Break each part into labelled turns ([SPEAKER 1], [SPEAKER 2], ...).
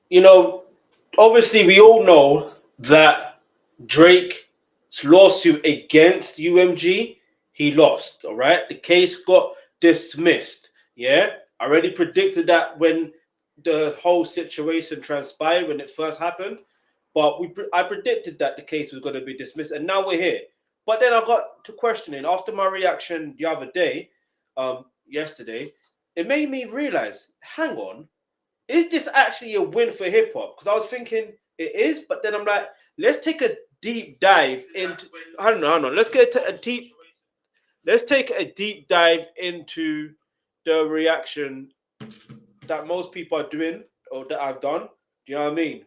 [SPEAKER 1] you know, obviously we all know that Drake's lawsuit against UMG, he lost. All right, the case got dismissed. Yeah, I already predicted that when the whole situation transpired when it first happened. But I predicted that the case was going to be dismissed, and now we're here. But then I got to questioning after my reaction the other day, yesterday. It made me realize, hang on, is this actually a win for hip hop? Because I was thinking it is, but then I'm like, let's take a deep dive into. I don't know. Let's get a deep. Let's take a deep dive into the reaction that most people are doing or that I've done. Do you know what I mean?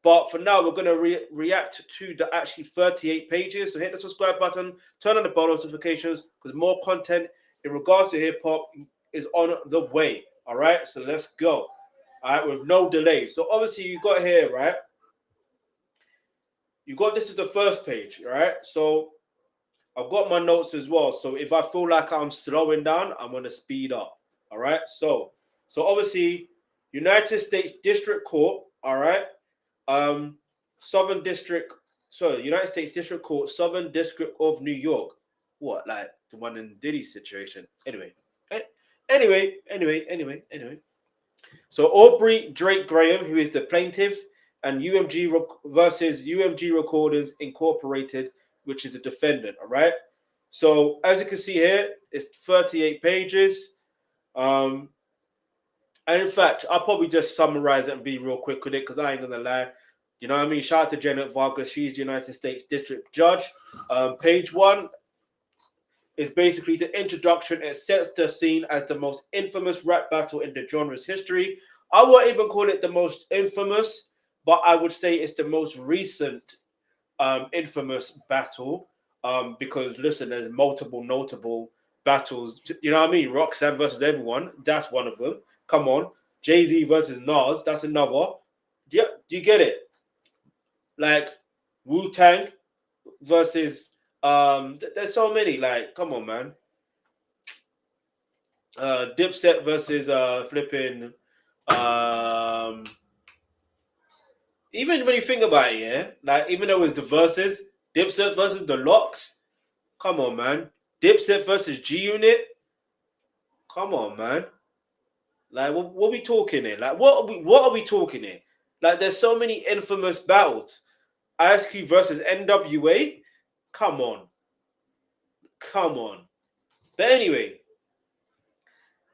[SPEAKER 1] But for now, we're going to react to the actually 38 pages. So hit the subscribe button, turn on the bell notifications, because more content in regards to hip hop is on the way. All right, so let's go. All right, with no delay. So obviously you got here, right? You got this is the first page, right? So I've got my notes as well. So if I feel like I'm slowing down, I'm going to speed up. All right. So obviously, United States District Court. All right. United States District Court, Southern District of New York. What, like the one in Diddy's situation? Anyway. So Aubrey Drake Graham, who is the plaintiff, and UMG versus UMG Recordings Incorporated, which is the defendant. All right. So as you can see here, it's 38 pages. And in fact, I'll probably just summarize it and be real quick with it because I ain't gonna lie. You know what I mean? Shout out to Janet Vargas. She's the United States District Judge. Page 1 is basically the introduction. It sets the scene as the most infamous rap battle in the genre's history. I won't even call it the most infamous, but I would say it's the most recent infamous battle. Because listen, there's multiple notable battles. You know what I mean? Roxanne versus everyone. That's one of them. Come on. Jay-Z versus Nas. That's another. Yeah, you get it. Like Wu-Tang versus there's so many. Like, come on, man. Dipset versus flipping even when you think about it, yeah, like even though it's the verses, Dipset versus the Locks. Come on, man. Dipset versus G Unit. Come on, man. Like what are we talking here? Like what are we talking here? Like there's so many infamous battles. Ice Cube versus NWA. Come on. But anyway,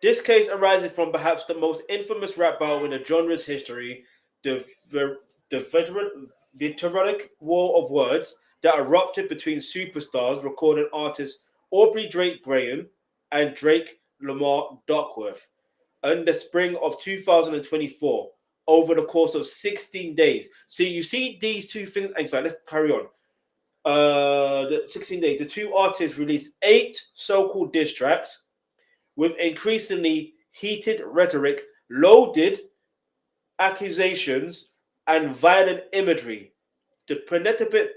[SPEAKER 1] this case arises from perhaps the most infamous rap battle in the genre's history, the vitriolic war of words that erupted between superstars, recording artists Aubrey Drake Graham and Drake Lamar Duckworth in the spring of 2024 over the course of 16 days. So you see these two things. In fact, let's carry on. The 16 days, the two artists released 8 so-called diss tracks with increasingly heated rhetoric, loaded accusations, and violent imagery. The penultimate,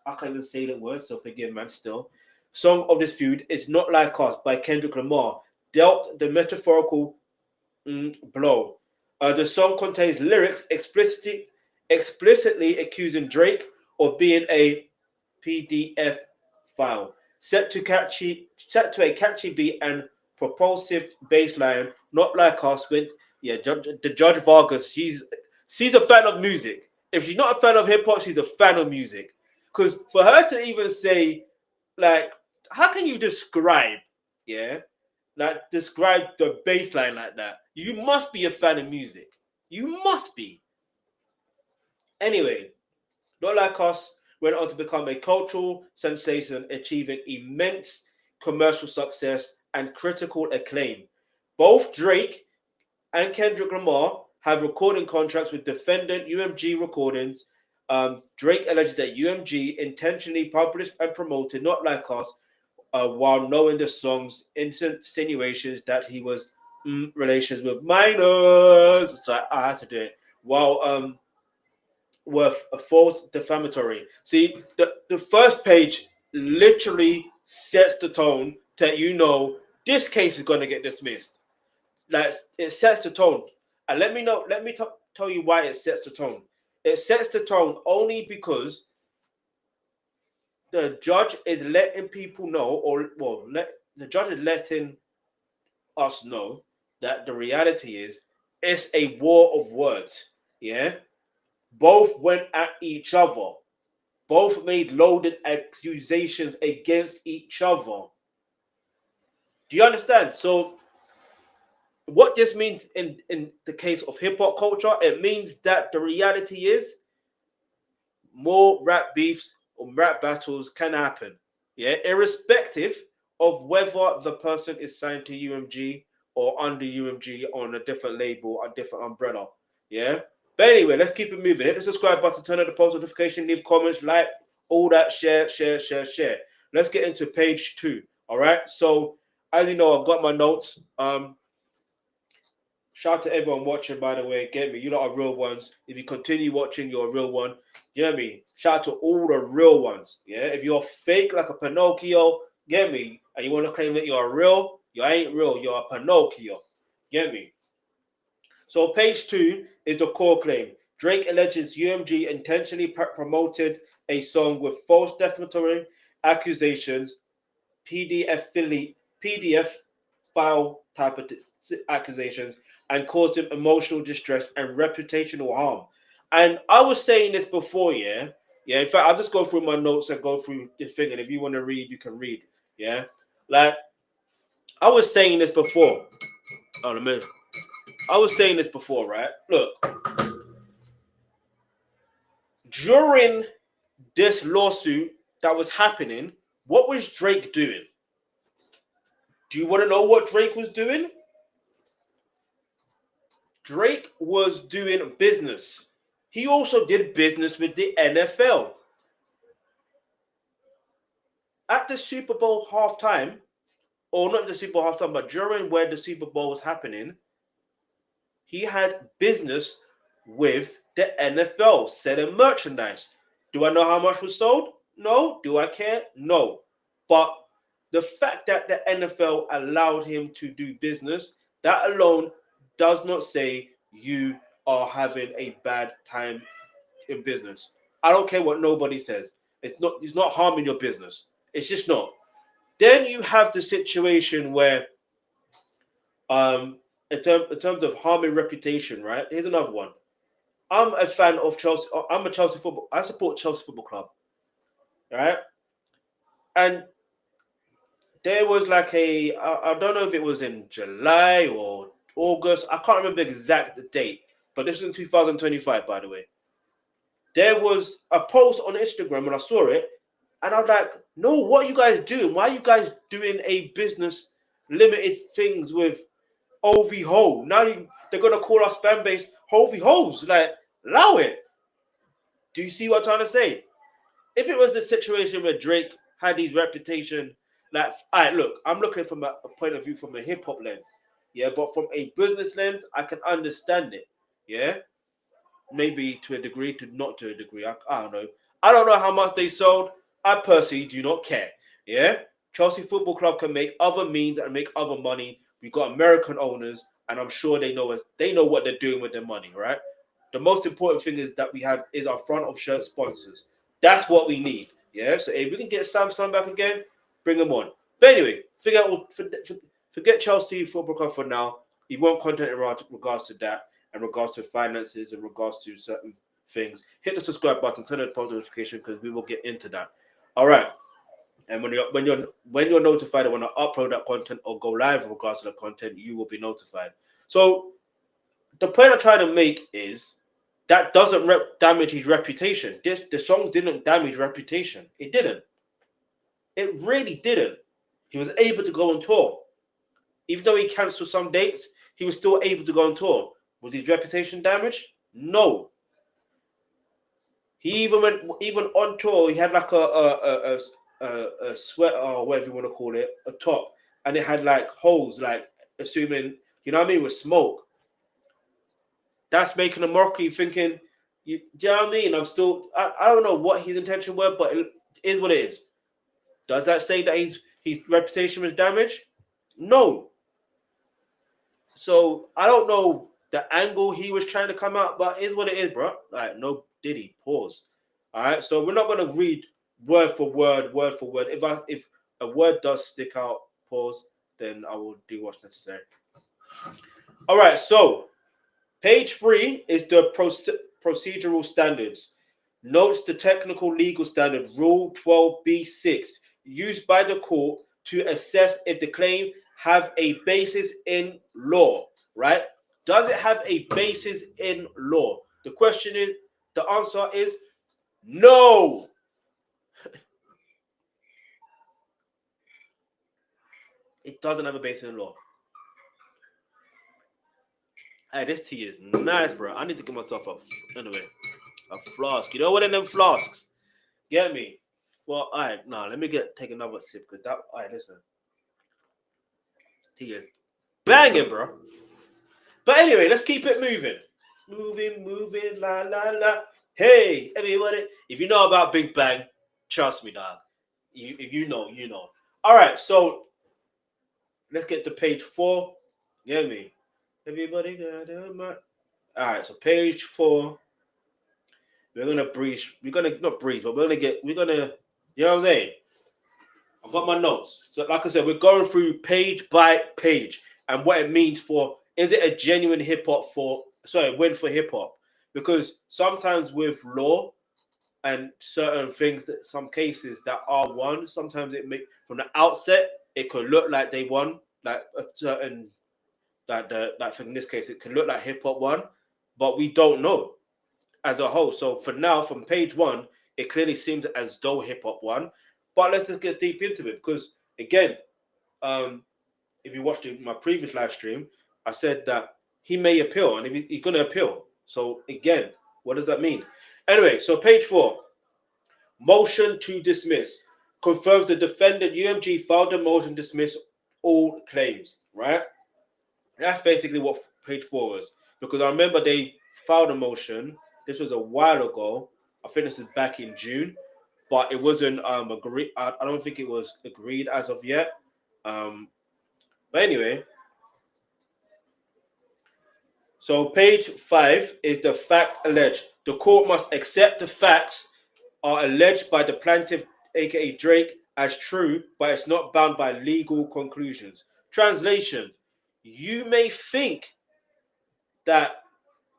[SPEAKER 1] I can't even say that word, so forgive man still. Song of this feud is Not Like Us by Kendrick Lamar dealt the metaphorical blow. The song contains lyrics explicitly accusing Drake of being a PDF file, set to a catchy beat and propulsive bass line. Not Like Us with the Judge Vargas. She's a fan of music. If she's not a fan of hip hop, she's a fan of music. Because for her to even say, like, how can you describe the bass line like that? You must be a fan of music. You must be. Anyway, Not Like Us went on to become a cultural sensation, achieving immense commercial success and critical acclaim. Both Drake and Kendrick Lamar have recording contracts with defendant UMG Recordings. Drake alleged that UMG intentionally published and promoted Not Like Us while knowing the song's insinuations that he was relations with minors. So I had to do it. While were a false defamatory. See, the first page literally sets the tone that this case is going to get dismissed. Like, it sets the tone. And let me tell you why it sets the tone. It sets the tone only because the judge is letting people know, the judge is letting us know that the reality is it's a war of words. Yeah, both went at each other. Both made loaded accusations against each other. Do you understand? So, what this means in the case of hip hop culture, it means that the reality is more rap beefs or rap battles can happen. Yeah, irrespective of whether the person is signed to UMG or under UMG on a different label, a different umbrella. Yeah. But anyway, let's keep it moving. Hit the subscribe button, turn on the post notification, leave comments, like, all that, share. Let's get into page 2. All right. So, as you know, I've got my notes. Shout out to everyone watching, by the way. Get me? You lot are real ones. If you continue watching, you're a real one. You know what I mean? Shout out to all the real ones. Yeah. If you're fake like a Pinocchio, get me? And you want to claim that you're real, you ain't real. You're a Pinocchio. Get me? So page 2 is the core claim. Drake alleges UMG intentionally promoted a song with false defamatory accusations, PDF file type of accusations, and caused him emotional distress and reputational harm. And I was saying this before, yeah. In fact, I'll just go through my notes and go through the thing, and if you want to read, you can read. Yeah, like I was saying this before. Oh, a minute. I was saying this before, right? Look, during this lawsuit that was happening, what was Drake doing? Do you want to know what Drake was doing? Drake was doing business. He also did business with the NFL. At the Super Bowl halftime, or not the Super Bowl halftime, but during where the Super Bowl was happening, he had business with the NFL selling merchandise. Do I know how much was sold? No. Do I care? No. But the fact that the NFL allowed him to do business, that alone does not say you are having a bad time in business. I don't care what nobody says. It's not harming your business. It's just not. Then you have the situation where in terms of harming reputation, right? Here's another one. I'm a fan of Chelsea. I'm a Chelsea football. I support Chelsea Football Club, right? And there was like I don't know if it was in July or August. I can't remember the exact date, but this is in 2025, by the way. There was a post on Instagram and I saw it, and I was like, "No, what are you guys doing? Why are you guys doing a business limited things with Hovey Ho? Now they're gonna call us fan base Hovey Hoes. Like, allow it. Do you see what I'm trying to say? If it was a situation where Drake had his reputation, like, all right, look, I'm looking from a point of view from a hip hop lens, yeah, but from a business lens, I can understand it, yeah, maybe to a degree, to not to a degree. I don't know. I don't know how much they sold. I personally do not care, yeah. Chelsea Football Club can make other means and make other money. We've got American owners, and I'm sure they know what they're doing with their money, right? The most important thing is that we have is our front of shirt sponsors. That's what we need. Yeah. So if we can get Samsung back again, bring them on. But anyway, forget Chelsea Football Club for now. You want content in regards to that, in regards to finances, in regards to certain things. Hit the subscribe button, turn on the post notification, because we will get into that. All right. And when you're notified when I upload that content or go live in regards to the content, you will be notified. So the point I'm trying to make is that doesn't damage his reputation. The song didn't damage reputation. It didn't. It really didn't. He was able to go on tour. Even though he canceled some dates, he was still able to go on tour. Was his reputation damaged? No. He even on tour, he had like a sweater or whatever you want to call it, a top, and it had like holes, like assuming, you know what I mean, with smoke. That's making a mockery, thinking, do you know what I mean? I don't know what his intention were, but it is what it is. Does that say that his reputation was damaged? No. So I don't know the angle he was trying to come out, but it is what it is, bro. Like, no Diddy, pause. All right, so we're not gonna read word for word. If a word does stick out, pause, then I will do what's necessary. All right, so page 3 is the procedural standards. Notes the technical legal standard, Rule 12b-6, used by the court to assess if the claim have a basis in law, right? Does it have a basis in law? The question is, the answer is no. It doesn't have a basis in law. Hey, this tea is nice, bro. I need to give myself a flask. You know what in them flasks? Get me? Well, all right, now let me take another sip because that. All right, listen. Tea is banging, bro. But anyway, let's keep it moving. Moving, la la la. Hey, everybody! If you know about Big Bang, trust me, dog. If you know, you know. All right, so let's get to page 4. Get me? Everybody, all right. So page 4. We're gonna breeze. We're gonna not breeze, but we're gonna. You know what I'm saying? I've got my notes. So, like I said, we're going through page by page and what it means for. Is it a genuine win for hip hop? Because sometimes with law and certain things, that some cases that are won, sometimes it make from the outset it could look like they won, like a certain. Like in this case, it can look like hip hop won, but we don't know as a whole. So for now, from page 1, it clearly seems as though hip hop won. But let's just get deep into it because again, if you watched my previous live stream, I said that he may appeal and he's going to appeal. So again, what does that mean? Anyway, so page 4, motion to dismiss confirms the defendant UMG filed a motion to dismiss all claims. Right. That's basically what page 4 was. Because I remember they filed a motion. This was a while ago. I think this is back in June. But it wasn't agreed. I don't think it was agreed as of yet. But anyway. So page 5 is the fact alleged. The court must accept the facts are alleged by the plaintiff, aka Drake, as true, but it's not bound by legal conclusions. Translation. You may think that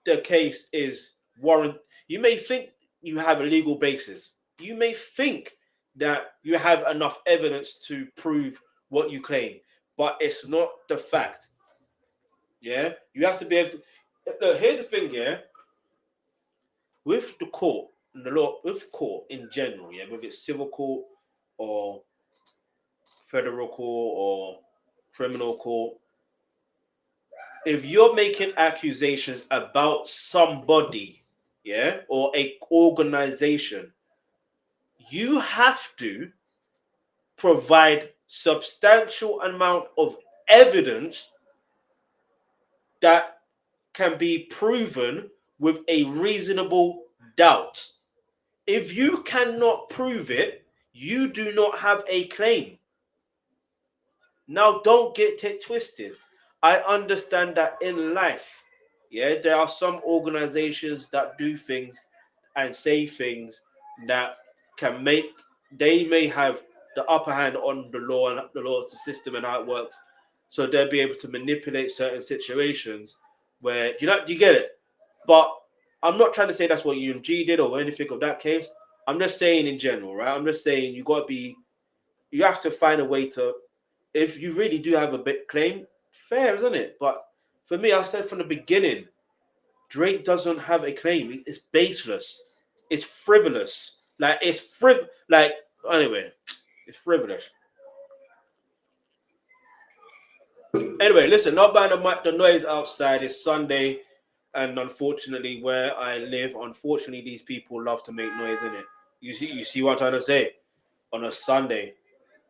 [SPEAKER 1] the case is warrant. You may think you have a legal basis. You may think that you have enough evidence to prove what you claim, but it's not the fact. Yeah, you have to be able to. Look, here's the thing. Yeah, with the court, the law, with court in general. Yeah, whether it's civil court or federal court or criminal court. If you're making accusations about somebody, yeah, or a organization, you have to provide substantial amount of evidence that can be proven with a reasonable doubt. If you cannot prove it, you do not have a claim. Now, don't get it twisted. I understand that in life, yeah, there are some organizations that do things and say things that can they may have the upper hand on the law and the law system and how it works. So they'll be able to manipulate certain situations where, you get it. But I'm not trying to say that's what UMG did or anything of that case. I'm just saying in general, right? I'm just saying you have to find a way to, if you really do have a bit claim, fair, isn't it? But for me, I said from the beginning, Drake doesn't have a claim. It's baseless. It's frivolous. Anyway, it's frivolous. Anyway, listen, not bad the noise outside. It's Sunday, and unfortunately, where I live, unfortunately, these people love to make noise, innit? You see what I'm trying to say? On a Sunday.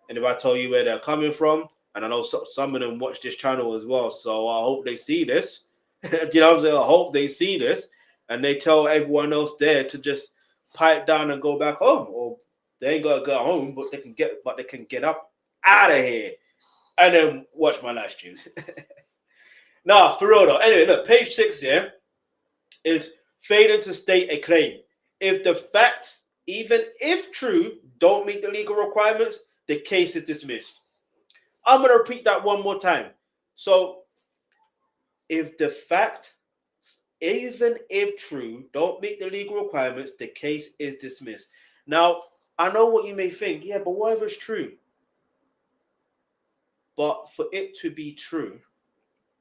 [SPEAKER 1] And if I tell you where they're coming from, and I know some of them watch this channel as well, so I hope they see this. You know what I'm saying? I hope they see this, and they tell everyone else there to just pipe down and go back home, or they ain't gotta go home, but they can get up out of here, and then watch my live streams. Nah, for real though. Anyway, look, page 6 here is failing to state a claim. If the facts, even if true, don't meet the legal requirements, the case is dismissed. I'm going to repeat that one more time. So, if the fact, even if true, don't meet the legal requirements, the case is dismissed. Now, I know what you may think. Yeah, but whatever is true. But for it to be true,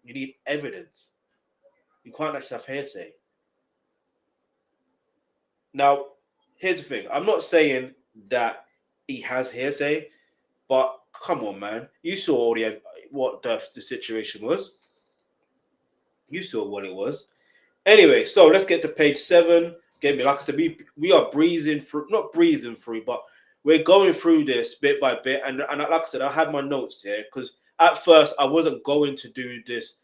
[SPEAKER 1] you need evidence. You can't just have hearsay. Now, here's the thing. I'm not saying that he has hearsay, but come on, man. You saw what the situation was. You saw what it was. Anyway, so let's get to page 7. Get me, like I said, we are breezing through, not breezing through, but we're going through this bit by bit. And like I said, I had my notes here because at first I wasn't going to do this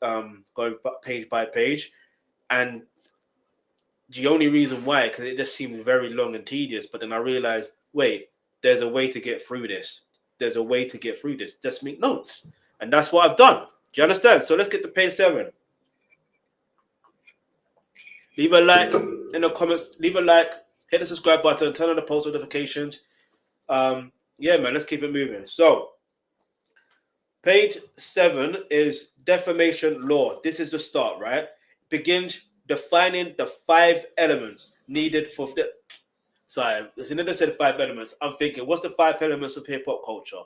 [SPEAKER 1] going page by page. And the only reason why, because it just seemed very long and tedious. But then I realized, wait, there's a way to get through this. There's a way to get through this. Just make notes. And that's what I've done. Do you understand? So let's get to page 7. Leave a like in the comments. Leave a like. Hit the subscribe button. Turn on the post notifications. Yeah, man. Let's keep it moving. So, page 7 is defamation law. This is the start, right? Begins defining the 5 elements needed for the. Sorry, as soon as I said 5 elements, I'm thinking, what's the 5 elements of hip hop culture?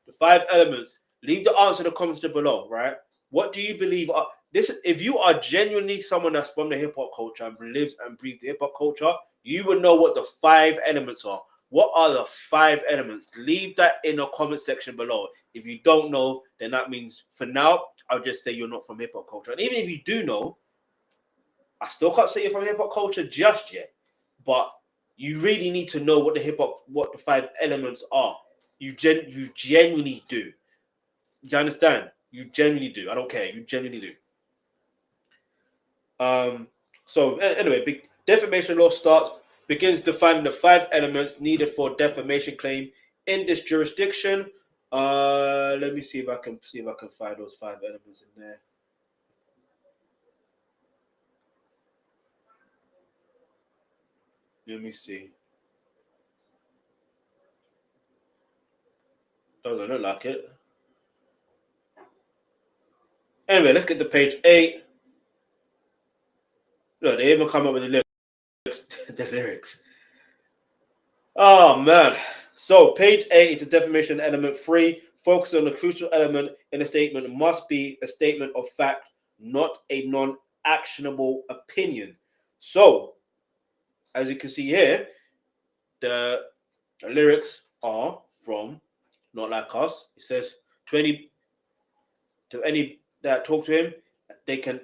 [SPEAKER 1] The 5 elements. Leave the answer in the comments below, right? What do you believe are this? If you are genuinely someone that's from the hip hop culture and lives and breathes the hip hop culture, you would know what the 5 elements are. What are the 5 elements? Leave that in the comment section below. If you don't know, then that means for now, I'll just say you're not from hip hop culture. And even if you do know, I still can't say you're from hip hop culture just yet. But you really need to know what the 5 elements are. You genuinely do. You understand? You genuinely do. I don't care. You genuinely do. So anyway, defamation law begins defining the 5 elements needed for defamation claim in this jurisdiction. Let me see if I can find those 5 elements in there. Let me see. Doesn't look like it. Anyway, let's get to page 8. Look, they even come up with the lyrics. Oh, man. So, page 8 is a defamation element 3. Focus on the crucial element in a statement must be a statement of fact, not a non-actionable opinion. So, as you can see here, the lyrics are from Not Like Us. It says, to any that talk to him, they can...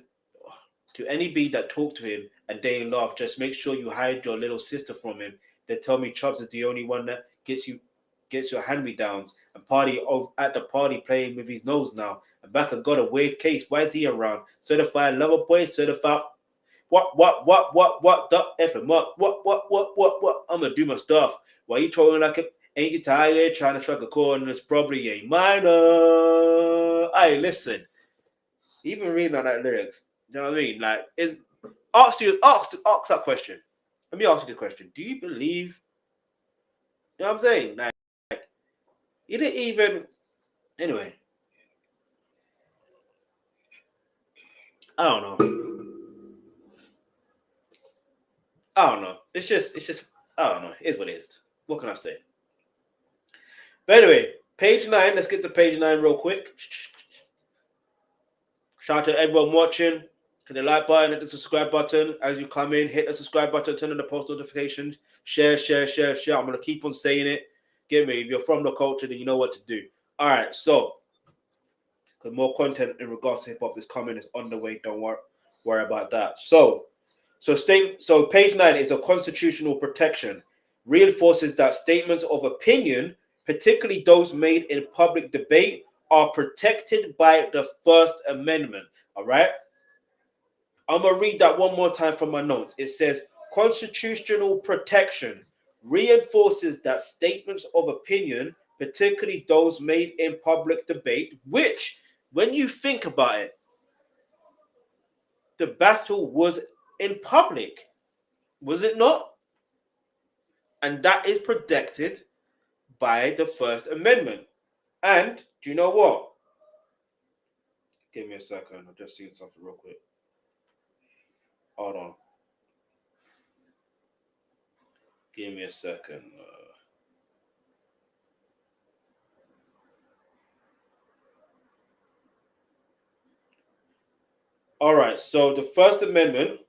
[SPEAKER 1] To any beat that talk to him and they laugh, just make sure you hide your little sister from him. They tell me Chubbs is the only one that gets your hand-me-downs and party at the party playing with his nose now. And back I got a weird case. Why is he around? Certified lover boy, certified what the F and what I'm gonna do my stuff. Why you trolling like it? Ain't you tired? Trying to strike a chord and it's probably a minor. Hey, listen. Even reading on that lyrics. You know what I mean? Like, ask that question. Let me ask you the question. Do you believe? You know what I'm saying? Like you didn't even. Anyway, I don't know. It's just. I don't know. It's what it is. What can I say? But anyway, page 9. Let's get to page 9 real quick. Shout out to everyone watching. Hit the like button, hit the subscribe button. As you come in, hit the subscribe button, turn on the post notifications, share. I'm going to keep on saying it. Get me. If you're from the culture, then you know what to do. All right, so because more content in regards to hip-hop is coming, is on the way. Don't worry about that. So page 9 is a constitutional protection. Reinforces that statements of opinion, particularly those made in public debate, are protected by the First Amendment. All right? I'm going to read that one more time from my notes. It says, constitutional protection reinforces that statements of opinion, particularly those made in public debate, which, when you think about it, the battle was in public, was it not? And that is protected by the First Amendment. And do you know what? Give me a second. I'm just seeing something real quick. Hold on. Give me a second. All right. So the First Amendment,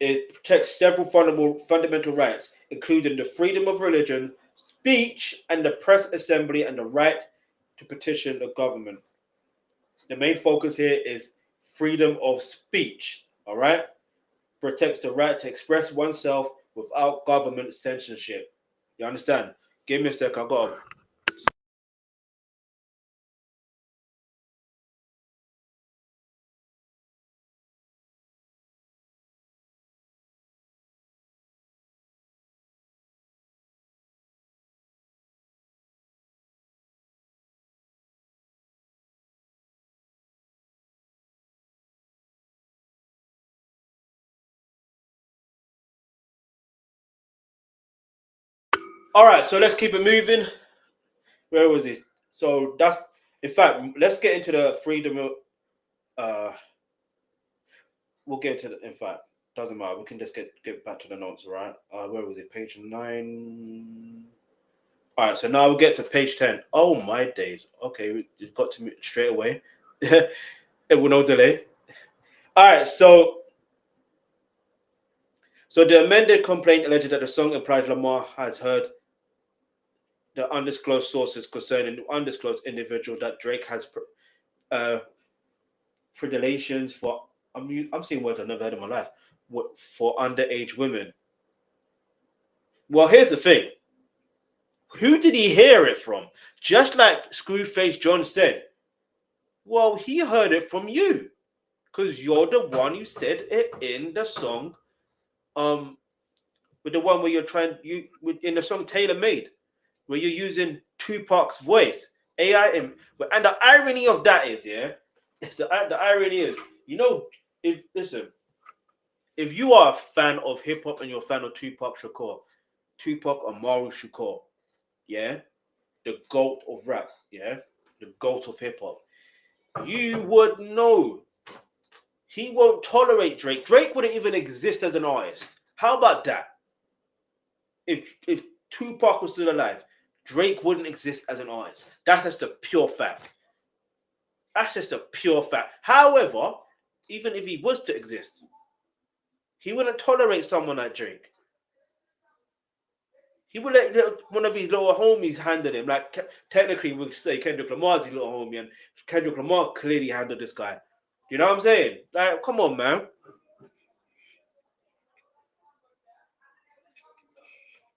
[SPEAKER 1] it protects several fundamental rights, including the freedom of religion, speech, and the press assembly, and the right to petition the government. The main focus here is freedom of speech. All right. Protects the right to express oneself without government censorship. You understand? Give me a second. I got. All right. So let's keep it moving. Where was it? So that's, in fact, let's get into the freedom of. We'll get into the. In fact, doesn't matter. We can just get back to the notes, right? Where was it? Page 9. All right, so now we'll get to page 10. Oh my days. Okay, we've got to move straight away. It will no delay. All right, so the amended complaint alleged that the song implies Lamar has heard the undisclosed sources concerning the undisclosed individual that Drake has predilections for. I'm seeing words I've never heard in my life. For underage women. Well, here's the thing. Who did he hear it from? Just like Screwface John said. Well, he heard it from you, because you're the one who said it in the song. With the one where you're in the song Taylor Made, where you're using Tupac's voice, AI, and the irony of that is, the irony is, if you are a fan of hip hop and you're a fan of Tupac Amaru Shakur, the GOAT of rap, the GOAT of hip hop, you would know he won't tolerate Drake. Drake wouldn't even exist as an artist. How about that? If Tupac was still alive, Drake wouldn't exist as an artist. That's just a pure fact. However, even if he was to exist, he wouldn't tolerate someone like Drake. He would let one of his little homies handle him. Like, technically, we'd say Kendrick Lamar's his little homie, and Kendrick Lamar clearly handled this guy. You know what I'm saying? Like, come on, man.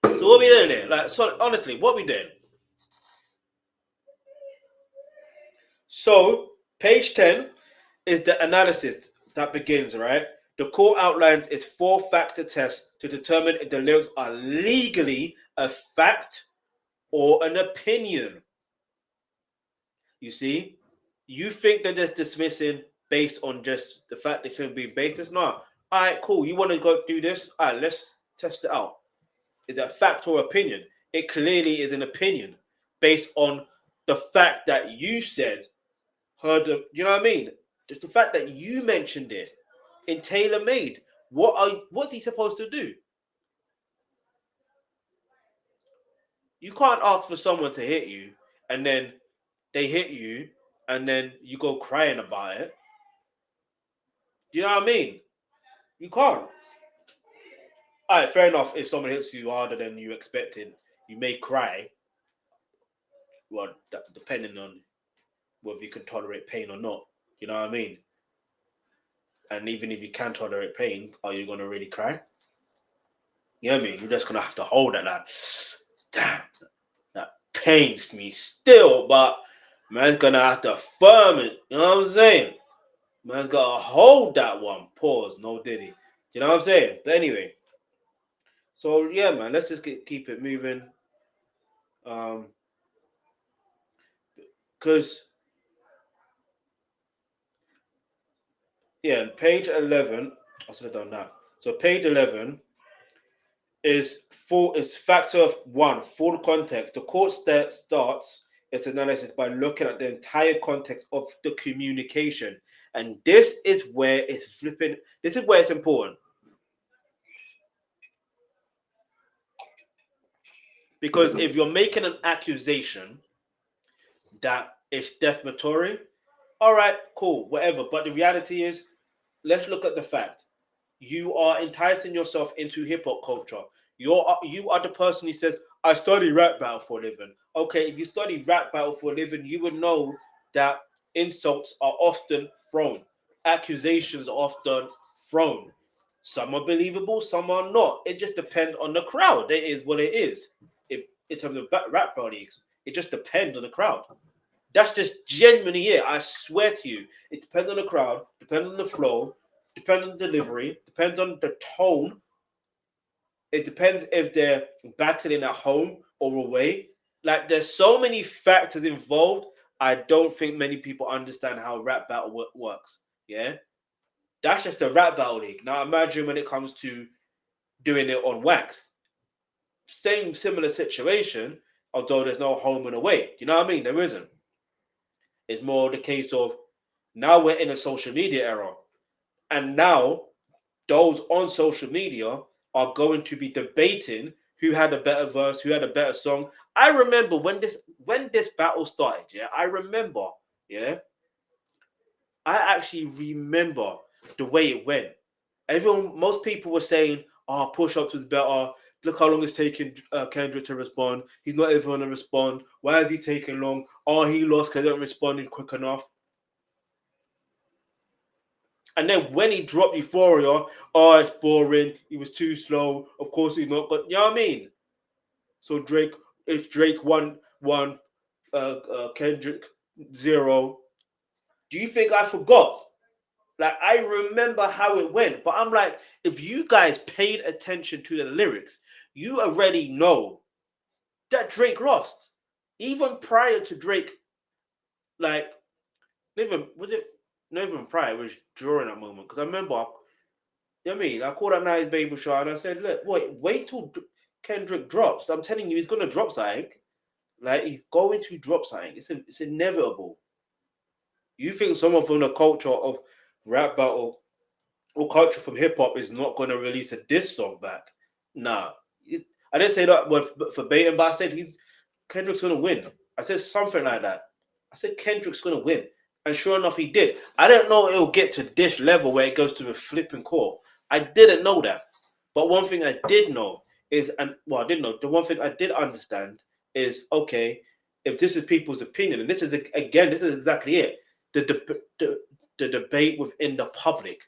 [SPEAKER 1] So what we doing there? Like, so honestly, what we doing? So page 10 is the analysis that begins, right? The court outlines its 4-factor test to determine if the lyrics are legally a fact or an opinion. You see, you think that they're dismissing based on just the fact they shouldn't be baseless? No. All right, cool. You want to go do this? All right, let's test it out. Is it a fact or opinion? It clearly is an opinion based on the fact that you said, heard them. You know what I mean? Just the fact that you mentioned it in Tailor Made. What's he supposed to do? You can't ask for someone to hit you and then they hit you and then you go crying about it. You know what I mean? You can't. All right, fair enough. If someone hits you harder than you expected, you may cry. Well, depending on whether you can tolerate pain or not. You know what I mean? And even if you can tolerate pain, are you going to really cry? You know what I mean? You're just going to have to hold it like, damn, that pains me still, but man's going to have to firm it. You know what I'm saying? Man's got to hold that one. Pause. No diddy. You know what I'm saying? But anyway. So, yeah, man, let's just keep it moving. Because Yeah, and page 11, I should have done that. So page 11 is factor of one, full context. The court starts its analysis by looking at the entire context of the communication. And this is where it's important. Because if you're making an accusation that is defamatory, all right, cool, whatever. But the reality is, let's look at the fact. You are enticing yourself into hip hop culture. You are the person who says, I study rap battle for a living. Okay, if you study rap battle for a living, you would know that insults are often thrown. Accusations are often thrown. Some are believable, some are not. It just depends on the crowd. It is what it is. If in terms of rap battle leagues, it just depends on the crowd. That's just genuinely it. I swear to you. It depends on the crowd, depends on the flow, depends on the delivery, depends on the tone. It depends if they're battling at home or away. Like, there's so many factors involved. I don't think many people understand how rap battle works. Yeah? That's just a rap battle league. Now imagine when it comes to doing it on wax. Similar situation, although there's no home and away. You know what I mean? There isn't. It's more the case of now we're in a social media era. And now those on social media are going to be debating who had a better verse, who had a better song. I remember when this battle started, yeah. I remember, yeah. I actually remember the way it went. Most people were saying, "Oh, push-ups was better. Look how long it's taking Kendrick to respond. He's not even going to respond. Why is he taking long? Oh, he lost because he not responding quick enough." And then when he dropped Euphoria, oh, it's boring. He was too slow. Of course he's not. But you know what I mean? So it's Drake 1-1, Kendrick 0. Do you think I forgot? Like, I remember how it went. But I'm like, if you guys paid attention to the lyrics, you already know that Drake lost. Even prior to Drake, like, even prior, it was during that moment. Because I remember, you know what I mean? I called up Nice Baby Show and I said, look, wait till Kendrick drops. I'm telling you, he's going to drop something. Like, he's going to drop something. It's inevitable. You think someone from the culture of rap battle or culture from hip hop is not going to release a diss song back? Nah. I didn't say that verbatim, but I said Kendrick's going to win. I said something like that. I said Kendrick's going to win. And sure enough, he did. I didn't know it'll get to this level where it goes to a flipping court. I didn't know that. But one thing I did know is, I didn't know. The one thing I did understand is, okay, if this is people's opinion, and this is exactly it. The debate within the public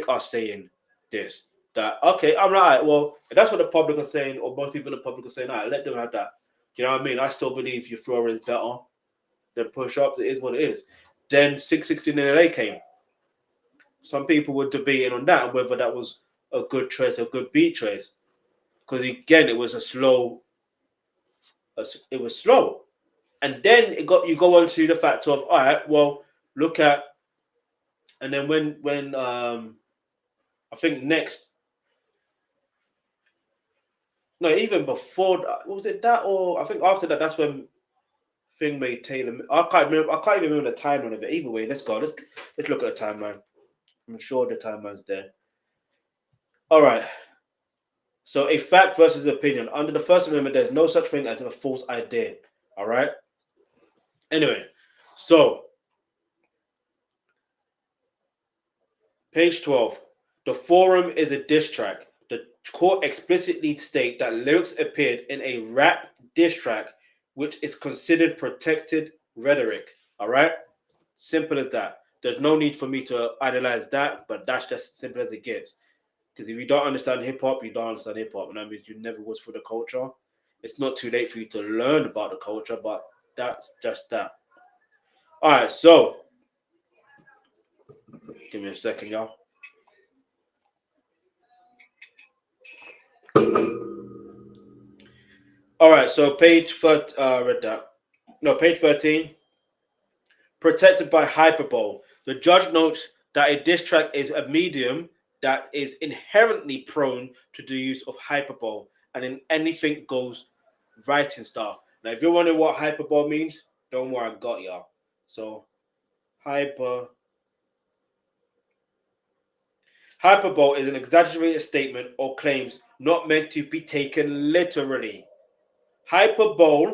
[SPEAKER 1] are saying this, that, okay, I'm right. Well, if that's what the public are saying, or most people in the public are saying, all right, let them have that. You know what I mean? I still believe Euphoria is better than push-ups. It is what it is. Then 616 in LA came. Some people were debating on that, whether that was a good choice, a good beat choice. Because again, it was slow. And then you go on to the fact of, all right, well, look at, and then when I think next, no, even before that, was it that, or I think after that, that's when Thing made Taylor. I can't even remember the timeline of it. Either way, let's go. Let's look at the timeline. I'm sure the timeline's there. All right. So a fact versus opinion. Under the First Amendment, there's no such thing as a false idea. All right. Anyway, so page 12. The forum is a diss track. The court explicitly state that lyrics appeared in a rap diss track, which is considered protected rhetoric. All right. Simple as that. There's no need for me to idolize that, but that's just simple as it gets. Because if you don't understand hip hop, you don't understand hip hop, and that means you never was for the culture. It's not too late for you to learn about the culture, but that's just that. All right, so give me a second, y'all. All right, so page 13. Protected by hyperbole. The judge notes that a diss track is a medium that is inherently prone to the use of hyperbole and in anything goes writing style. Now, if you're wondering what hyperbole means, don't worry, I got y'all. So, hyperbole is an exaggerated statement or claims not meant to be taken literally. Hyperbole,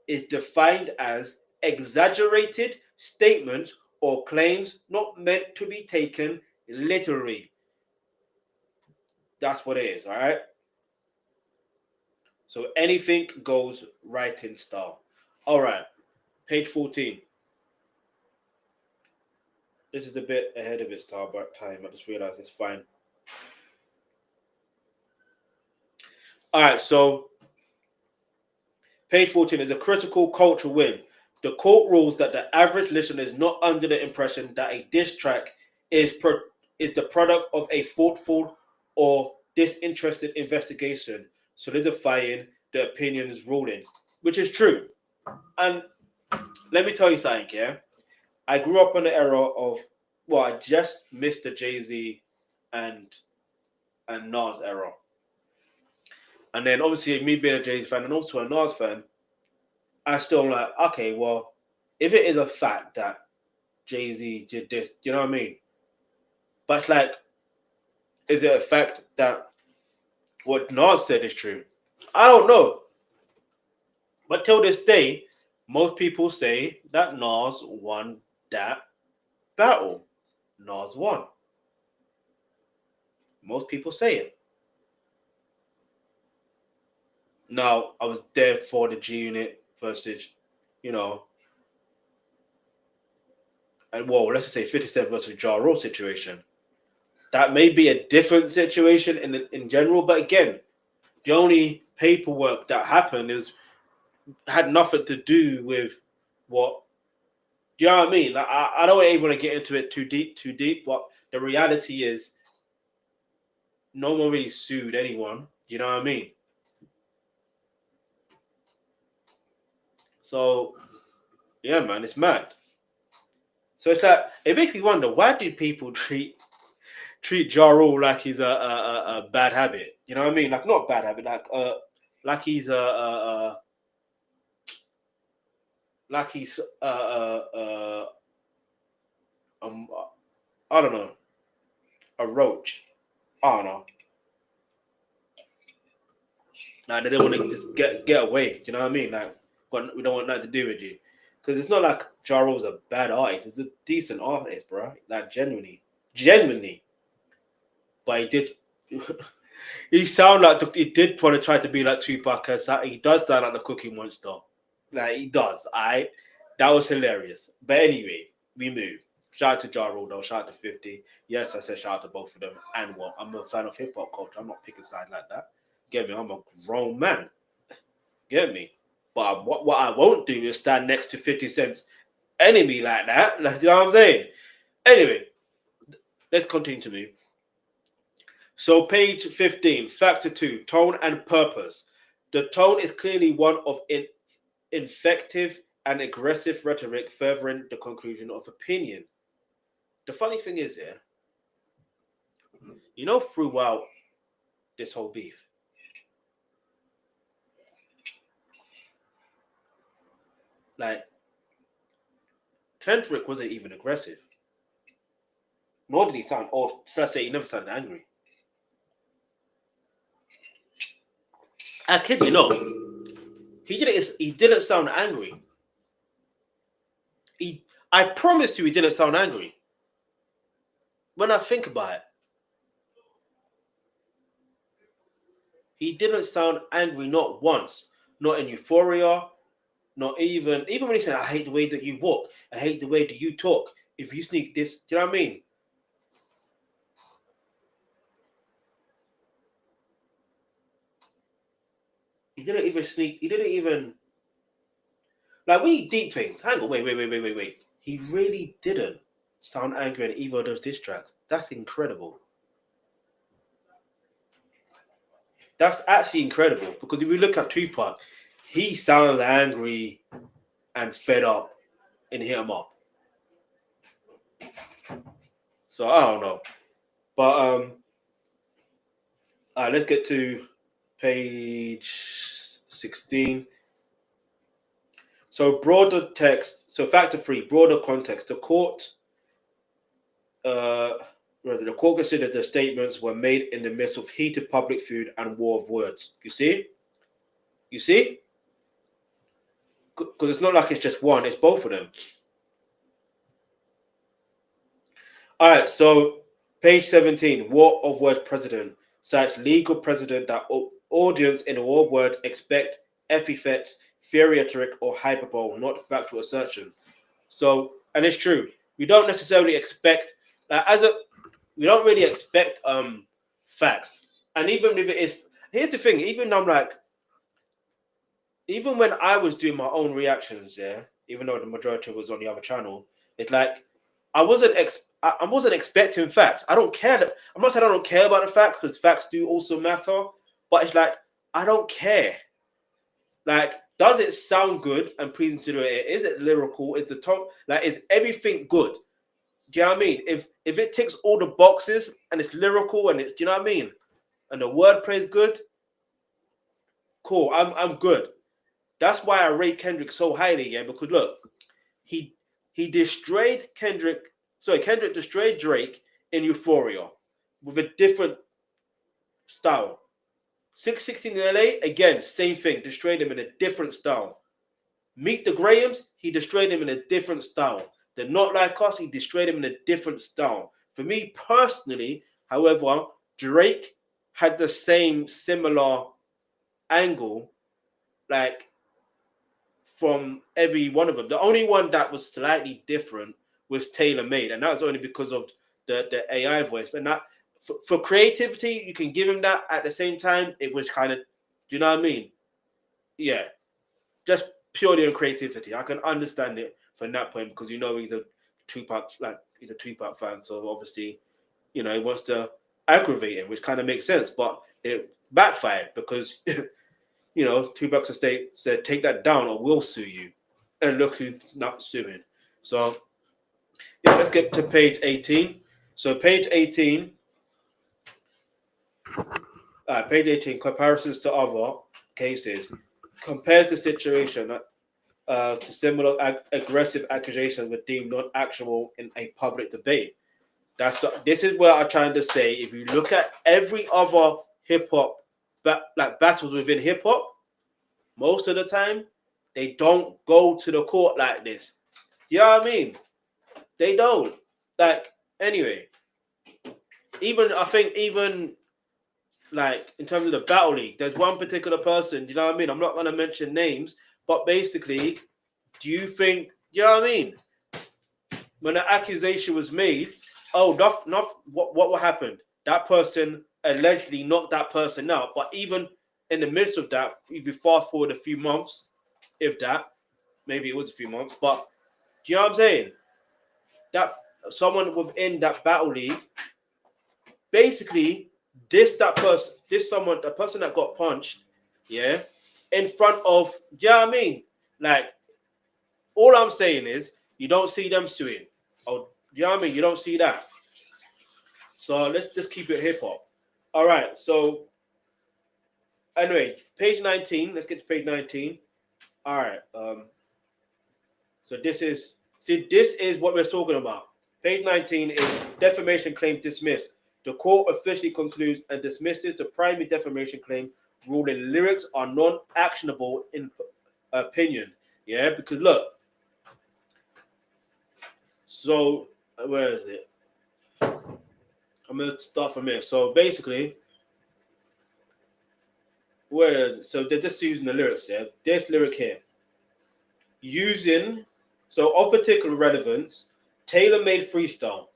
[SPEAKER 1] is defined as exaggerated statements or claims not meant to be taken literally. That's what it is, all right? So anything goes writing style. All right, page 14. This is a bit ahead of its time. I just realized it's fine. All right, so page 14 is a critical cultural win. The court rules that the average listener is not under the impression that a diss track is the product of a thoughtful or disinterested investigation, solidifying the opinion's ruling, which is true. And let me tell you something, yeah? I grew up in the era of, I just missed the Jay-Z and Nas era. And then obviously me being a Jay-Z fan and also a Nas fan, I still am like, okay, well, if it is a fact that Jay-Z did this, you know what I mean? But it's like, is it a fact that what Nas said is true? I don't know. But till this day, most people say that Nas won that battle. Nas won. Most people say it. Now, I was there for the G Unit versus, and let's just say 50 Cent versus Ja Rule situation. That may be a different situation in general, but again, the only paperwork that happened had nothing to do with what. Do you know what I mean? Like, I don't even want to get into it too deep, but the reality is no one really sued anyone. You know what I mean? So, yeah, man, it's mad. So it's like, it makes me wonder, why do people treat Ja Rule like he's a bad habit? You know what I mean? Like, not bad habit, like he's I don't know, a roach. I don't know. Like, they don't want to just get away. You know what I mean? Like, we don't want nothing to do with you. Because it's not like Ja Rule's a bad artist. He's a decent artist, bro. Like, genuinely. But he did... he did want to try to be like Tupac. He does sound like the Cookie Monster. Like, he does. That was hilarious. But anyway, we move. Shout out to Ja Rule, though. Shout out to 50. Yes, I said shout out to both of them. And what? I'm a fan of hip-hop culture. I'm not picking sides like that. Get me? I'm a grown man. Get me? But what I won't do is stand next to 50 Cent's enemy like that. Like, you know what I'm saying? Anyway, let's continue to move. So page 15, factor 2, tone and purpose. The tone is clearly one of effective and aggressive rhetoric furthering the conclusion of opinion. The funny thing is, throughout this whole beef, like, Kendrick wasn't even aggressive. Nor did he sound, or should I say, he never sounded angry. I kid you not. He didn't sound angry. I promise you he didn't sound angry. When I think about it. He didn't sound angry not once. Not in Euphoria. Not even when he said, I hate the way that you walk. I hate the way that you talk. If you sneak this, do you know what I mean? He didn't even sneak. He didn't even... Like, we deep things. Hang on, wait. He really didn't sound angry in either of those diss tracks. That's incredible. That's actually incredible. Because if we look at Tupac, he sounded angry and fed up and hit him up. So I don't know. But all right, let's get to page 16. So broader text. So factor 3, broader context. The court considered the statements were made in the midst of heated public feud and war of words. You see? Because it's not like it's just one, it's both of them. All right, so page 17, War of Words President cites legal precedent that audience in a war of words expect epithets, rhetoric, or hyperbole, not factual assertions. So, and it's true. We don't necessarily expect, we don't really expect facts. And even if it is, here's the thing, even when I was doing my own reactions, yeah, even though the majority was on the other channel, it's like I wasn't expecting facts. I don't care that I'm not saying I don't care about the facts, because facts do also matter, but it's like I don't care. Like, does it sound good and pleasing to the ear? Is it lyrical? Is the tone, like, is everything good? Do you know what I mean? If it ticks all the boxes and it's lyrical and it's, do you know what I mean? And the wordplay is good, cool. I'm good. That's why I rate Kendrick so highly, yeah. Because look, he destroyed Kendrick destroyed Drake in Euphoria with a different style. 616 in LA, again, same thing. Destroyed him in a different style. Meet the Grahams, he destroyed him in a different style. They're Not Like Us, he destroyed him in a different style. For me personally, however, Drake had the similar angle, like, from every one of them. The only one that was slightly different was Tailor Made, and that was only because of the AI voice. But not for creativity, you can give him that. At the same time, it was kind of, do you know what I mean? Yeah, just purely on creativity. I can understand it from that point, because he's a Tupac fan, so obviously, he wants to aggravate him, which kind of makes sense. But it backfired because Tupac said, take that down or we'll sue you. And look who's not suing. So, yeah, let's get to page 18. So, page 18, comparisons to other cases, compares the situation to similar aggressive accusations were deemed not actionable in a public debate. This is where I'm trying to say, if you look at every other hip-hop, battles within hip-hop, most of the time, they don't go to the court like this. You know what I mean? They don't. Like, anyway, I think like, in terms of the Battle League, there's one particular person, you know what I mean? I'm not going to mention names, but basically, do you think, you know what I mean? When the accusation was made, what happened? That person allegedly knocked that person out, but even in the midst of that, if you fast forward a few months, if that, maybe it was a few months, but do you know what I'm saying? That someone within that Battle League basically the person that got punched, yeah, in front of, do you know what I mean? Like, all I'm saying is, you don't see them suing. Oh, do you know what I mean? You don't see that. So let's just keep it hip hop. All right, so anyway, page 19. Let's get to page 19. All right. So this is what we're talking about. Page 19 is defamation claim dismissed. The court officially concludes and dismisses the primary defamation claim, ruling lyrics are non-actionable in opinion. Yeah, because look. So where is it? I'm gonna start from here. So basically, so they're just using the lyrics here. This lyric here. Of particular relevance, tailor-made freestyle.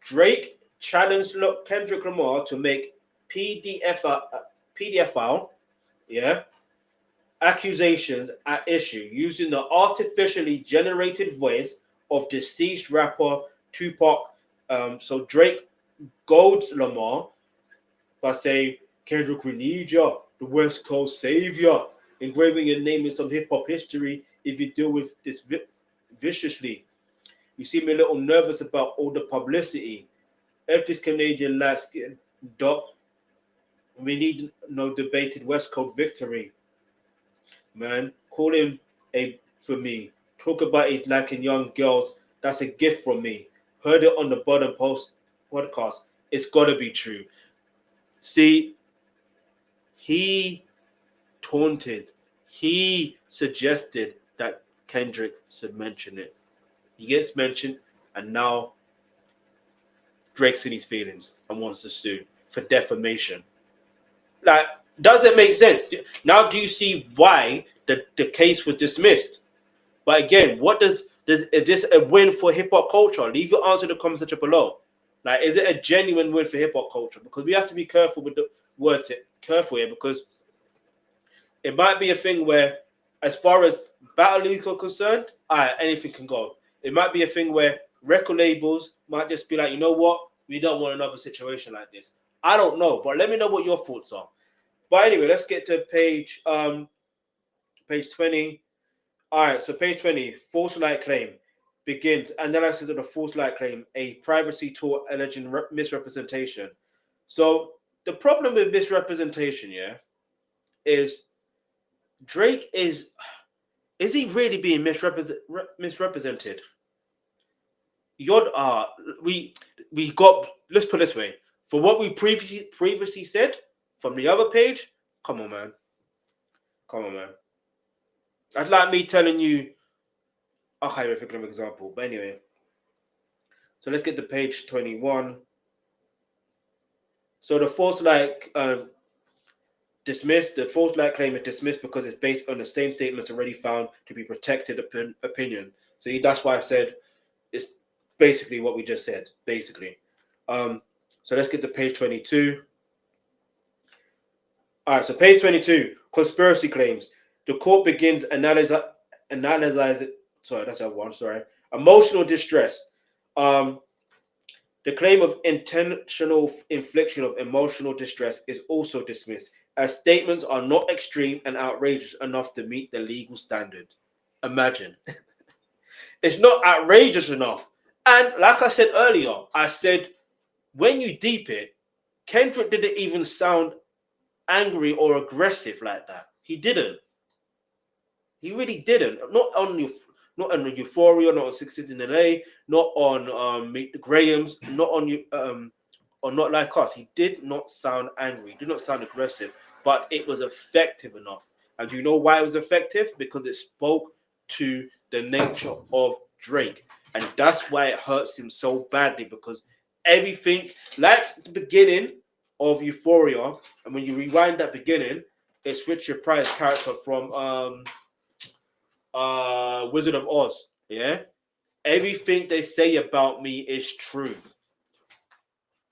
[SPEAKER 1] Drake challenged Kendrick Lamar to make PDF file, yeah, accusations at issue using the artificially generated voice of deceased rapper Tupac. So Drake golds Lamar by saying, Kendrick, we need ya, the West Coast savior, engraving your name in some hip-hop history if you deal with this viciously. You seem a little nervous about all the publicity. If this Canadian light skin dot, we need no debated West Coast victory. Man, call him for me. Talk about it like in young girls. That's a gift from me. Heard it on the Budden Podcast. It's gotta be true. See, he taunted. He suggested that Kendrick should mention it. He gets mentioned, and now Drake's in his feelings and wants to sue for defamation. Like, does it make sense? Now, do you see why the case was dismissed? But again, is this a win for hip hop culture? Leave your answer in the comment section below. Like, is it a genuine win for hip hop culture? Because we have to be careful with the word careful here, because it might be a thing where, as far as battle leagues are concerned, anything can go. It might be a thing where record labels might just be like, you know what, we don't want another situation like this. I don't know, but let me know what your thoughts are. But anyway, let's get to page 20. All right, so page 20, false light claim begins. Analysis of the false light claim, a privacy tool alleging misrepresentation. So the problem with misrepresentation, is Drake is he really being misrepresented? We got, let's put it this way, for what we previously said from the other page, come on, man. That's like me telling you, I can't even think of an example, but anyway. So let's get to page 21. So the false light dismissed. The false light claim is dismissed because it's based on the same statements already found to be protected opinion. So that's why I said it's basically what we just said, basically. So let's get to page 22. All right, so page 22, conspiracy claims. The court begins analyzing. Sorry, that's that one. Sorry, emotional distress. The claim of intentional infliction of emotional distress is also dismissed, as statements are not extreme and outrageous enough to meet the legal standard. Imagine. It's not outrageous enough. And like I said earlier, I said, when you deep it, Kendrick didn't even sound angry or aggressive like that. He didn't. He really didn't. Not on Euphoria, not on 16 in LA, not on Meet the Grahams, not on or Not Like Us. He did not sound angry. He did not sound aggressive, but it was effective enough. And do you know why it was effective? Because it spoke to the nature of Drake. And that's why it hurts him so badly, because everything, like the beginning of Euphoria, and when you rewind that beginning, it's Richard Pryor's character from Wizard of Oz. Yeah, everything they say about me is true,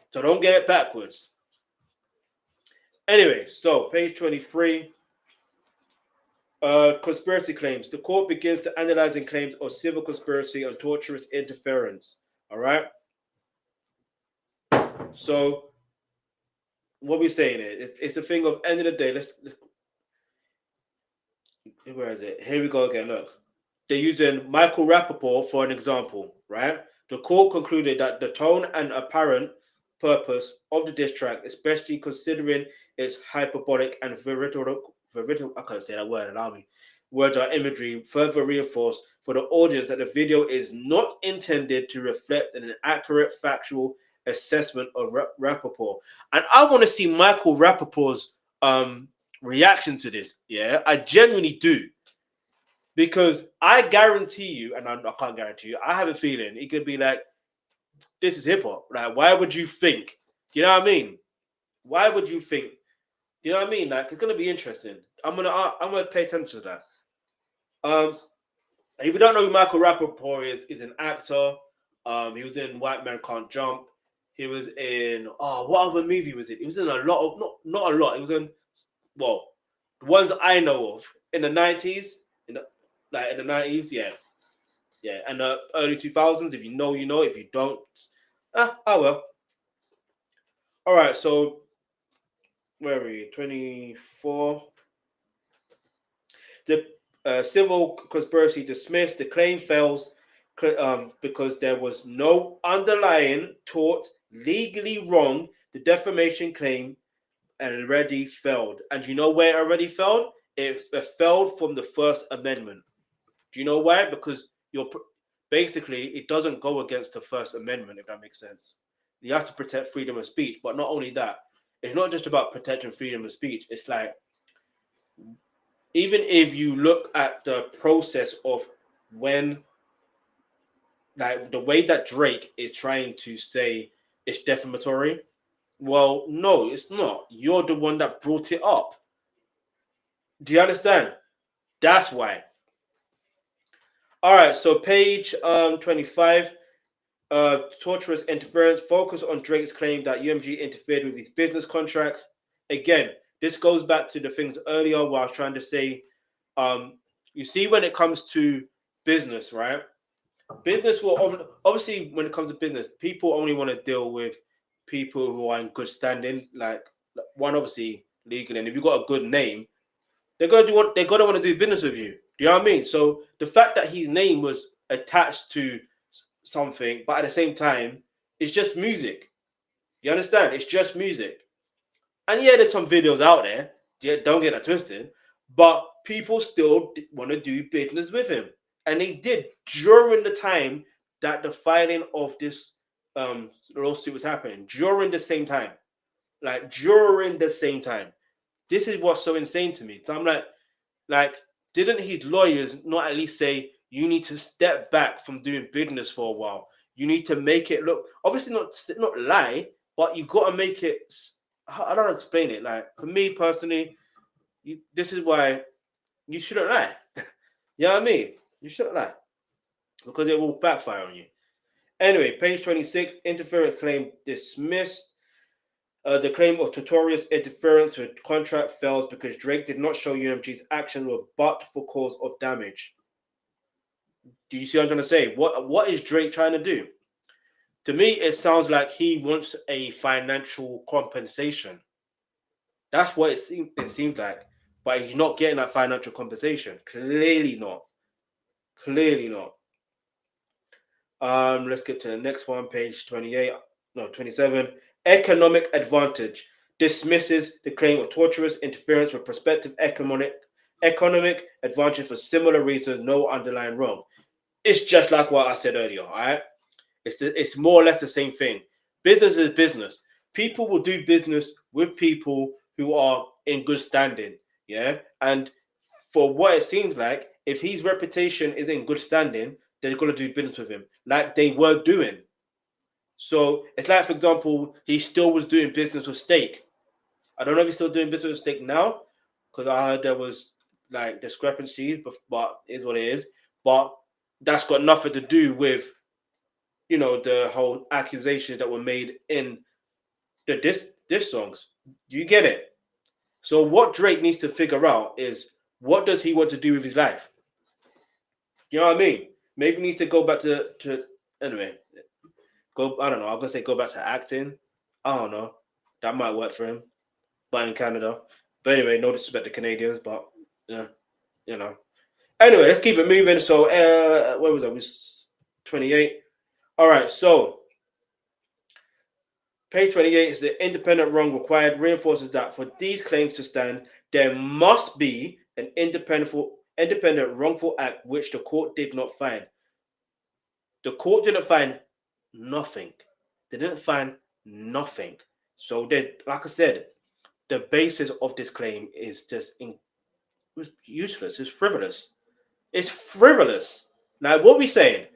[SPEAKER 1] so don't get it backwards. Anyway, so page 23, conspiracy claims. The court begins to analyzing claims of civil conspiracy and torturous interference. All right, so what we're saying is, it's a thing of, end of the day, let's where is it? Here we go again. Look, they're using Michael Rapaport for an example, right? The court concluded that the tone and apparent purpose of the diss track, especially considering its hyperbolic and veridical, I can't say that word, allow me, words or imagery, further reinforced for the audience that the video is not intended to reflect an accurate factual assessment of Rapaport. And I want to see Michael Rapaport's reaction to this. Yeah, I genuinely do, because I guarantee you, and I can't guarantee you, I have a feeling it could be like, this is hip hop. Like, why would you think? You know what I mean? Why would you think? You know what I mean? Like, it's gonna be interesting. I'm gonna pay attention to that. If you don't know who Michael Rapaport is, he's an actor. He was in White Man Can't Jump. He was in what other movie was it? He was in a lot of not a lot. He was in, well, the ones I know of in the 90s, in the 90s, yeah, and the early 2000s. If you know, you know. If you don't, well. All right, so where are we? 24. The civil conspiracy dismissed. The claim fails. because there was no underlying tort legally wrong. The defamation claim already failed. And you know where it already failed? It failed from the First Amendment. Do you know why? Because basically it doesn't go against the First Amendment, if that makes sense. You have to protect freedom of speech, but not only that, it's not just about protecting freedom of speech. It's like, even if you look at the process of when, like, the way that Drake is trying to say it's defamatory, well, no, it's not. You're the one that brought it up. Do you understand? That's why. All right, so page 25, torturous interference, focus on Drake's claim that UMG interfered with his business contracts. Again, this goes back to the things earlier where I was trying to say, you see, when it comes to business, right? Business will, obviously, when it comes to business, people only want to deal with people who are in good standing, like one, obviously, legal, and if you've got a good name, they're gonna want to do business with you. Do you know what I mean? So the fact that his name was attached to something, but at the same time, it's just music. You understand? It's just music. And yeah, there's some videos out there. Yeah, don't get that twisted. But people still want to do business with him, and they did during the time that the filing of this lawsuit was happening. During the same time, this is what's so insane to me. So I'm like, didn't his lawyers not at least say you need to step back from doing business for a while? You need to make it look, obviously not lie, but you got to make it. I don't explain it. Like, for me personally, this is why you shouldn't lie. You know what I mean? You shouldn't lie because it will backfire on you. Anyway, page 26, interference claim dismissed. The claim of tortious interference with contract fails because Drake did not show UMG's action were but for cause of damage. Do you see what I'm trying to say? What is Drake trying to do? To me, it sounds like he wants a financial compensation. That's what it seems like. But he's not getting that financial compensation. Clearly not. Clearly not. Let's get to the next one, page 27. Economic advantage dismisses the claim of torturous interference with prospective economic advantage for similar reasons, no underlying wrong. It's just like what I said earlier, all right? It's more or less the same thing. Business is business. People will do business with people who are in good standing, yeah? And for what it seems like, if his reputation is in good standing, they're going to do business with him, like they were doing. So it's like, for example, he still was doing business with Steak. I don't know if he's still doing business with Steak now, because I heard there was like discrepancies, but it is what it is. But that's got nothing to do with, the whole accusations that were made in the diss songs. Do you get it? So what Drake needs to figure out is, what does he want to do with his life? You know what I mean? Maybe he needs to go back to anyway. I don't know. I'm gonna say go back to acting. I don't know. That might work for him, but in Canada. But anyway, no disrespect to Canadians, but yeah, Anyway, let's keep it moving. So, where was I? Was 28. All right. So, page 28 is the independent wrong required. Reinforces that for these claims to stand, there must be an independent wrongful act which the court did not find. The court didn't find nothing. They didn't find nothing. So like I said, the basis of this claim is just useless. It's frivolous. It's frivolous. Now, what are we saying?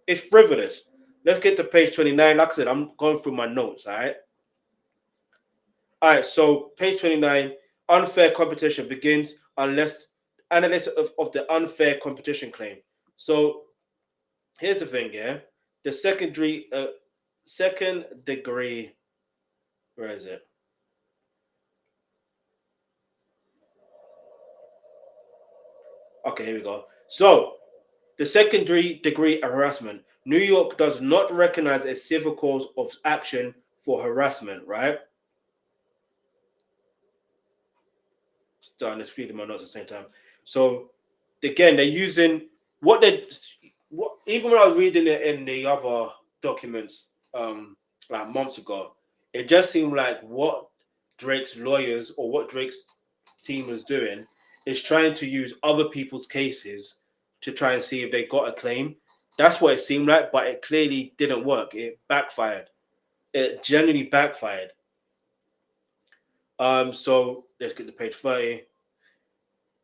[SPEAKER 1] It's frivolous. Let's get to page 29. Like I said, I'm going through my notes, all right? All right, so page 29, unfair competition begins unless analysis of the unfair competition claim. So here's the thing, yeah? The second degree, where is it? Okay, here we go. So, the second-degree harassment. New York does not recognize a civil cause of action for harassment, right? Starting to read my notes at the same time. So, again, they're using what they even when I was reading it in the other documents, like months ago, it just seemed like what Drake's lawyers or what Drake's team was doing is trying to use other people's cases to try and see if they got a claim. That's what it seemed like, but it clearly didn't work. It backfired. It genuinely backfired. So let's get to page 30.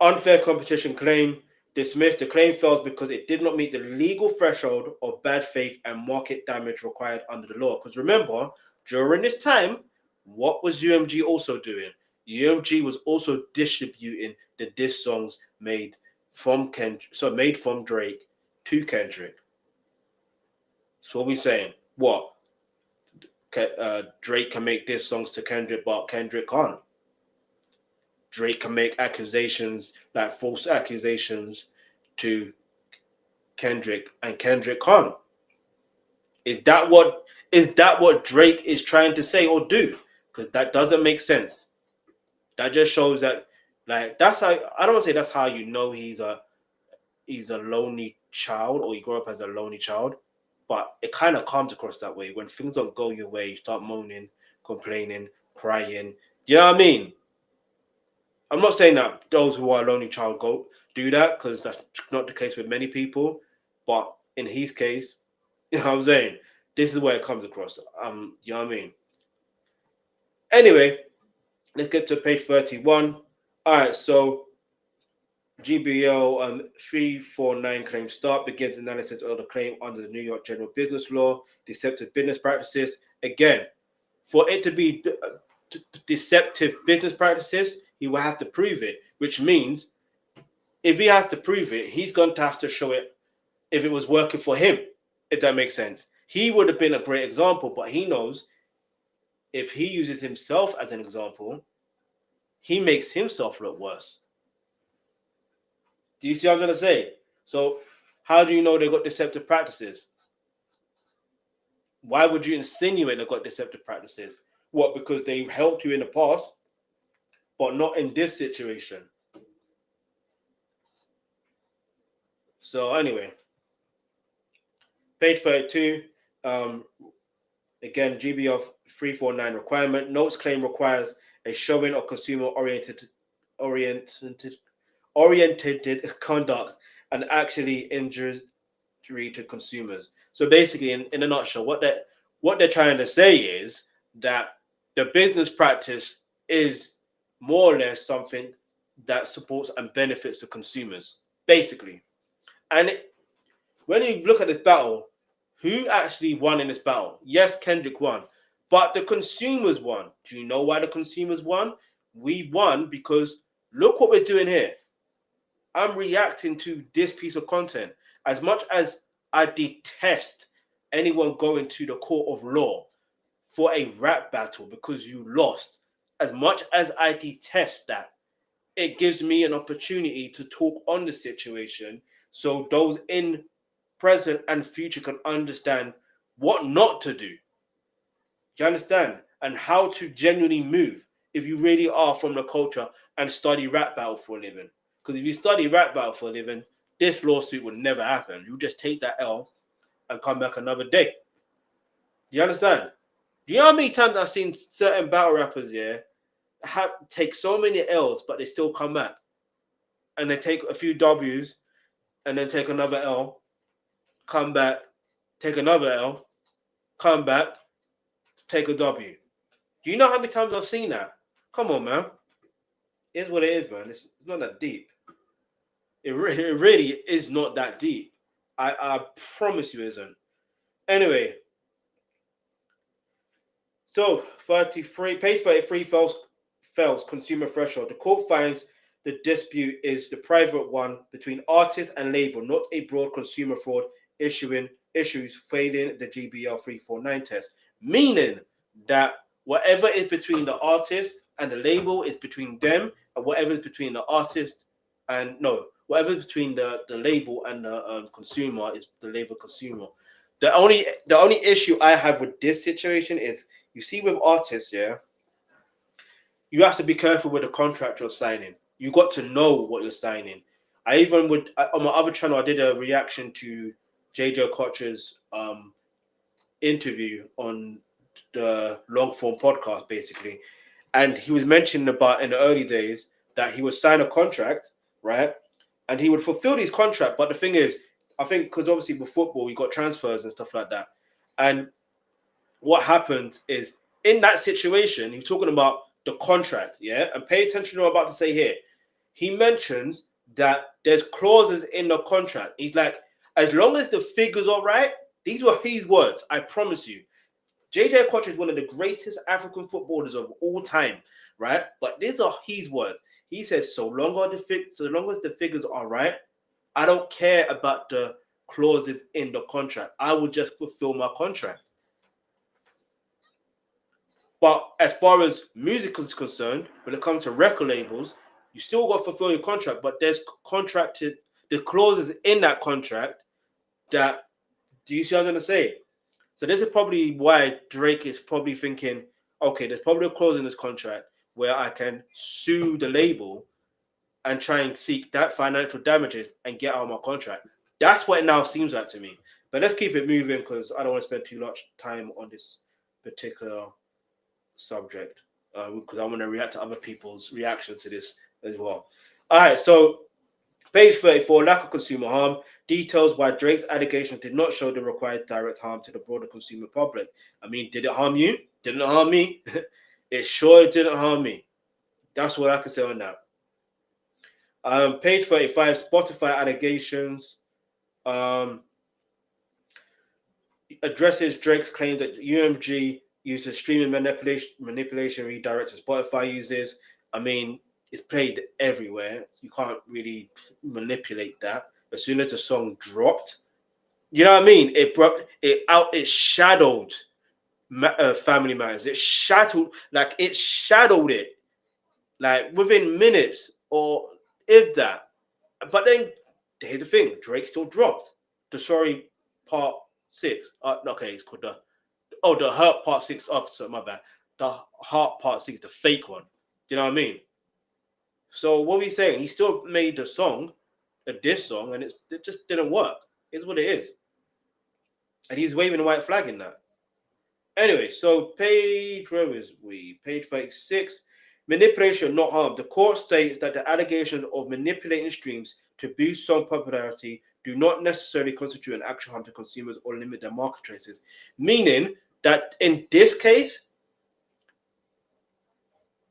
[SPEAKER 1] Unfair competition claim dismissed. The claim fails because it did not meet the legal threshold of bad faith and market damage required under the law. Because remember, during this time, what was UMG also doing? UMG was also distributing the diss songs made from Drake to Kendrick. So what we saying? What? Drake can make diss songs to Kendrick, but Kendrick can't. Drake can make accusations, like false accusations, to Kendrick, and Kendrick can't. Is that what Drake is trying to say or do? Because that doesn't make sense. That just shows that, like, that's how, I don't want to say that's how you know he's a lonely child, or he grew up as a lonely child, but it kind of comes across that way. When things don't go your way, you start moaning, complaining, crying. You know what I mean? I'm not saying that those who are a lonely child do that, because that's not the case with many people. But in his case, you know what I'm saying? This is where it comes across. You know what I mean? Anyway, let's get to page 31. All right, so GBL 349 claim start begins analysis of the claim under the New York General Business Law, deceptive business practices. Again, for it to be deceptive business practices, he will have to prove it, which means if he has to prove it, he's going to have to show it if it was working for him, if that makes sense. He would have been a great example, but he knows if he uses himself as an example, he makes himself look worse. Do you see what I'm going to say? So how do you know they got deceptive practices? Why would you insinuate they got deceptive practices? What, because they helped you in the past, but not in this situation? So anyway, page 32, again, GBL 349 requirement. Notes claim requires a showing of consumer-oriented conduct and actually injury to consumers. So basically, in a nutshell, what they're trying to say is that the business practice is more or less something that supports and benefits the consumers, basically. And when you look at this battle, who actually won in this battle? Yes, Kendrick won, but the consumers won. Do you know why the consumers won? We won because look what we're doing here. I'm reacting to this piece of content. As much as I detest anyone going to the court of law for a rap battle because you lost, as much as I detest that, it gives me an opportunity to talk on the situation so those in present and future can understand what not to do. Do you understand? And how to genuinely move if you really are from the culture and study rap battle for a living. Because if you study rap battle for a living, this lawsuit would never happen. You just take that L and come back another day. Do you understand? Do you know how many times I've seen certain battle rappers, take so many L's, but they still come back? And they take a few W's and then take another L, come back, take another L, come back, take a W. Do you know how many times I've seen that? Come on, man. It's what it is, man. It's not that deep. It really is not that deep. I promise you it isn't. Anyway, so page 33 fails consumer threshold. The court finds the dispute is the private one between artist and label, not a broad consumer fraud issues failing the GBL 349 test. Meaning that whatever is between the artist and the label is between them, and whatever is between the artist and whatever is between the label and the consumer is the label consumer. The only issue I have with this situation is, you see, with artists, you have to be careful with the contract you're signing. You got to know what you're signing. On my other channel, I did a reaction to JJ Koch's interview on the long form podcast, basically, and he was mentioning about in the early days that he would sign a contract, right, and he would fulfill his contract. But the thing is, I think because obviously with football, you got transfers and stuff like that, and what happens is in that situation, he's talking about the contract, yeah, and pay attention to what I'm about to say here. He mentions that there's clauses in the contract. He's like, as long as the figures are right, these were his words, I promise you. JJ Koch is one of the greatest African footballers of all time, right? But these are his words. He says, so long as the figures are right, I don't care about the clauses in the contract. I will just fulfill my contract. But as far as music is concerned, when it comes to record labels, you still got to fulfill your contract, but there's the clauses in that contract that, do you see what I'm going to say? So this is probably why Drake is probably thinking, okay, there's probably a clause in this contract where I can sue the label and try and seek that financial damages and get out of my contract. That's what it now seems like to me. But let's keep it moving because I don't want to spend too much time on this particular subject because I want to react to other people's reactions to this as well. All right, so page 34, lack of consumer harm. Details why Drake's allegations did not show the required direct harm to the broader consumer public. I mean, did it harm you? Didn't it harm me? It sure didn't harm me. That's what I can say on that. Page 35, Spotify allegations. Addresses Drake's claim that UMG uses streaming manipulation redirect to Spotify uses. I mean, it's played everywhere. You can't really manipulate that. As soon as the song dropped, you know what I mean? It shadowed Family Matters. It shadowed it like within minutes or if that. But then here's the thing: Drake still dropped the Sorry Part 6. Okay, it's called the Hurt Part 6. Oh, sorry, my bad. The Heart Part 6, the fake one. You know what I mean? So what are we saying? He still made the song, a diss song, and it just didn't work. It's what it is. And he's waving a white flag in that. Anyway, so where is we? Page 36. Manipulation, not harm. The court states that the allegations of manipulating streams to boost song popularity do not necessarily constitute an actual harm to consumers or limit their market choices. Meaning that in this case,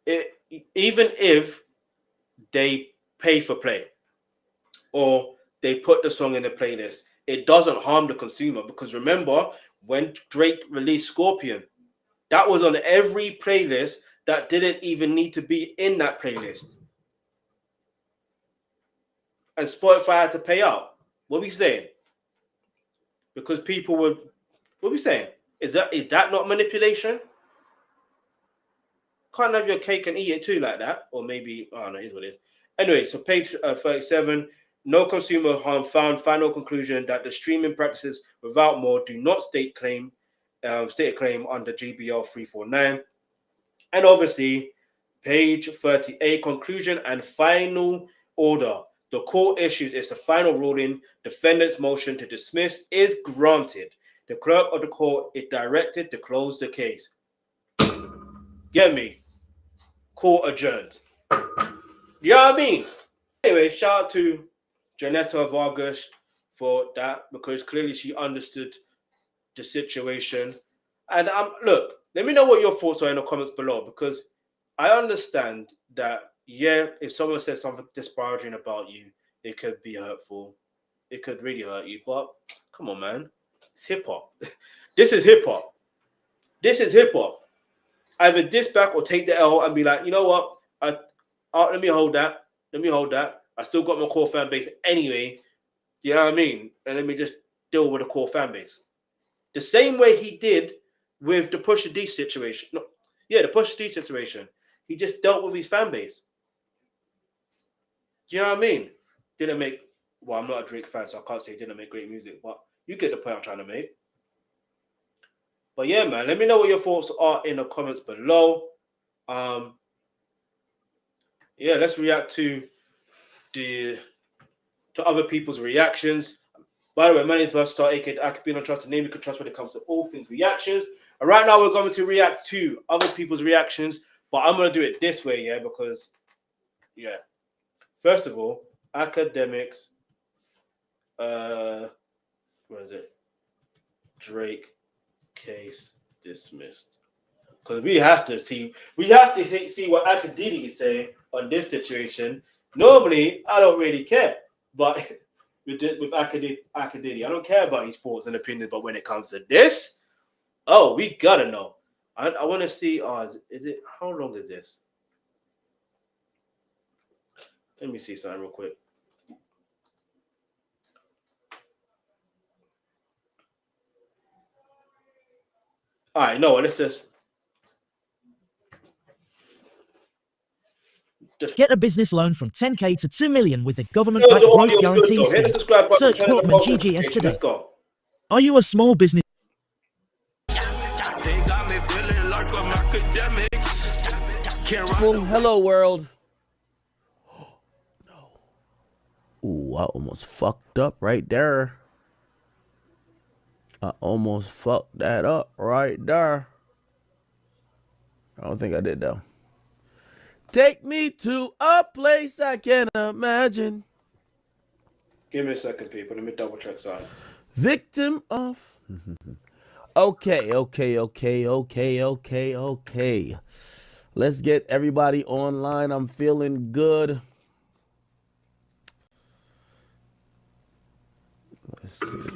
[SPEAKER 1] even if they pay for play or they put the song in the playlist, it doesn't harm the consumer because remember when Drake released Scorpion, that was on every playlist that didn't even need to be in that playlist. And Spotify had to pay out. What are we saying? Because people would, what are we saying? Is that not manipulation? Can't have your cake and eat it too like that. Or maybe, I don't know, it is what it is. Anyway, so page 37, no consumer harm found. Final conclusion that the streaming practices without more do not state a claim under GBL 349. And obviously, page 38, conclusion and final order. The court issues its final ruling. Defendant's motion to dismiss is granted. The clerk of the court is directed to close the case. Get me? Court adjourned. You know what I mean? Anyway, shout out to Janetta Vargas for that because clearly she understood the situation. And look, let me know what your thoughts are in the comments below because I understand that, yeah, if someone says something disparaging about you, it could be hurtful. It could really hurt you. But come on, man. It's hip-hop. This is hip-hop. This is hip-hop. Either diss back or take the L and be like, you know what? Let me hold that. Let me hold that. I still got my core fan base anyway. You know what I mean? And let me just deal with the core fan base. The same way he did with the Pusha D situation. The Pusha D situation. He just dealt with his fan base. Do you know what I mean? I'm not a Drake fan, so I can't say he didn't make great music, but you get the point I'm trying to make. But yeah, man, let me know what your thoughts are in the comments below. Let's react to other people's reactions. By the way, my name is Verstar, aka I could be on trust, a name you can trust when it comes to all things reactions. And right now we're going to react to other people's reactions, but I'm going to do it this way, yeah, because, yeah. First of all, Akademiks, where is it? Drake case dismissed. Because we have to see what Akademiks is saying on this situation. Normally, I don't really care, but with Akademiks, I don't care about his thoughts and opinions. But when it comes to this, oh, we gotta know. I want to see. Is it? How long is this? Let me see something real quick. All right, no, let's just
[SPEAKER 2] get a business loan from 10K to 2 million with the government-backed growth guarantee scheme. Search Portman GGS today.
[SPEAKER 1] Let's go.
[SPEAKER 2] Are you a small business?
[SPEAKER 3] They got me feeling like I'm Akademiks.
[SPEAKER 4] Hello, world. Oh, no. Ooh, I almost fucked up right there. I almost fucked that up right there. I don't think I did, though. Take me to a place I can't imagine.
[SPEAKER 1] Give me a second, people. Let me double check something.
[SPEAKER 4] Victim of... Okay. Let's get everybody online. I'm feeling good. Let's see.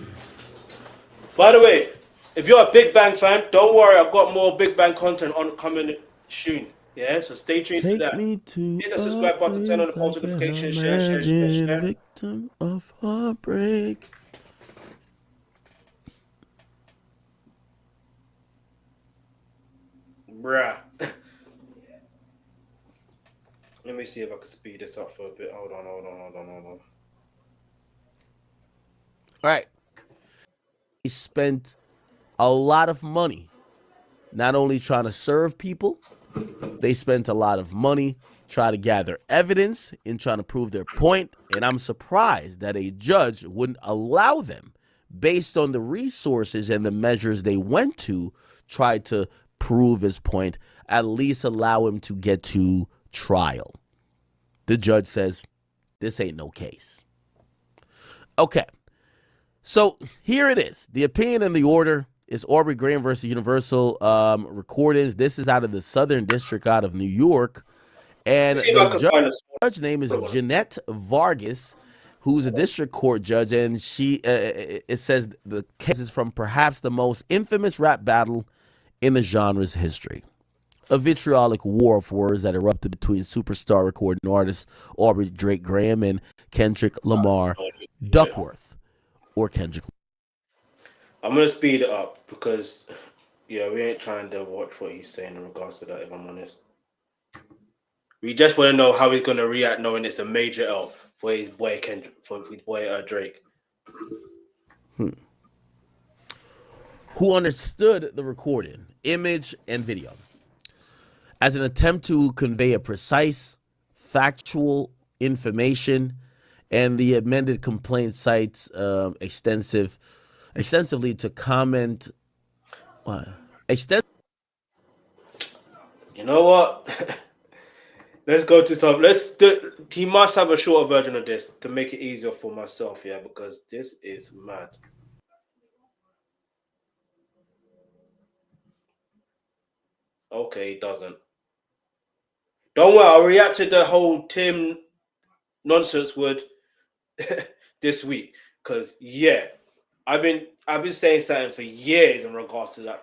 [SPEAKER 1] By the way, if you're a Big Bang fan, don't worry. I've got more Big Bang content on coming soon. Yeah, so stay tuned to that.
[SPEAKER 4] Me to
[SPEAKER 1] hit the subscribe button, turn on the post notifications, share.
[SPEAKER 4] Victim of heartbreak.
[SPEAKER 1] Bruh. Let me see if I can speed this up for a bit. Hold on.
[SPEAKER 4] All right. He spent a lot of money not only trying to serve people, they spent a lot of money trying to gather evidence and trying to prove their point. And I'm surprised that a judge wouldn't allow them, based on the resources and the measures they went to try to prove his point, at least allow him to get to trial. The judge says, this ain't no case. Okay. So here it is. The opinion and the order is Aubrey Graham versus Universal Recordings. This is out of the Southern District out of New York. And the judge's name is Jeanette Vargas, who's a district court judge. And she, it says the case is from perhaps the most infamous rap battle in the genre's history. A vitriolic war of words that erupted between superstar recording artists Aubrey Drake Graham and Kendrick Lamar Duckworth. Or Kendrick.
[SPEAKER 1] I'm gonna speed it up because we ain't trying to watch what he's saying in regards to that, if I'm honest. We just want to know how he's gonna react knowing it's a major L for his boy Kendrick, for his boy Drake.
[SPEAKER 4] Who understood the recording, image, and video as an attempt to convey a precise, factual information. And the amended complaint cites extensively to comment.
[SPEAKER 1] You know what? Let's go to some. He must have a shorter version of this to make it easier for myself, yeah, because this is mad. Okay, it doesn't. Don't worry, I'll react to the whole Tim nonsense word this week, because I've been saying something for years in regards to that.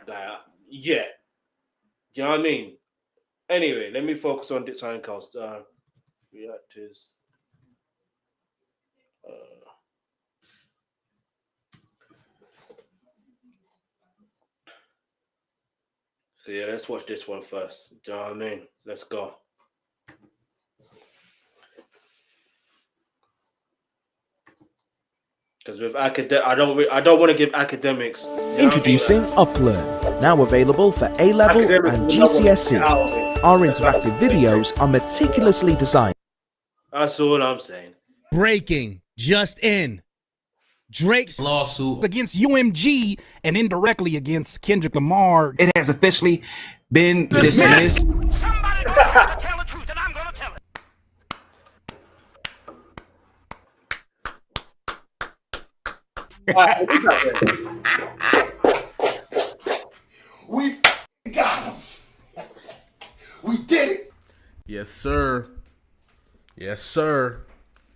[SPEAKER 1] You know what I mean? Anyway, let me focus on something else. Reactors. So let's watch this one first. Do you know what I mean? Let's go. Because with I don't want to give Akademiks.
[SPEAKER 2] Introducing Uplearn, now available for A-Level and GCSE. Our interactive videos are meticulously designed.
[SPEAKER 1] That's all I'm saying.
[SPEAKER 5] Breaking just in. Drake's lawsuit against UMG and indirectly against Kendrick Lamar.
[SPEAKER 6] It has officially been dismissed.
[SPEAKER 3] Somebody gonna tell the truth, and I'm gonna tell it.
[SPEAKER 7] We got him. We did it.
[SPEAKER 4] Yes, sir. Yes, sir.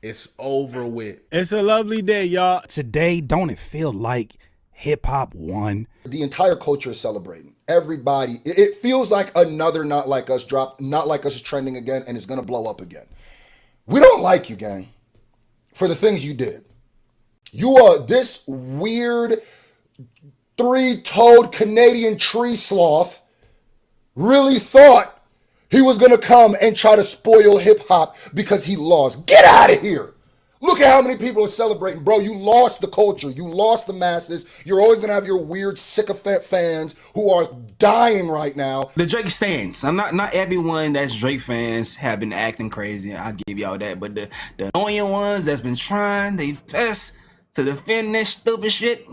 [SPEAKER 4] It's over with.
[SPEAKER 8] It's a lovely day, y'all.
[SPEAKER 5] Today, don't it feel like hip hop won?
[SPEAKER 7] The entire culture is celebrating. Everybody, it feels like another Not Like Us drop. Not Like Us is trending again, and it's gonna blow up again. We don't like you, gang, for the things you did. You are this weird three-toed Canadian tree sloth really thought he was going to come and try to spoil hip-hop because he lost. Get out of here. Look at how many people are celebrating. Bro, you lost the culture. You lost the masses. You're always going to have your weird sycophant fans who are dying right now.
[SPEAKER 6] The Drake stands. I'm not everyone that's Drake fans have been acting crazy. I'll give y'all that. But the annoying ones that's been trying their best to defend this stupid shit.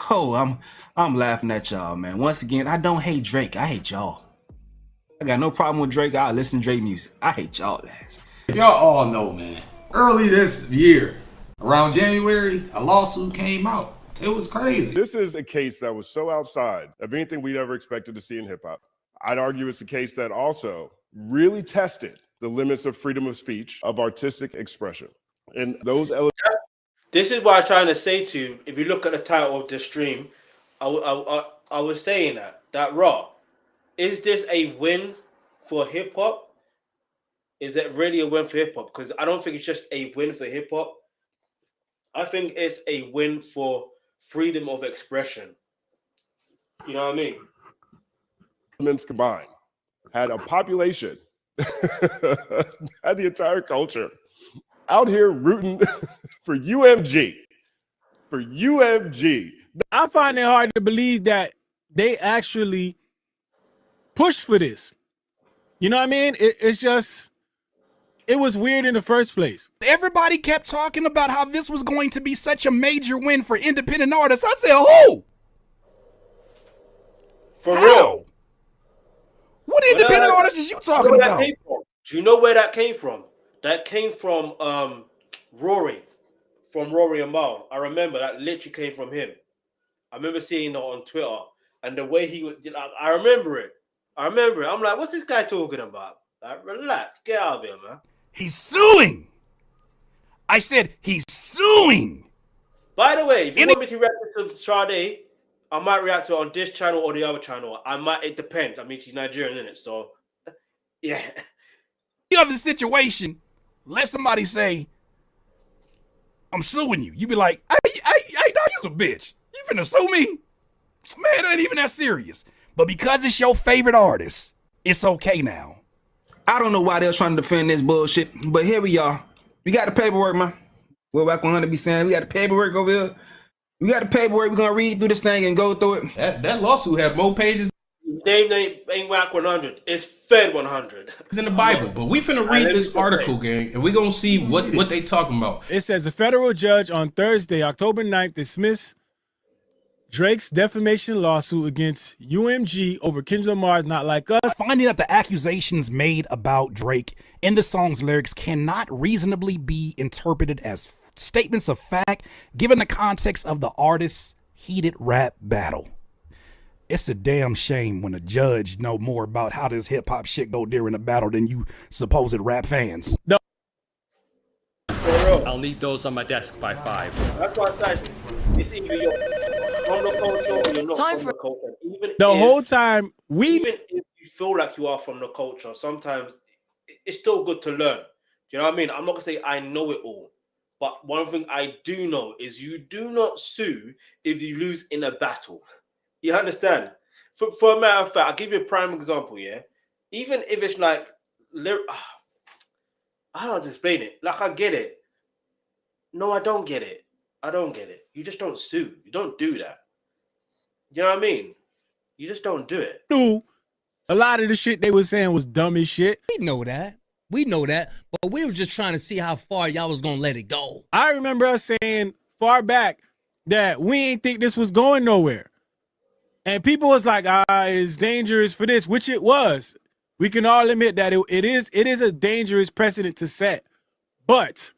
[SPEAKER 6] Oh, I'm laughing at y'all, man. Once again, I don't hate Drake. I hate y'all. I got no problem with Drake. I listen to Drake music. I hate y'all ass.
[SPEAKER 9] Y'all all know, man. Early this year, around January, a lawsuit came out. It was crazy.
[SPEAKER 10] This is a case that was so outside of anything we'd ever expected to see in hip hop. I'd argue it's a case that also really tested the limits of freedom of speech, of artistic expression. And those
[SPEAKER 1] This is what I'm trying to say to you. If you look at the title of the stream, I was saying that Raw, is this a win for hip hop? Is it really a win for hip hop? Because I don't think it's just a win for hip hop. I think it's a win for freedom of expression. You know what I mean?
[SPEAKER 10] elements combined had a population, had the entire culture out here rooting for UMG. For UMG.
[SPEAKER 8] I find it hard to believe that they actually pushed for this. You know what I mean? It's just, it was weird in the first place.
[SPEAKER 5] Everybody kept talking about how this was going to be such a major win for independent artists. I said, who?
[SPEAKER 1] For real.
[SPEAKER 5] What independent artists is you talking about?
[SPEAKER 1] Do you know where that came from? That came from Rory, from Rory and Mal. I remember that literally came from him. I remember seeing it on Twitter, and the way he would, I remember it. I'm like, what's this guy talking about? Like, relax, get out of here, man.
[SPEAKER 5] He's suing. I said he's suing.
[SPEAKER 1] By the way, if you want me to react to Sade, I might react to it on this channel or the other channel. It depends. I mean, she's Nigerian, isn't it? So, yeah.
[SPEAKER 5] The other situation, let somebody say, I'm suing you. You be like, I know you's a bitch. You finna sue me? Man, it ain't even that serious. But because it's your favorite artist, it's okay now.
[SPEAKER 6] I don't know why they're trying to defend this bullshit, but here we are. We got the paperwork, man. What Wack 100 be saying, we got the paperwork over here. We got the paperwork. We're gonna read through this thing and go through it.
[SPEAKER 9] That lawsuit had more pages.
[SPEAKER 1] Name ain't Wack 100. It's Fed 100.
[SPEAKER 9] It's in the Bible, but we finna read this article, gang, and we gonna see what they talking about.
[SPEAKER 8] It says a federal judge on Thursday, October 9th, dismissed Drake's defamation lawsuit against UMG over Kendrick Lamar's Not Like Us.
[SPEAKER 5] Finding that the accusations made about Drake in the song's lyrics cannot reasonably be interpreted as statements of fact, given the context of the artist's heated rap battle. It's a damn shame when a judge know more about how this hip hop shit go during a battle than you supposed rap fans.
[SPEAKER 1] For real.
[SPEAKER 11] I'll need those on my desk by 5.
[SPEAKER 1] That's why I say it's either you're from the culture or you're not from the culture. Even if you feel like you are from the culture, sometimes it's still good to learn. Do you know what I mean? I'm not gonna say I know it all, but one thing I do know is you do not sue if you lose in a battle. You understand? For a matter of fact, I'll give you a prime example, yeah? Even if it's like, I don't explain it. Like, I get it. No, I don't get it. I don't get it. You just don't sue. You don't do that. You know what I mean? You just don't do it.
[SPEAKER 8] A lot of the shit they were saying was dumb as shit.
[SPEAKER 12] We know that. But we were just trying to see how far y'all was going to let it go.
[SPEAKER 8] I remember us saying far back that we ain't think this was going nowhere. And people was like, it's dangerous for this, which it was. We can all admit that it is a dangerous precedent to set. But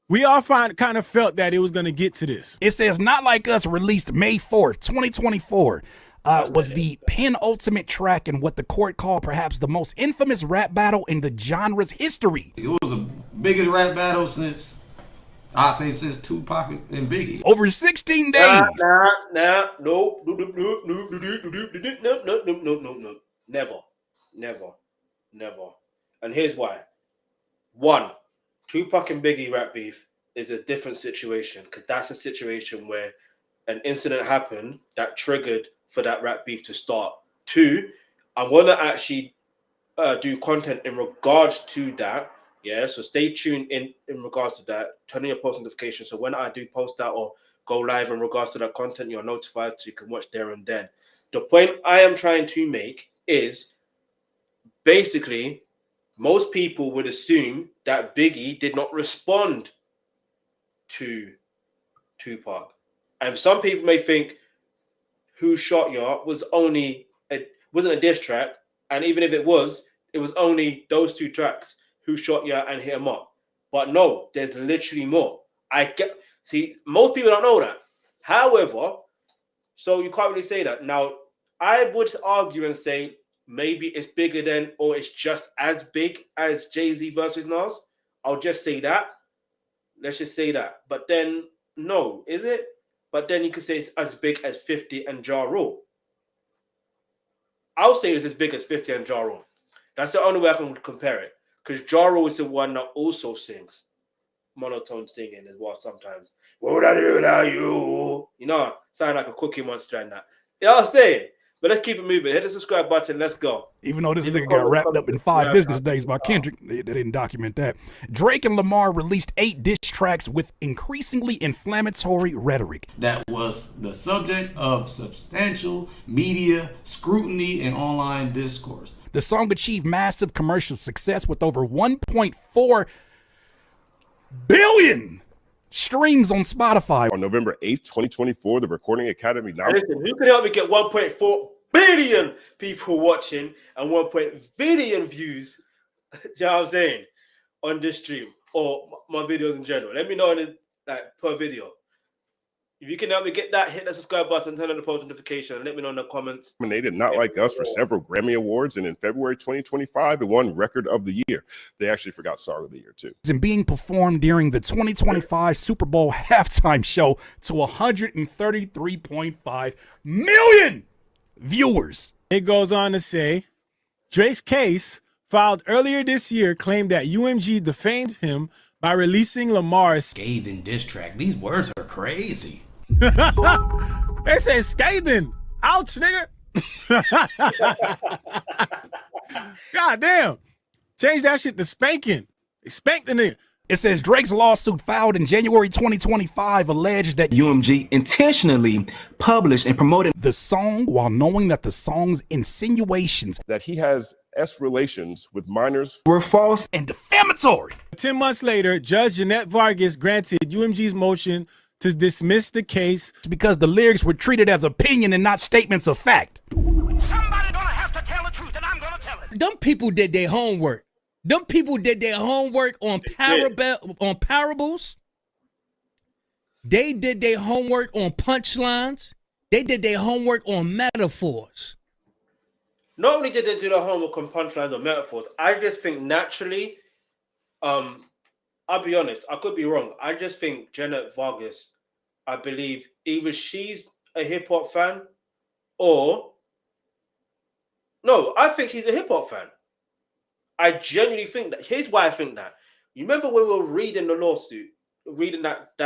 [SPEAKER 8] we all kind of felt that it was going to get to this.
[SPEAKER 5] It says Not Like Us released May 4th, 2024. Was the penultimate track in what the court called perhaps the most infamous rap battle in the genre's history.
[SPEAKER 9] It was the biggest rap battle since Tupac and Biggie.
[SPEAKER 5] Over 16 days.
[SPEAKER 1] No. Never. And here's why. One, Tupac and Biggie rap beef is a different situation, because that's a situation where an incident happened that triggered for that rap beef to start. Two, I'm going to actually do content in regards to that. Yeah, so stay tuned in regards to that. Turn on your post notifications. So when I do post that or go live in regards to that content, you're notified so you can watch there and then. The point I am trying to make is basically most people would assume that Biggie did not respond to Tupac. And some people may think Who Shot Ya wasn't a diss track. And even if it was only those two tracks, Who Shot Ya and Hit 'Em Up. But no, there's literally more. Most people don't know that. However, so you can't really say that. Now, I would argue and say maybe it's bigger than, or it's just as big as Jay-Z versus Nas. I'll just say that. Let's just say that. But then, no, is it? But then you could say it's as big as 50 and Ja Rule. I'll say it's as big as 50 and Ja Rule. That's the only way I can compare it. Because Ja Rule is the one that also sings monotone singing as well sometimes. What would I do without you? You know, sound like a Cookie Monster and that. You know what I'm saying? But let's keep it moving. Hit the subscribe button. Let's go.
[SPEAKER 5] Even though this nigga got wrapped up in 5 business days by Kendrick, they didn't document that. Drake and Lamar released 8 diss tracks with increasingly inflammatory rhetoric.
[SPEAKER 9] That was the subject of substantial media scrutiny and online discourse.
[SPEAKER 5] The song achieved massive commercial success with over 1.4 billion streams on Spotify.
[SPEAKER 10] On November 8th, 2024, the Recording Academy now.
[SPEAKER 1] Listen, who can help me get 1.4 billion people watching and 1 billion views, you know what I'm saying, on this stream or my videos in general? Let me know per video. If you can help me get that, hit that subscribe button, turn on the post notification, and let me know in the comments.
[SPEAKER 10] Nominated Not Like Us for several Grammy Awards, and in February 2025, it won Record of the Year. They actually forgot Song of the Year, too.
[SPEAKER 5] And being performed during the 2025 Super Bowl halftime show to 133.5 million viewers.
[SPEAKER 8] It goes on to say, Drake's case filed earlier this year claimed that UMG defamed him by releasing Lamar's
[SPEAKER 9] scathing diss track. These words are crazy.
[SPEAKER 8] They say scathing. Ouch, nigga. God damn. Change that shit to spanking. They spanked the nigga.
[SPEAKER 5] It says Drake's lawsuit filed in January 2025 alleged that
[SPEAKER 6] UMG intentionally published and promoted
[SPEAKER 5] the song while knowing that the song's insinuations
[SPEAKER 10] that he has relations with minors
[SPEAKER 6] were false
[SPEAKER 5] and defamatory.
[SPEAKER 8] 10 months later, Judge Jeanette Vargas granted UMG's motion to dismiss the case
[SPEAKER 5] because the lyrics were treated as opinion and not statements of fact.
[SPEAKER 3] Somebody gonna have to tell the truth, and I'm gonna tell it.
[SPEAKER 12] Them people did their homework. Them people did their homework on parables. They did their homework on punchlines. They did their homework on metaphors.
[SPEAKER 1] Not only did they do the homework on punchlines or metaphors, I just think naturally, I'll be honest, I could be wrong. I just think Janet Vargas, I believe either she's a hip hop fan or no, I think she's a hip hop fan. I genuinely think that. Here's why I think that. You remember when we were reading the lawsuit, reading that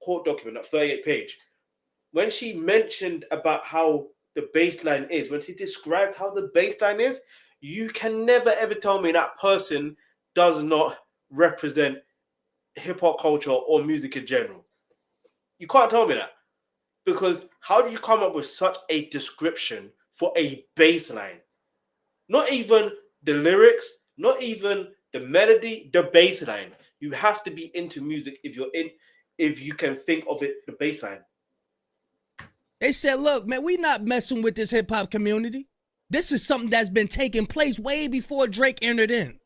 [SPEAKER 1] court document, that 38 page, when she mentioned about how the baseline is, when she described how the baseline is, you can never ever tell me that person does not represent hip-hop culture or music in general. You can't tell me that. Because how do you come up with such a description for a baseline? Not even the lyrics, not even the melody, the baseline. You have to be into music if you can think of it, the baseline.
[SPEAKER 12] They said, look, man, we not messing with this hip hop community. This is something that's been taking place way before Drake entered in.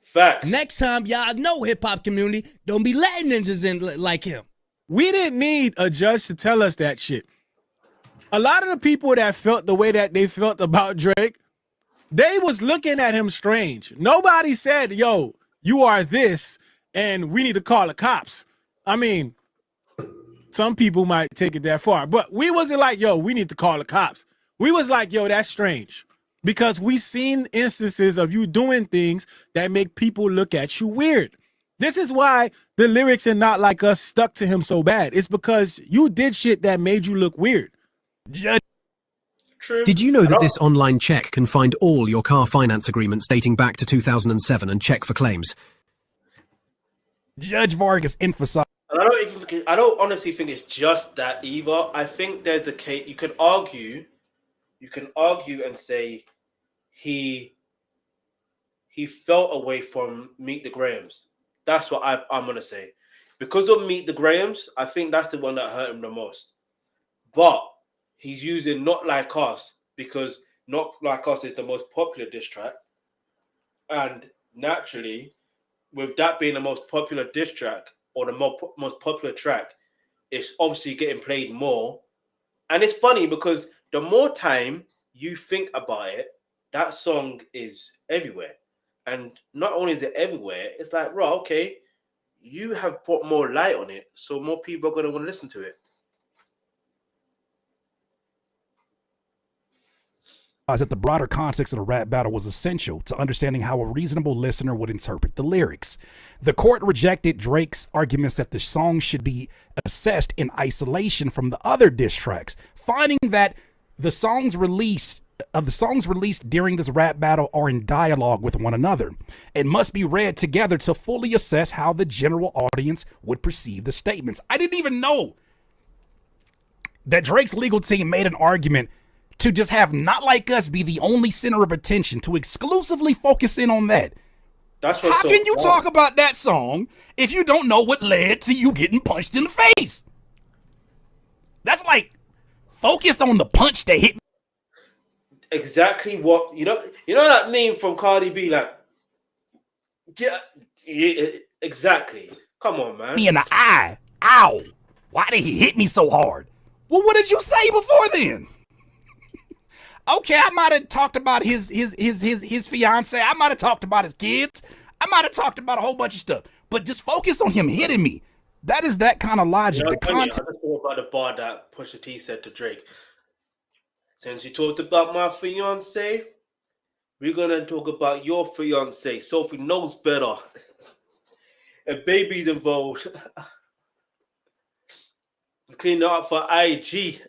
[SPEAKER 1] Facts.
[SPEAKER 12] Next time, y'all know hip hop community, don't be letting ninjas in like him.
[SPEAKER 8] We didn't need a judge to tell us that shit. A lot of the people that felt the way that they felt about Drake, they was looking at him strange. Nobody said, yo, you are this, and we need to call the cops. I mean, some people might take it that far, but we wasn't like, yo, we need to call the cops. We was like, yo, that's strange. Because we seen instances of you doing things that make people look at you weird. This is why the lyrics in Not Like Us stuck to him so bad. It's because you did shit that made you look weird.
[SPEAKER 1] True.
[SPEAKER 13] Did you know that this online check can find all your car finance agreements dating back to 2007 and check for claims?
[SPEAKER 5] Judge Vargas emphasized.
[SPEAKER 1] And I don't honestly think it's just that either. I think there's a case you can argue and say he felt away from Meet the Grahams. That's what I'm gonna say. Because of Meet the Grahams, I think that's the one that hurt him the most. But he's using Not Like Us because Not Like Us is the most popular diss track. And naturally, with that being the most popular diss track or the most popular track, it's obviously getting played more. And it's funny because the more time you think about it, that song is everywhere. And not only is it everywhere, it's like, bro, okay, you have put more light on it, so more people are going to want to listen to it.
[SPEAKER 5] That the broader context of the rap battle was essential to understanding how a reasonable listener would interpret the lyrics. The court rejected Drake's arguments that the song should be assessed in isolation from the other diss tracks, finding that the songs released during this rap battle are in dialogue with one another and must be read together to fully assess how the general audience would perceive the statements. I didn't even know that Drake's legal team made an argument to just have Not Like Us be the only center of attention, to exclusively focus in on that.
[SPEAKER 1] That's what's
[SPEAKER 5] How can you talk about that song if you don't know what led to you getting punched in the face? That's like focus on the punch that hit.
[SPEAKER 1] Exactly what you know that meme from Cardi B, like, yeah, exactly. Come on, man.
[SPEAKER 5] Me in the eye. Ow! Why did he hit me so hard? Well, what did you say before then? Okay, I might have talked about his fiance. I might have talked about his kids. I might have talked about a whole bunch of stuff. But just focus on him hitting me. That is that kind of logic.
[SPEAKER 1] I just thought about the bar that Pusha T said to Drake. Since you talked about my fiance, we're gonna talk about your fiance. Sophie knows better. And baby's involved. Clean up for IG.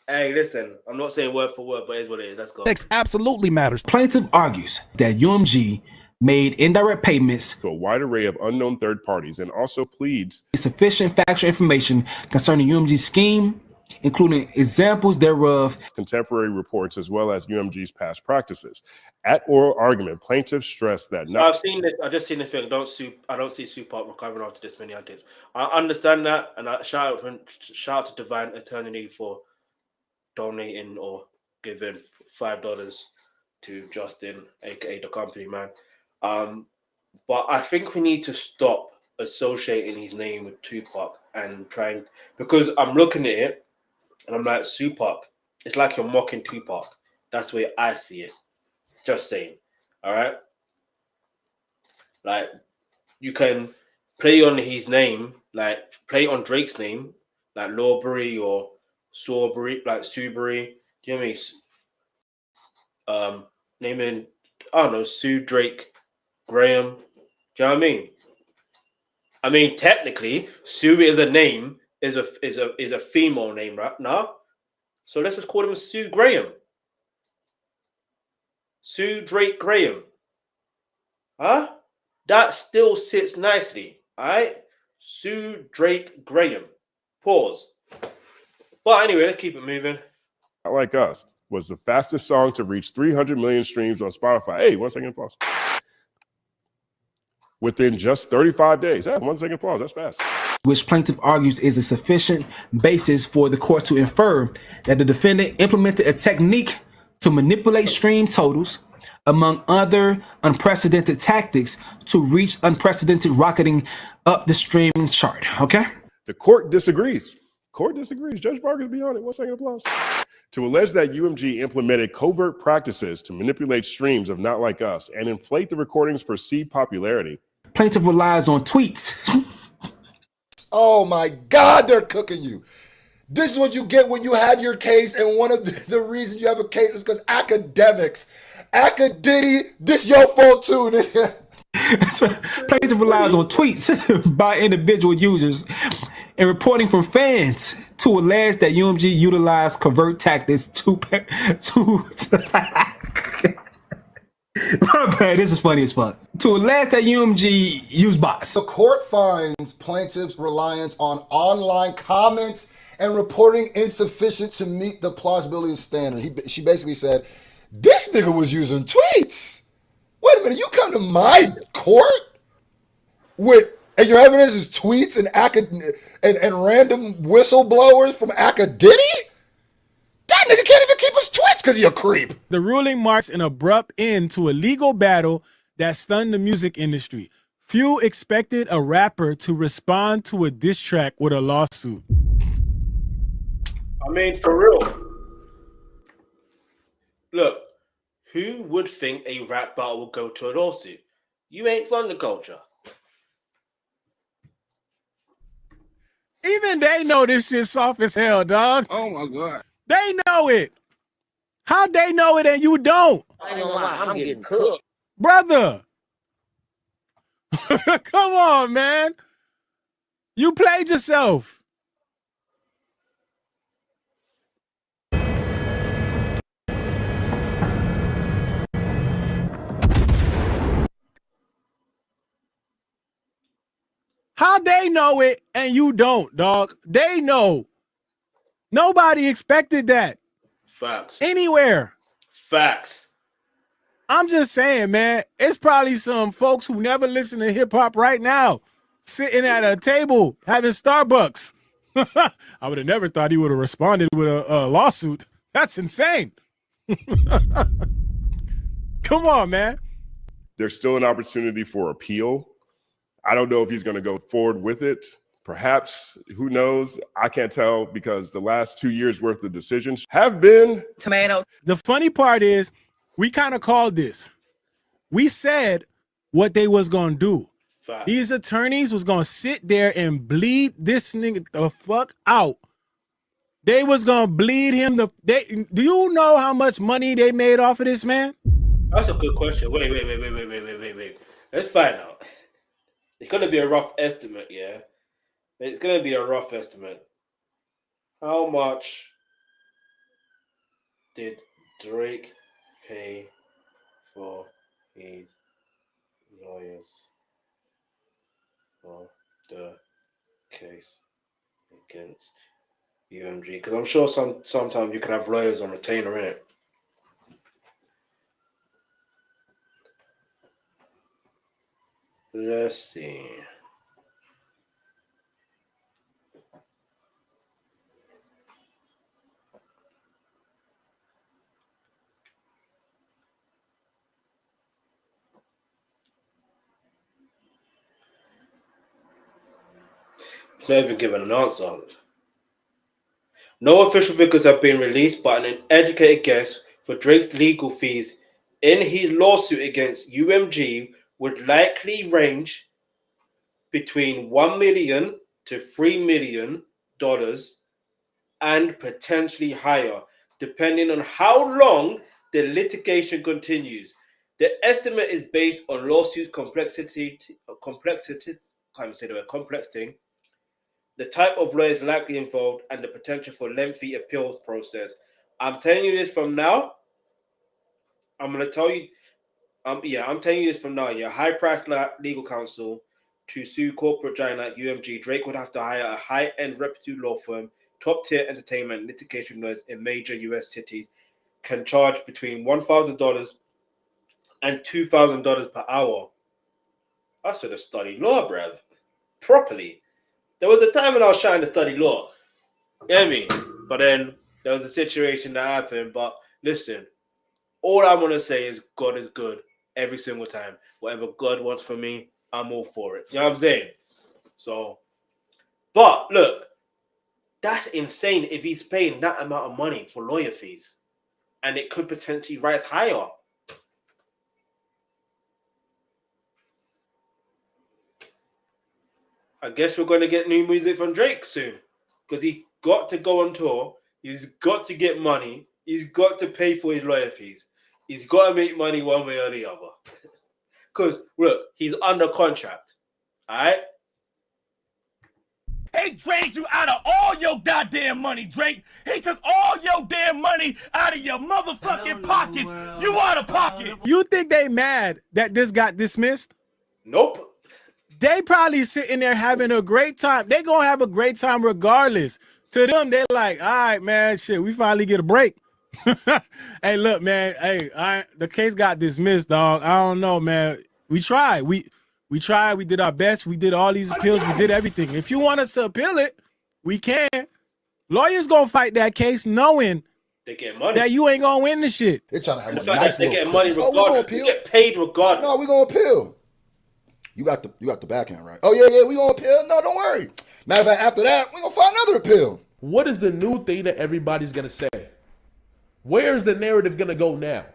[SPEAKER 1] Hey, listen, I'm not saying word for word, but it's what it is. Let's go.
[SPEAKER 5] Sex absolutely matters.
[SPEAKER 6] Plaintiff argues that UMG made indirect payments
[SPEAKER 10] to a wide array of unknown third parties and also pleads
[SPEAKER 6] sufficient factual information concerning UMG's scheme, including examples thereof,
[SPEAKER 10] contemporary reports, as well as UMG's past practices. At oral argument, plaintiffs stressed that
[SPEAKER 1] I've seen this. I just seen the thing. I don't see Supac recovering after this many ideas. I understand that, and I shout out to Divine Eternity for donating or giving $5 to Justin, aka the company man. But I think we need to stop associating his name with Tupac and trying, because I'm looking at it and I'm like, Tupac, it's like you're mocking Tupac. That's the way I see it. Just saying. All right. Like, you can play on his name, like play on Drake's name, like Lawbury or Sawbury, like Suebury. Do you know what I mean? Naming, I don't know, Sue, Drake, Graham. Do you know what I mean? I mean, technically, Sue is a name, is a female name, right? No? So let's just call him Sue Graham. Sue Drake Graham. Huh? That still sits nicely. All right? Sue Drake Graham. Pause. Well, anyway, let's keep it moving.
[SPEAKER 10] Not Like Us was the fastest song to reach 300 million streams on Spotify. Hey, 1 second, pause. within just 35 days. Yeah, 1 second pause. That's fast.
[SPEAKER 6] Which plaintiff argues is a sufficient basis for the court to infer that the defendant implemented a technique to manipulate stream totals, among other unprecedented tactics, to reach unprecedented rocketing up the streaming chart. Okay?
[SPEAKER 10] The court disagrees. Court disagrees. Judge Barker's beyond it. 1 second applause. To allege that UMG implemented covert practices to manipulate streams of Not Like Us and inflate the recording's perceived popularity.
[SPEAKER 6] Plaintiff relies on tweets.
[SPEAKER 7] Oh my God, they're cooking you. This is what you get when you have your case, and one of the reasons you have a case is because Akademiks. Akadiddy, this your fault too, nigga.
[SPEAKER 6] Plaintiff relies on tweets by individual users and reporting from fans to allege that UMG utilized covert tactics to my bad, this is funny as fuck. To allege that UMG used bots.
[SPEAKER 7] The court finds plaintiff's reliance on online comments and reporting insufficient to meet the plausibility standard. She basically said, this nigga was using tweets. Wait a minute, you come to my court and your evidence is tweets and random whistleblowers from Akadiddy? That nigga can't even keep his tweets because he a creep.
[SPEAKER 8] The ruling marks an abrupt end to a legal battle that stunned the music industry. Few expected a rapper to respond to a diss track with a lawsuit.
[SPEAKER 1] I mean, for real. Look, who would think a rap battle would go to a lawsuit? You ain't from the culture.
[SPEAKER 8] Even they know this shit soft as hell, dog.
[SPEAKER 6] Oh my God.
[SPEAKER 8] They know it. How they know it and you don't?
[SPEAKER 14] I ain't gonna lie, I'm getting cooked.
[SPEAKER 8] Brother. Come on, man. You played yourself. How they know it and you don't, dog? They know. Nobody expected that.
[SPEAKER 1] Facts.
[SPEAKER 8] Anywhere.
[SPEAKER 1] Facts.
[SPEAKER 8] I'm just saying, man, it's probably some folks who never listen to hip hop right now sitting at a table having Starbucks. I would have never thought he would have responded with a lawsuit. That's insane. Come on, man.
[SPEAKER 10] There's still an opportunity for appeal. I don't know if he's going to go forward with it. Perhaps, who knows? I can't tell because the last 2 years worth of decisions have been
[SPEAKER 14] Tomato.
[SPEAKER 8] The funny part is we kind of called this. We said what they was going to do.
[SPEAKER 1] Facts.
[SPEAKER 8] These attorneys was going to sit there and bleed this nigga the fuck out. They was going to bleed him. Do you know how much money they made off of this, man?
[SPEAKER 1] That's a good question. Wait. Let's find out. It's going to be a rough estimate, yeah? It's going to be a rough estimate. How much did Drake pay for his lawyers for the case against UMG? Because I'm sure sometimes you can have lawyers on retainer in it. Let's see. Never given an answer on it. No official figures have been released, but an educated guess for Drake's legal fees in his lawsuit against UMG would likely range between $1 million to $3 million and potentially higher, depending on how long the litigation continues. The estimate is based on lawsuit complexity, complex thing, the type of lawyers likely involved, and the potential for lengthy appeals process. I'm telling you this from now. I'm going to tell you. I'm telling you this from now. Yeah, high-priced legal counsel to sue corporate giant like UMG. Drake would have to hire a high-end reputable law firm, top-tier entertainment litigation lawyers in major U.S. cities can charge between $1,000 and $2,000 per hour. I should have studied law, bruv, properly. There was a time when I was trying to study law. You know what I mean? But then there was a situation that happened. But listen, all I want to say is God is good every single time. Whatever God wants for me, I'm all for it. You know what I'm saying? So, but look, that's insane if he's paying that amount of money for lawyer fees. And it could potentially rise higher. I guess we're going to get new music from Drake soon. Because he got to go on tour. He's got to get money. He's got to pay for his lawyer fees. He's got to make money one way or the other. Because, look, he's under contract. All right?
[SPEAKER 3] He drained you out of all your goddamn money, Drake. He took all your damn money out of your motherfucking pockets. You out of pocket.
[SPEAKER 8] You think they mad that this got dismissed?
[SPEAKER 1] Nope.
[SPEAKER 8] They probably sitting there having a great time. They gonna have a great time regardless. To them, they're like, all right, man, shit, we finally get a break. Hey, look, man, the case got dismissed, dog. I don't know, man. We tried. We tried. We did our best. We did all these appeals. We did everything. If you want us to appeal it, we can. Lawyers gonna fight that case knowing
[SPEAKER 1] they get money.
[SPEAKER 8] That you ain't gonna win the shit.
[SPEAKER 7] They're trying to have a
[SPEAKER 1] They
[SPEAKER 7] nice
[SPEAKER 1] get
[SPEAKER 7] little
[SPEAKER 1] money
[SPEAKER 7] Christmas.
[SPEAKER 1] regardless. We get paid regardless.
[SPEAKER 7] No, we gonna appeal. You got the backhand right. Oh yeah, we gonna appeal. No, don't worry. Matter of fact, after that, we gonna find another appeal.
[SPEAKER 15] What is the new thing that everybody's gonna say? Where's the narrative gonna go now?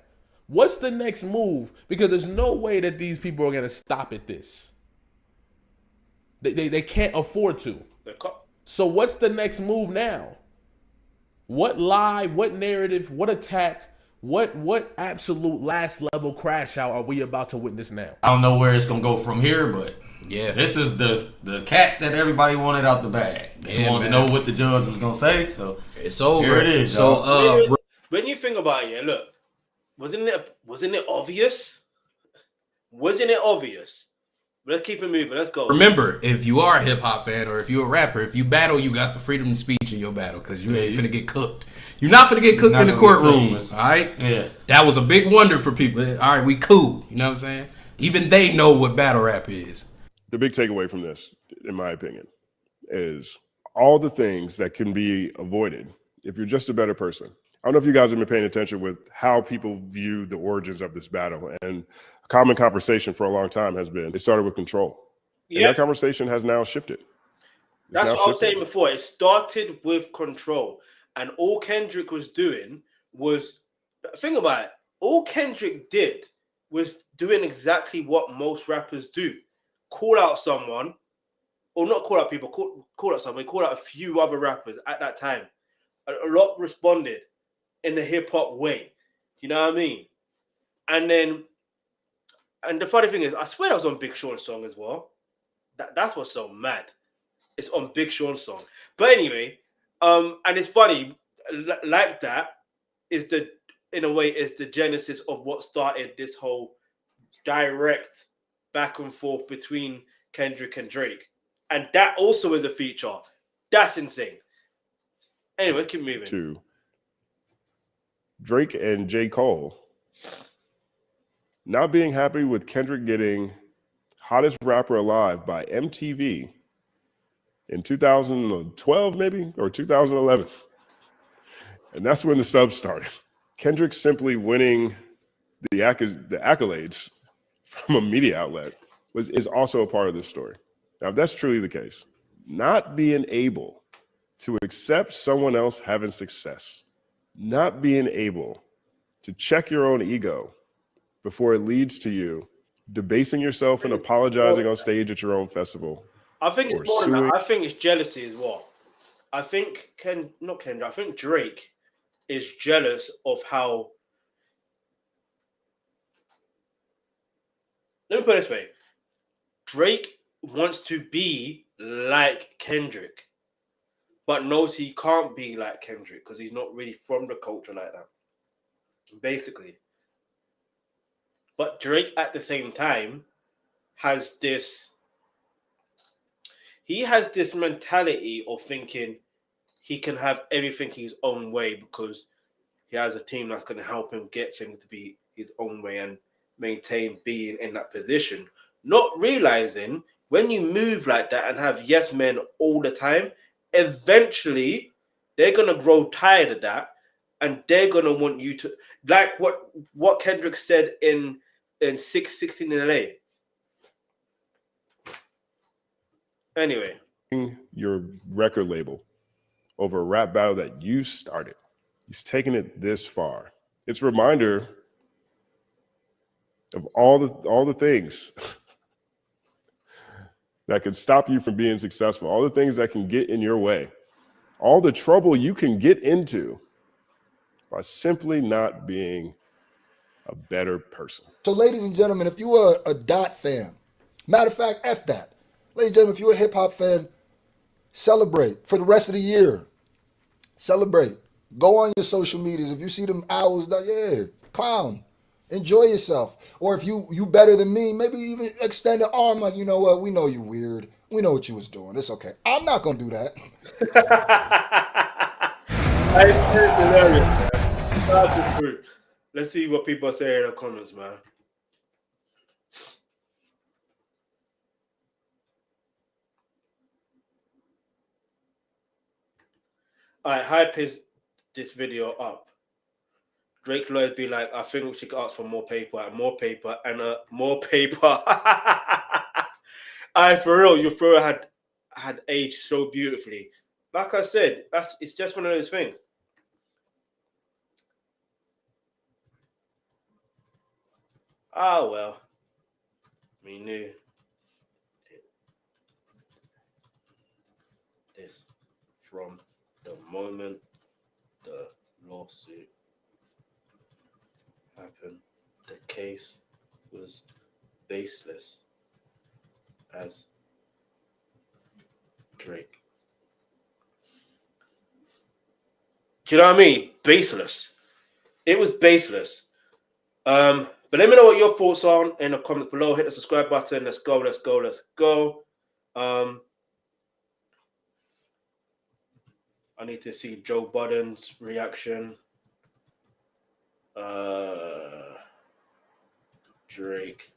[SPEAKER 15] What's the next move? Because there's no way that these people are gonna stop at this. They can't afford to. So what's the next move now? What lie? What narrative? What attack? What absolute last level crash out are we about to witness now?
[SPEAKER 9] I don't know where it's gonna go from here, but yeah, this is the cat that everybody wanted out the bag. They wanted to know what the judge was gonna say, so
[SPEAKER 6] it's over.
[SPEAKER 9] Here it is.
[SPEAKER 6] So
[SPEAKER 1] when you think about it, look, wasn't it obvious? Wasn't it obvious? Let's keep it moving. Let's go.
[SPEAKER 9] remember, if you are a hip hop fan or if you're a rapper, if you battle, you got the freedom of speech in your battle because you ain't finna get cooked. You're not finna get cooked in the courtroom, all right? Yeah, that was a big wonder for people. All right, we cool. You know what I'm saying? Even they know what battle rap is.
[SPEAKER 10] The big takeaway from this, in my opinion, is all the things that can be avoided if you're just a better person. I don't know if you guys have been paying attention with how people view the origins of this battle. And a common conversation for a long time has been, it started with control. Yeah. And that conversation has now shifted.
[SPEAKER 1] That's what I was saying before. It started with control. And all Kendrick was doing was, think about it, all Kendrick did was doing exactly what most rappers do. Call out someone, or not call out people, call out someone, call out a few other rappers at that time. A lot responded in the hip-hop way. You know what I mean? And the funny thing is, I swear that was on Big Sean's song as well. That's what's so mad. It's on Big Sean's song. But anyway, and it's funny, like that is in a way, is the genesis of what started this whole direct back and forth between Kendrick and Drake. And that also is a feature. That's insane. Anyway, keep moving.
[SPEAKER 10] To Drake and J. Cole not being happy with Kendrick getting Hottest Rapper Alive by MTV in 2012, maybe, or 2011. And that's when the sub started. Kendrick simply winning the accolades from a media outlet is also a part of this story. Now, if that's truly the case, not being able to accept someone else having success, not being able to check your own ego before it leads to you debasing yourself and apologizing on stage at your own festival.
[SPEAKER 1] I think it's more than that. I think it's jealousy as well. I think I think Drake is jealous of how. Let me put it this way. Drake wants to be like Kendrick, but knows he can't be like Kendrick because he's not really from the culture like that. Basically. But Drake at the same time has this mentality of thinking he can have everything his own way because he has a team that's going to help him get things to be his own way and maintain being in that position. not realizing when you move like that and have yes men all the time, eventually they're gonna grow tired of that, and they're gonna want you to, like what Kendrick said in 616 in LA. Anyway,
[SPEAKER 10] your record label over a rap battle that you started. He's taken it this far. It's a reminder of all the things that could stop you from being successful, all the things that can get in your way, all the trouble you can get into by simply not being a better person.
[SPEAKER 7] So, ladies and gentlemen, if you are a Dot fan, matter of fact, F that. Ladies and gentlemen, if you're a hip hop fan, celebrate for the rest of the year. Celebrate. Go on your social medias. If you see them owls, yeah, clown. Enjoy yourself. Or if you better than me, maybe even extend an arm like, you know what, we know you weird. We know what you was doing. It's okay. I'm not going to do that.
[SPEAKER 1] It's hilarious, man. That's true. Let's see what people say in the comments, man. All right, hype this video up. Drake Lloyd be like, I think we should ask for more paper and more paper and more paper. For real, your throw had aged so beautifully. Like I said, it's just one of those things. Ah, well, we knew this from the moment the lawsuit happened. The case was baseless, as Drake. Do you know what I mean? Baseless. It was baseless. But let me know what your thoughts are in the comments below. Hit the subscribe button. Let's go. Let's go. Let's go. I need to see Joe Budden's reaction. Drake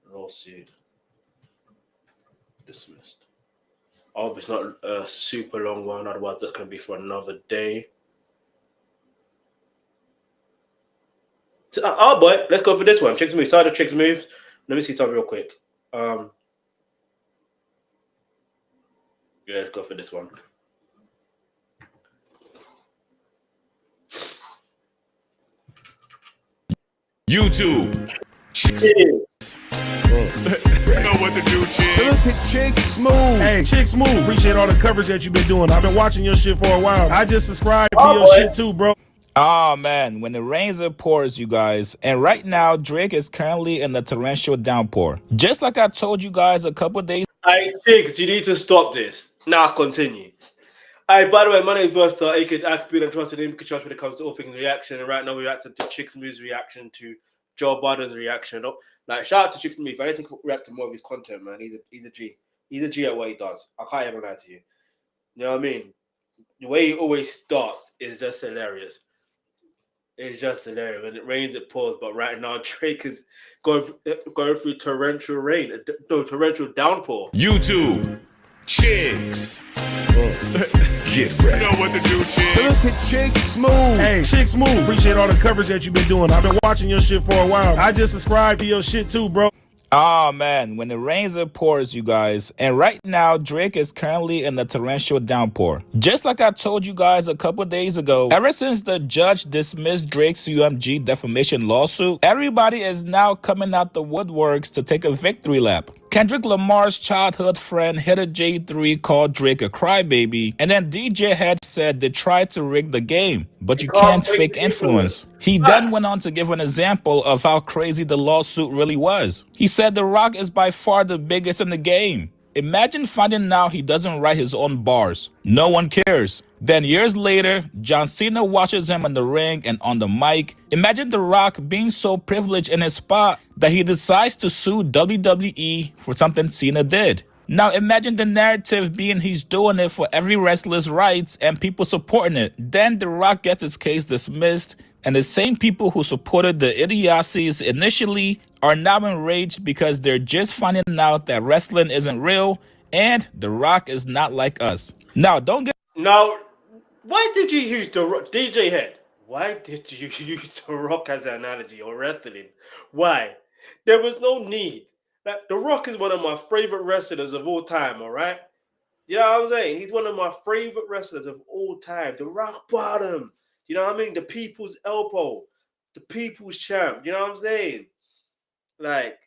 [SPEAKER 1] lawsuit dismissed. I hope it's not a super long one. Otherwise, that's going to be for another day. Oh boy, let's go for this one. Chigs Smooth. Start the Chigs Smooth. Let me see something real quick. Yeah, let's go for this one.
[SPEAKER 16] YouTube. Know what to do,
[SPEAKER 8] Chigs Smooth. Hey, Chigs Smooth. Appreciate all the coverage that you've been doing. I've been watching your shit for a while. I just subscribed to your shit too, bro.
[SPEAKER 6] Oh man, when the rains it pours, you guys. And right now, Drake is currently in the torrential downpour. Just like I told you guys a couple days.
[SPEAKER 1] Hey, Chigs, you need to stop this. Now continue. Hey, by the way, my name is Versta. I can be and trusted him. You can trust when it comes to all things reaction. And right now, we're reacting to Chigs Smooth's reaction to Joe Budden's reaction. Like, shout out to Chigs Smooth. I need to react to more of his content, man. He's a G. He's a G at what he does. I can't even lie to you. You know what I mean? The way he always starts is just hilarious. It's just hilarious. When it rains, it pours. But right now, Drake is going through torrential rain. No, torrential downpour.
[SPEAKER 16] YouTube. Chigs. Get ready. Know what to do, Chigs.
[SPEAKER 8] Chigs Smooth. Hey, Chigs Smooth. Appreciate all the coverage that you've been doing. I've been watching your shit for a while. I just subscribed to your shit too, bro.
[SPEAKER 6] Oh man, when it rains it pours, you guys. And right now, Drake is currently in the torrential downpour. Just like I told you guys a couple days ago, ever since the judge dismissed Drake's UMG defamation lawsuit, everybody is now coming out the woodworks to take a victory lap. Kendrick Lamar's childhood friend Hitter J3 called Drake a crybaby, and then DJ Head said they tried to rig the game, but you can't fake influence. He then went on to give an example of how crazy the lawsuit really was. He said The Rock is by far the biggest in the game. Imagine finding out he doesn't write his own bars. No one cares. Then years later, John Cena watches him in the ring and on the mic. Imagine The Rock being so privileged in his spot that he decides to sue WWE for something Cena did. Now imagine the narrative being he's doing it for every wrestler's rights and people supporting it. Then The Rock gets his case dismissed,
[SPEAKER 17] And the same people who supported the idiocies initially are now enraged because they're just finding out that wrestling isn't real and The Rock is not like us. Now, don't get...
[SPEAKER 1] Now, why did you use The Rock? DJ Head, why did you use The Rock as an analogy or wrestling? Why? There was no need. Like, The Rock is one of my favorite wrestlers of all time, all right? You know what I'm saying? He's one of my favorite wrestlers of all time. The Rock Bottom. You know what I mean? The people's elbow. The people's champ. You know what I'm saying? Like,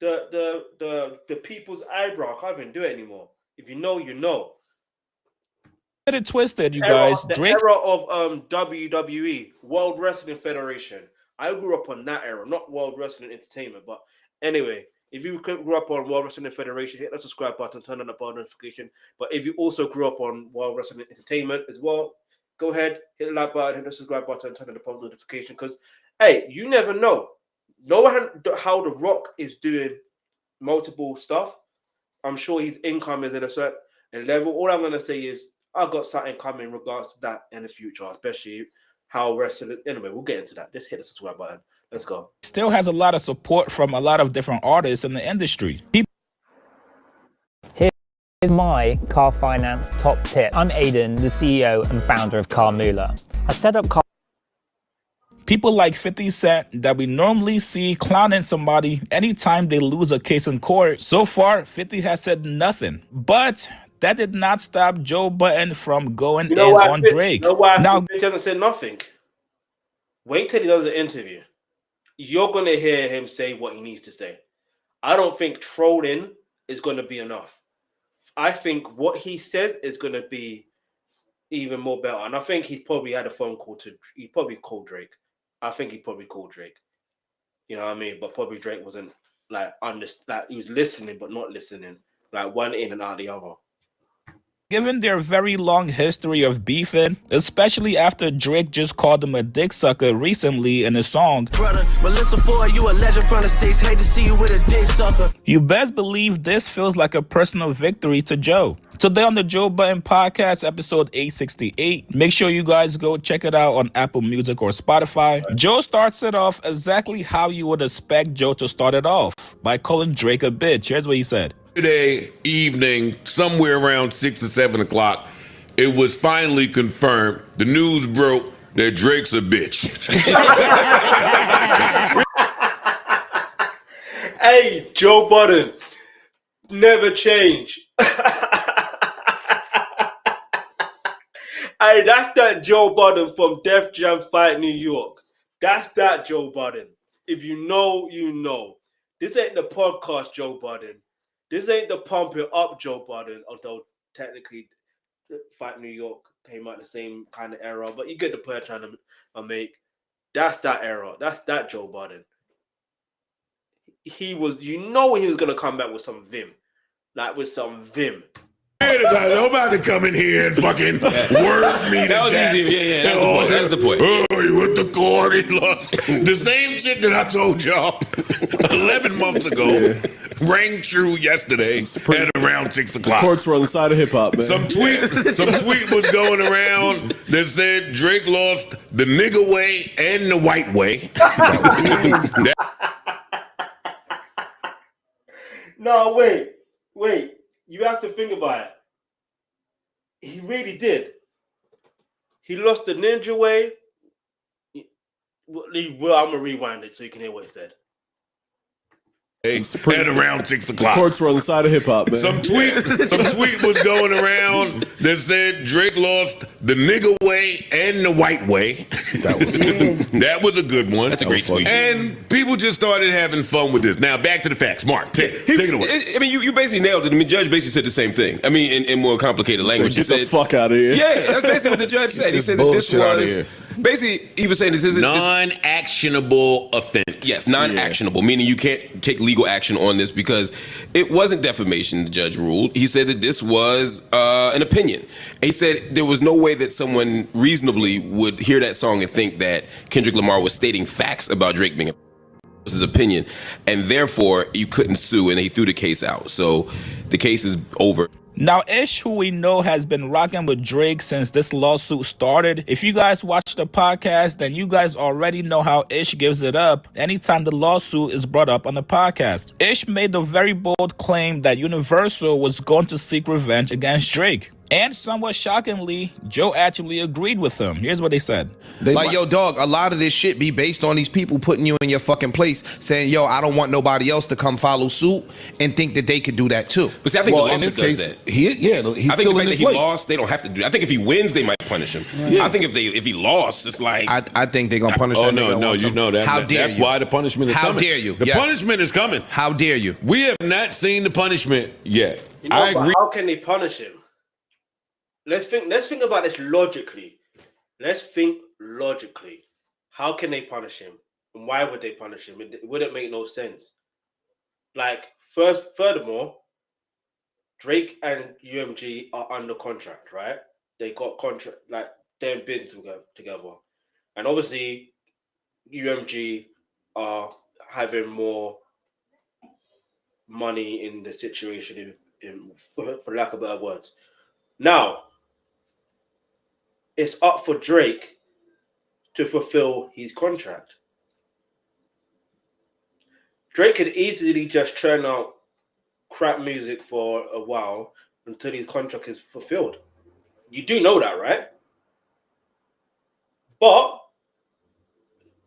[SPEAKER 1] the people's eyebrow. I can't even do it anymore. If you know, you know.
[SPEAKER 17] Get it twisted, you guys.
[SPEAKER 1] The era of WWE, World Wrestling Federation. I grew up on that era, not World Wrestling Entertainment. But anyway, if you grew up on World Wrestling Federation, hit the subscribe button, turn on the bell notification. But if you also grew up on World Wrestling Entertainment as well, go ahead, hit the like button, hit the subscribe button, turn on the bell notification. Because, hey, you never know. Know how The Rock is doing multiple stuff. I'm sure his income is at a certain level. All I'm going to say is I've got something coming in regards to that in the future, especially how wrestling. Anyway, we'll get into that. Just hit the subscribe button. Let's go.
[SPEAKER 17] Still has a lot of support from a lot of different artists in the industry.
[SPEAKER 18] Here's my car finance top tip. I'm Aidan, the CEO and founder of Carmula. I set up
[SPEAKER 17] People like 50 Cent that we normally see clowning somebody anytime they lose a case in court. So far, 50 has said nothing. But that did not stop Joe Budden from going in on Drake.
[SPEAKER 1] You know why now, he hasn't said nothing? Wait till he does the interview. You're going to hear him say what he needs to say. I don't think trolling is going to be enough. I think what he says is going to be even more better. And I think he probably had a phone call he probably called Drake. I think he probably called Drake. You know what I mean? But probably Drake wasn't like he was listening, but not listening. Like one in and out the other.
[SPEAKER 17] Given their very long history of beefing, especially after Drake just called him a dick sucker recently in a song,
[SPEAKER 19] brother, but listen for you a legend from the 6. Hate to see you with a dick sucker.
[SPEAKER 17] You best believe this feels like a personal victory to Joe. Today on the Joe Budden Podcast, episode 868. Make sure you guys go check it out on Apple Music or Spotify. Joe starts it off exactly how you would expect Joe to start it off, by calling Drake a bitch. Here's what he said.
[SPEAKER 16] Today evening, somewhere around 6 or 7 o'clock, it was finally confirmed. The news broke that Drake's a bitch.
[SPEAKER 1] Hey, Joe Budden, never change. Hey, that's that Joe Budden from Def Jam Fight New York. That's that Joe Budden. If you know, you know. This ain't the podcast Joe Budden. This ain't the pump it up Joe Budden, although technically Fight New York came out the same kind of era, but you get the point I'm trying to make. That's that era. That's that Joe Budden. He was, he was going to come back with some vim. Like with some vim.
[SPEAKER 16] I'm about to come in here and fucking word me.
[SPEAKER 20] That was easy. Yeah. That's the point.
[SPEAKER 16] Oh, he went to court. He lost. The same shit that I told y'all 11 months ago rang true yesterday at around 6 o'clock.
[SPEAKER 21] The corks were on the side of hip hop, man.
[SPEAKER 16] Some tweet was going around that said Drake lost the nigga way and the white way.
[SPEAKER 1] No, wait. You have to think about it. He really did. He lost the ninja way. Well, I'm going to rewind it so you can hear what he said.
[SPEAKER 16] At around 6 o'clock.
[SPEAKER 21] The corks were on the side of hip hop, man.
[SPEAKER 16] Some tweet was going around that said Drake lost the nigga way and the white way. That was a good one.
[SPEAKER 20] That's a great tweet.
[SPEAKER 16] And people just started having fun with this. Now back to the facts. Mark, take it away.
[SPEAKER 20] I mean, you basically nailed it. I mean, Judge basically said the same thing. I mean, in more complicated language.
[SPEAKER 21] Get the fuck out of here.
[SPEAKER 20] Yeah, that's basically what the judge said. He said that this was basically, he was saying this isn't
[SPEAKER 16] non-actionable offense.
[SPEAKER 20] Yes, non-actionable, meaning you can't take legal action on this because it wasn't defamation, the judge ruled. He said that this was an opinion. He said there was no way that someone reasonably would hear that song and think that Kendrick Lamar was stating facts about Drake being his opinion, and therefore you couldn't sue, and he threw the case out. So the case is over.
[SPEAKER 17] Now, Ish, who we know has been rocking with Drake since this lawsuit started. If you guys watch the podcast, then you guys already know how Ish gives it up anytime the lawsuit is brought up on the podcast. Ish made the very bold claim that Universal was going to seek revenge against Drake. And somewhat shockingly, Joe actually agreed with him. Here's what they said.
[SPEAKER 2] Yo, dog, a lot of this shit be based on these people putting you in your fucking place, saying, yo, I don't want nobody else to come follow suit and think that they could do that too.
[SPEAKER 20] But see, I think the lawsuit does that.
[SPEAKER 2] He's
[SPEAKER 20] I think
[SPEAKER 2] still
[SPEAKER 20] the
[SPEAKER 2] in
[SPEAKER 20] fact
[SPEAKER 2] his
[SPEAKER 20] that he
[SPEAKER 2] place.
[SPEAKER 20] lost, they don't have to do that. I think if he wins, they might punish him. I think if he lost, it's like...
[SPEAKER 2] I think they're going to punish that nigga.
[SPEAKER 16] No, you know that.
[SPEAKER 2] How dare
[SPEAKER 16] That's
[SPEAKER 2] you?
[SPEAKER 16] why the punishment is coming.
[SPEAKER 2] How dare you?
[SPEAKER 16] The punishment is coming.
[SPEAKER 2] How dare you?
[SPEAKER 16] We have not seen the punishment yet.
[SPEAKER 1] You know,
[SPEAKER 16] I agree.
[SPEAKER 1] How can they punish him? Let's think about this logically. How can they punish him? And why would they punish him? It wouldn't make no sense. Like, furthermore, Drake and UMG are under contract, right? They got contract, like, they're in business together. And obviously, UMG are having more money in the situation, for lack of better words. Now, it's up for Drake to fulfill his contract. Drake could easily just churn out crap music for a while until his contract is fulfilled. You do know that, right? But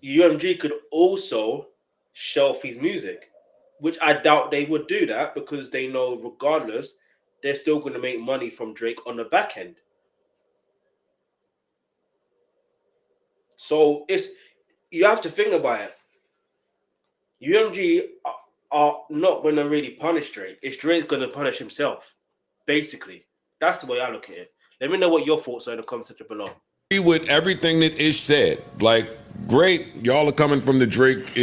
[SPEAKER 1] UMG could also shelf his music, which I doubt they would do that because they know regardless, they're still going to make money from Drake on the back end. So you have to think about it. UMG are not going to really punish Drake. It's Drake's going to punish himself, basically. That's the way I look at it. Let me know what your thoughts are in the comments section below.
[SPEAKER 16] Agree with everything that Ish said. Like, great, y'all are coming from the Drake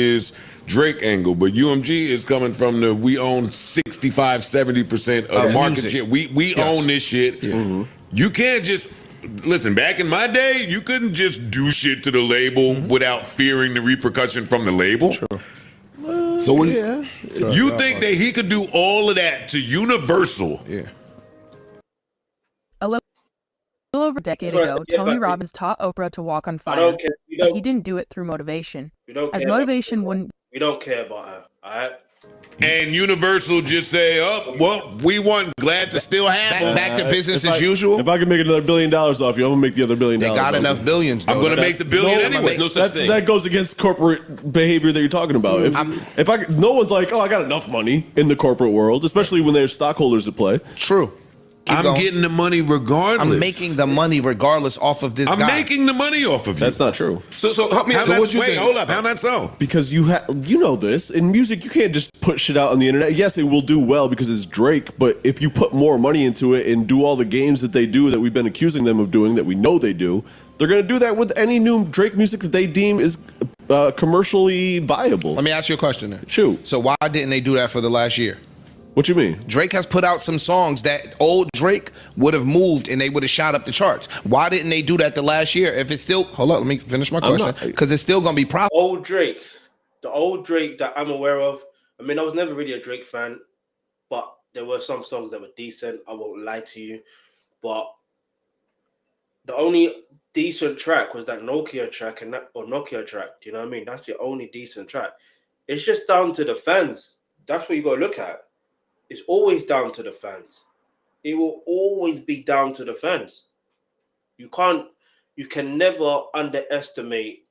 [SPEAKER 16] angle, but UMG is coming from the we own 65-70% of the market shit. We own this shit. Yeah. Mm-hmm. You can't just listen. Back in my day, you couldn't just do shit to the label without fearing the repercussion from the label.
[SPEAKER 7] True.
[SPEAKER 16] So when you think that he could do all of that to Universal?
[SPEAKER 7] Yeah.
[SPEAKER 22] A little over a decade ago, Tony Robbins taught Oprah to walk on fire. But he didn't do it through motivation. As motivation wouldn't.
[SPEAKER 1] We don't care about her, all right?
[SPEAKER 16] And Universal just say, oh, well, we won. Glad to still have them.
[SPEAKER 2] Back to business as usual.
[SPEAKER 21] If I can make another $1 billion off you, I'm going to make the other $1 billion.
[SPEAKER 2] They got enough billions, though.
[SPEAKER 16] I'm going to make the billion anyway. No such thing.
[SPEAKER 21] That goes against corporate behavior that you're talking about. No one's like, oh, I got enough money in the corporate world, especially when there's stockholders at play.
[SPEAKER 2] True.
[SPEAKER 16] I'm getting the money regardless.
[SPEAKER 2] I'm making the money regardless off of this guy.
[SPEAKER 16] I'm making the money off of you.
[SPEAKER 21] That's not true.
[SPEAKER 20] So help me.
[SPEAKER 16] Hold up. How not so?
[SPEAKER 21] Because you know this. In music, you can't just put shit out on the internet. Yes, it will do well because it's Drake, but if you put more money into it and do all the games that they do that we've been accusing them of doing, that we know they do, they're going to do that with any new Drake music that they deem is commercially viable.
[SPEAKER 2] Let me ask you a question then.
[SPEAKER 21] Shoot.
[SPEAKER 2] So why didn't they do that for the last year?
[SPEAKER 21] What you mean?
[SPEAKER 2] Drake has put out some songs that old Drake would have moved and they would have shot up the charts. Why didn't they do that the last year? If it's still, hold up, let me finish my question. Because it's still going to be profitable.
[SPEAKER 1] The old Drake that I'm aware of, I mean, I was never really a Drake fan, but there were some songs that were decent. I won't lie to you. But the only decent track was that Nokia track. Do you know what I mean? That's the only decent track. It's just down to the fans. That's what you got to look at. It's always down to the fans. It will always be down to the fans. You can never underestimate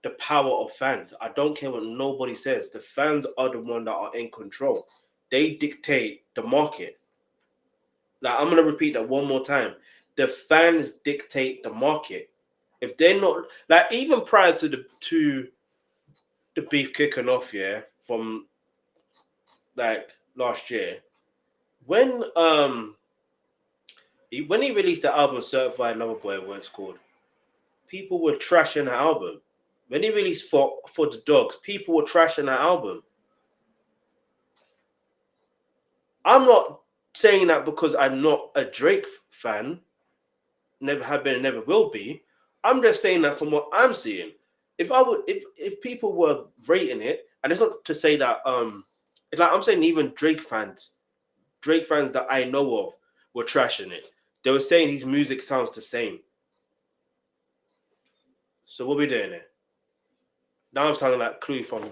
[SPEAKER 1] the power of fans. I don't care what nobody says. The fans are the one that are in control. They dictate the market. Like, I'm going to repeat that one more time. The fans dictate the market. If they're not, like, even prior to the beef kicking off, from like last year, when he released the album Certified Lover Boy, what it's called, people were trashing the album. When he released for the Dogs, people were trashing that album. I'm not saying that because I'm not a Drake fan, never have been and never will be. I'm just saying that from what I'm seeing. If people were rating it, and it's not to say that it's like I'm saying even Drake fans that I know of, were trashing it. They were saying his music sounds the same. So what we doing there? Now I'm sounding like Clue from...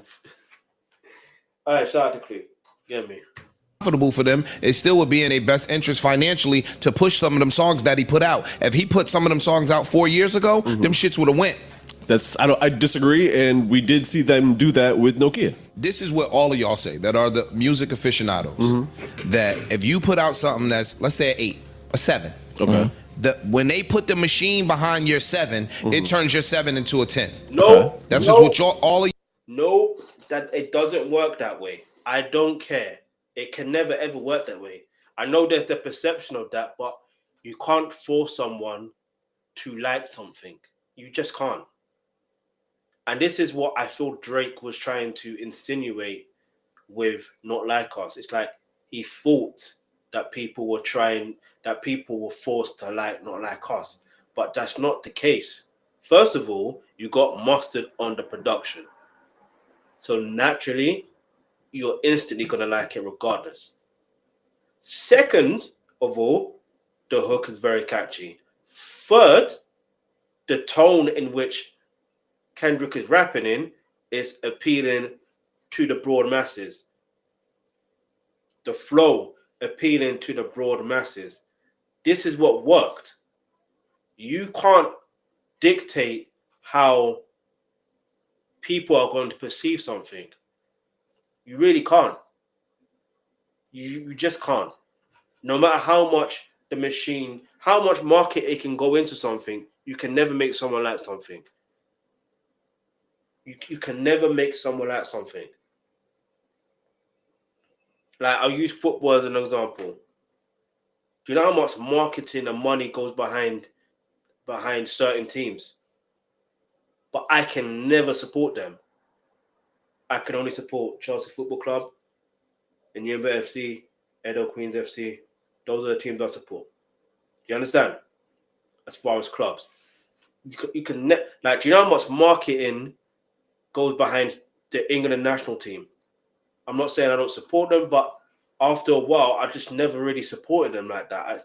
[SPEAKER 1] All right, shout out to Clue. Get me.
[SPEAKER 2] Profitable for them, it still would be in their best interest financially to push some of them songs that he put out. If he put some of them songs out 4 years ago, them shits would have went.
[SPEAKER 21] I disagree, and we did see them do that with Nokia.
[SPEAKER 2] This is what all of y'all say that are the music aficionados. That if you put out something that's, let's say, an 8, a 7.
[SPEAKER 21] Okay.
[SPEAKER 2] When they put the machine behind your 7, it turns your 7 into a 10.
[SPEAKER 1] No,
[SPEAKER 2] that's what y'all all of.
[SPEAKER 1] No, that it doesn't work that way. I don't care. It can never ever work that way. I know there's the perception of that, but you can't force someone to like something. You just can't. And this is what I feel Drake was trying to insinuate with Not Like Us. It's like he thought that people were forced to like Not Like Us. But that's not the case. First of all, you got mustard on the production. So naturally, you're instantly going to like it regardless. Second of all, the hook is very catchy. Third, the tone in which Kendrick is rapping in is appealing to the broad masses. The flow appealing to the broad masses. This is what worked. You can't dictate how people are going to perceive something. You really can't. You just can't. No matter how much the machine, how much market it can go into something, you can never make someone like something. You can never make someone like something. Like, I'll use football as an example. Do you know how much marketing and money goes behind certain teams? But I can never support them. I can only support Chelsea Football Club, and Yamba FC, Edo Queens FC. Those are the teams I support. Do you understand? As far as clubs, you can do you know how much marketing goes behind the England national team? I'm not saying I don't support them, but after a while, I just never really supported them like that.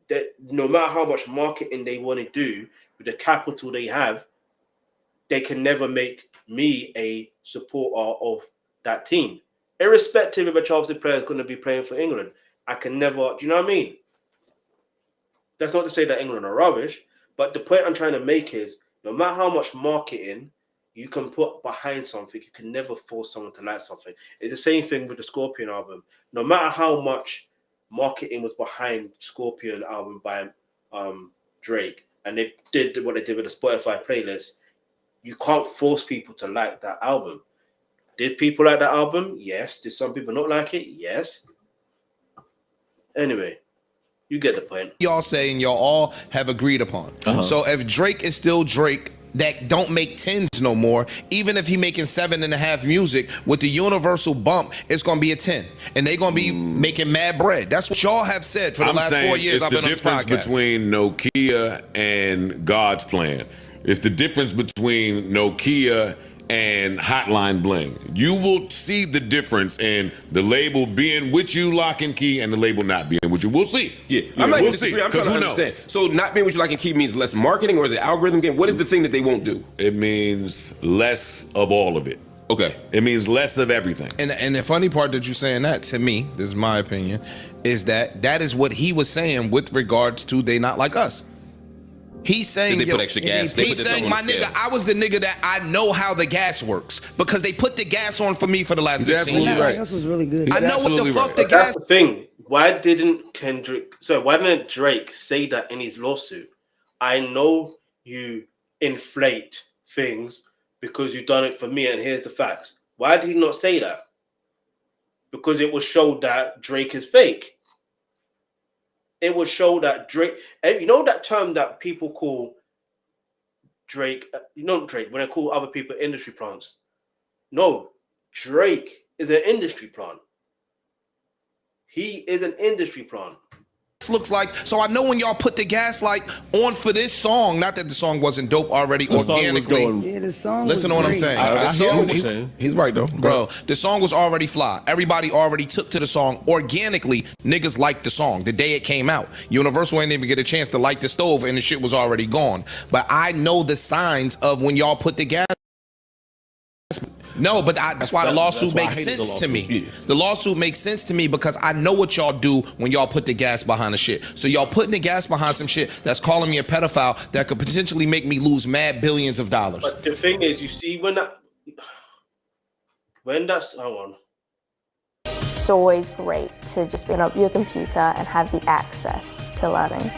[SPEAKER 1] That no matter how much marketing they want to do with the capital they have, they can never make me a supporter of that team. Irrespective if a Chelsea player is going to be playing for England, I can never, do you know what I mean? That's not to say that England are rubbish, but the point I'm trying to make is no matter how much marketing you can put behind something, you can never force someone to like something. It's the same thing with the Scorpion album. No matter how much marketing was behind Scorpion album by Drake, and they did what they did with the Spotify playlist, you can't force people to like that album. Did people like that album? Yes. Did some people not like it? Yes. Anyway, you get the point.
[SPEAKER 2] Y'all saying y'all all have agreed upon. So if Drake is still Drake, that don't make 10s no more, even if he making 7.5 music, with the universal bump, it's gonna be a 10. And they gonna be making mad bread. That's what y'all have said for the last 4 years I've been on this podcast.
[SPEAKER 16] It's the difference between Nokia and God's Plan. It's the difference between Nokia and Hotline Bling. You will see the difference in the label being with you lock and key and the label not being with you. We'll see.
[SPEAKER 20] Yeah, I'm not going to disagree. I'm trying to understand. So not being with you lock and key means less marketing, or is it algorithm game? What is the thing that they won't do?
[SPEAKER 16] It means less of all of it.
[SPEAKER 20] Okay.
[SPEAKER 16] It means less of everything.
[SPEAKER 2] And the funny part that you're saying that, to me, this is my opinion, is that is what he was saying with regards to They Not Like Us. He's saying
[SPEAKER 20] they put extra gas.
[SPEAKER 2] He's saying, my nigga, I was the nigga that I know how the gas works because they put the gas on for me for the last 15 years.
[SPEAKER 4] Right. Gas was really good.
[SPEAKER 2] I know what the fuck the gas.
[SPEAKER 1] That's the thing. Why didn't Drake say that in his lawsuit? I know you inflate things because you've done it for me, and here's the facts. Why did he not say that? Because it was showed that Drake is fake. It will show that Drake, you know that term that people call Drake, Drake, when they call other people industry plants. No, Drake is an industry plant. He is an industry plant.
[SPEAKER 2] looks like. So I know when y'all put the gas like on for this song, not that the song wasn't dope already organically.
[SPEAKER 4] The song
[SPEAKER 2] Listen to what I'm saying.
[SPEAKER 4] He's right though,
[SPEAKER 2] bro. The song was already fly. Everybody already took to the song organically. Niggas liked the song the day it came out. Universal ain't even get a chance to light the stove, and the shit was already gone. But I know the signs of when y'all put the gas. No, but that's why the lawsuit makes sense to me. The lawsuit makes sense to me because I know what y'all do when y'all put the gas behind the shit. So y'all putting the gas behind some shit that's calling me a pedophile that could potentially make me lose mad billions of dollars.
[SPEAKER 1] But the thing is, you see, when that's hold on.
[SPEAKER 11] It's always great to just open up your computer and have the access to learning.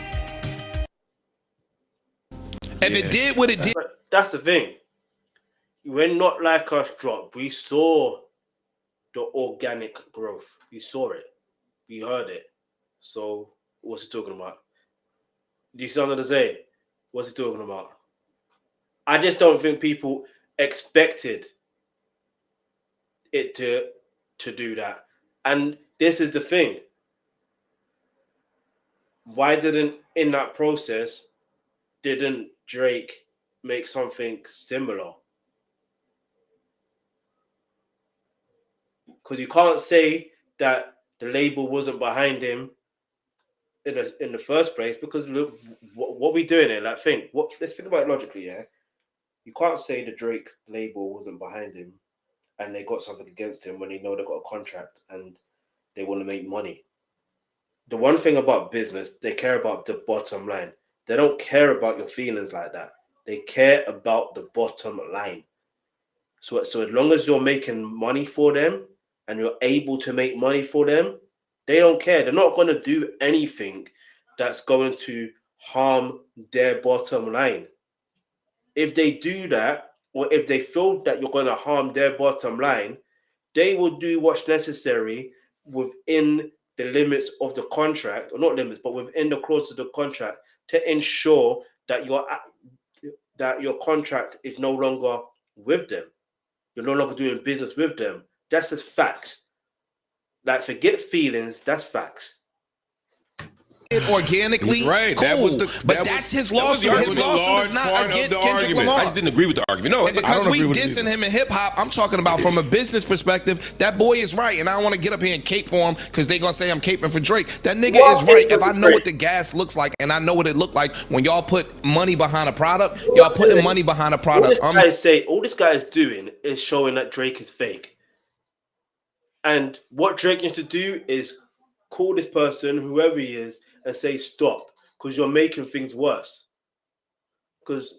[SPEAKER 2] If it did what it did.
[SPEAKER 1] That's the thing. When Not Like Us dropped, we saw the organic growth. We saw it. We heard it. So what's he talking about? Do you see what I'm saying? What's he talking about? I just don't think people expected it to do that. And this is the thing. Why didn't Drake make something similar? Because you can't say that the label wasn't behind him in the first place. Because look, what we doing here? Like, let's think about it logically. Yeah, you can't say the Drake label wasn't behind him, and they got something against him when they know they got a contract and they want to make money. The one thing about business, they care about the bottom line. They don't care about your feelings like that. They care about the bottom line. So as long as you're making money for them and you're able to make money for them, they don't care. They're not going to do anything that's going to harm their bottom line. If they do that, or if they feel that you're going to harm their bottom line, they will do what's necessary within the limits of the contract, or not limits, but within the clause of the contract to ensure that your contract is no longer with them. You're no longer doing business with them. That's just facts. Like, forget feelings. That's facts.
[SPEAKER 2] Organically,
[SPEAKER 20] right?
[SPEAKER 2] Cool. That's his lawsuit. His lawsuit is not against Kendrick Lamar.
[SPEAKER 20] I just didn't agree with the argument. No,
[SPEAKER 2] and because we dissing him in hip hop, I'm talking about from a business perspective. That boy is right, and I don't want to get up here and cape for him because they gonna say I'm caping for Drake. That nigga is right. If I know what the gas looks like, and I know what it looked like when y'all put money behind a product, y'all putting money behind a product.
[SPEAKER 1] All this guy is doing is showing that Drake is fake. And what Drake needs to do is call this person, whoever he is, and say stop, because you're making things worse. Because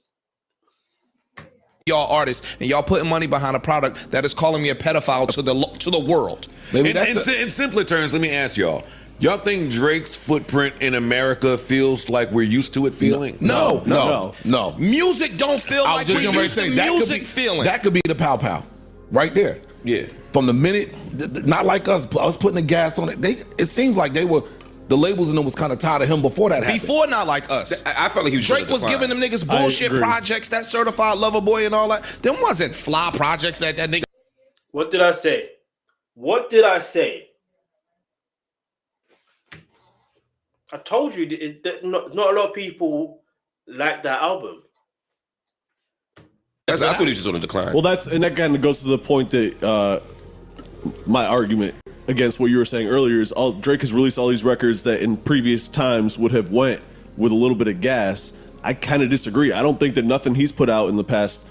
[SPEAKER 2] y'all artists and y'all putting money behind a product that is calling me a pedophile to the world.
[SPEAKER 16] In simpler terms, let me ask y'all. Y'all think Drake's footprint in America feels like we're used to it feeling?
[SPEAKER 4] No.
[SPEAKER 2] Music don't feel like we're used to music feeling.
[SPEAKER 4] That could be the pow pow right there.
[SPEAKER 20] Yeah.
[SPEAKER 4] From the minute, not like us putting the gas on it. It seems like the labels in them was kind of tired of him before that happened.
[SPEAKER 2] Before, not like us.
[SPEAKER 20] I felt like he was
[SPEAKER 2] Drake was giving them niggas bullshit projects, that Certified Lover Boy and all that. Them wasn't fly projects that nigga.
[SPEAKER 1] What did I say? I told you that not a lot of people like that album.
[SPEAKER 20] I thought he was just on a decline.
[SPEAKER 21] Well, that kind of goes to the point that my argument against what you were saying earlier is Drake has released all these records that in previous times would have went with a little bit of gas. I kind of disagree. I don't think that nothing he's put out in the past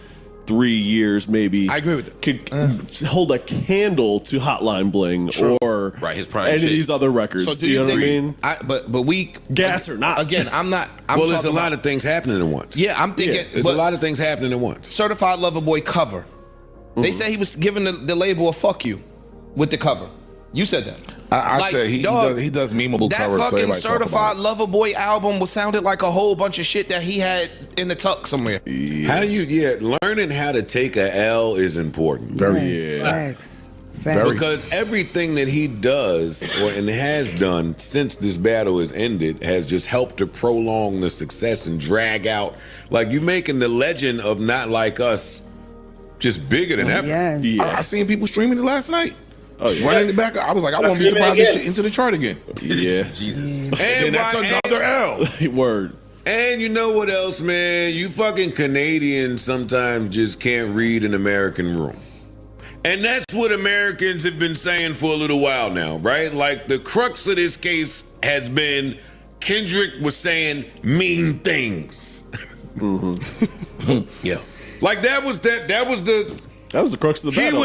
[SPEAKER 21] 3 years maybe
[SPEAKER 2] I agree with it.
[SPEAKER 21] Could hold a candle to Hotline Bling or
[SPEAKER 20] his prime
[SPEAKER 21] any
[SPEAKER 20] shit.
[SPEAKER 21] of these other records.
[SPEAKER 2] So do you
[SPEAKER 21] know
[SPEAKER 2] think,
[SPEAKER 21] what I mean?
[SPEAKER 2] But we
[SPEAKER 21] gas or not.
[SPEAKER 2] Again, I'm not.
[SPEAKER 16] Well, there's a lot of things happening at once.
[SPEAKER 2] Yeah, I'm thinking.
[SPEAKER 16] There's a lot of things happening at once.
[SPEAKER 2] Certified Lover Boy cover. They say he was giving the label a fuck you with the cover. You said that.
[SPEAKER 4] I said he does memeable covers.
[SPEAKER 2] That fucking
[SPEAKER 4] so
[SPEAKER 2] Certified Lover Boy album sounded like a whole bunch of shit that he had in the tuck somewhere.
[SPEAKER 16] Learning how to take a L is important.
[SPEAKER 4] Facts.
[SPEAKER 16] Because everything that he does and has done since this battle has ended has just helped to prolong the success and drag out. Like, you making the legend of Not Like Us just bigger than ever.
[SPEAKER 4] I seen people streaming it last night. Running it back. I was like, I won't be surprised this shit into the chart again.
[SPEAKER 21] Yeah.
[SPEAKER 20] Jesus.
[SPEAKER 16] And
[SPEAKER 4] that's another L.
[SPEAKER 21] Word.
[SPEAKER 16] And you know what else, man? You fucking Canadians sometimes just can't read an American room. And that's what Americans have been saying for a little while now, right? Like the crux of this case has been Kendrick was saying mean things.
[SPEAKER 20] Yeah.
[SPEAKER 16] Like that was the
[SPEAKER 21] crux of the battle.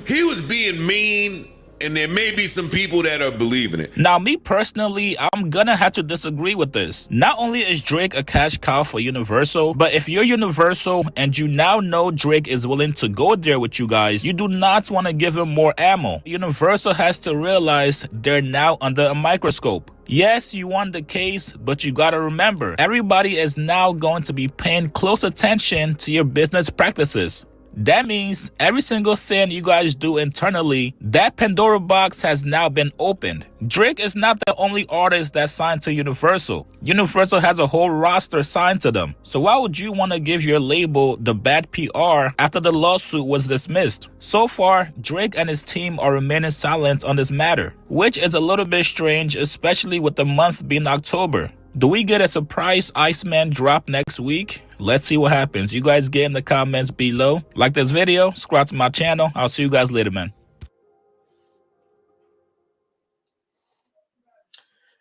[SPEAKER 16] He was being mean, and there may be some people that are believing it.
[SPEAKER 17] Now, me personally, I'm gonna have to disagree with this. Not only is Drake a cash cow for Universal, but if you're Universal and you now know Drake is willing to go there with you guys, you do not want to give him more ammo. Universal has to realize they're now under a microscope. Yes, you won the case, but you gotta remember, everybody is now going to be paying close attention to your business practices. That means every single thing you guys do internally, that Pandora box has now been opened. Drake is not the only artist that signed to Universal. Universal has a whole roster signed to them. So why would you want to give your label the bad PR after the lawsuit was dismissed? So far, Drake and his team are remaining silent on this matter, which is a little bit strange, especially with the month being October. Do we get a surprise Iceman drop next week? Let's see what happens. You guys get in the comments below. Like this video, subscribe to my channel. I'll see you guys later, man.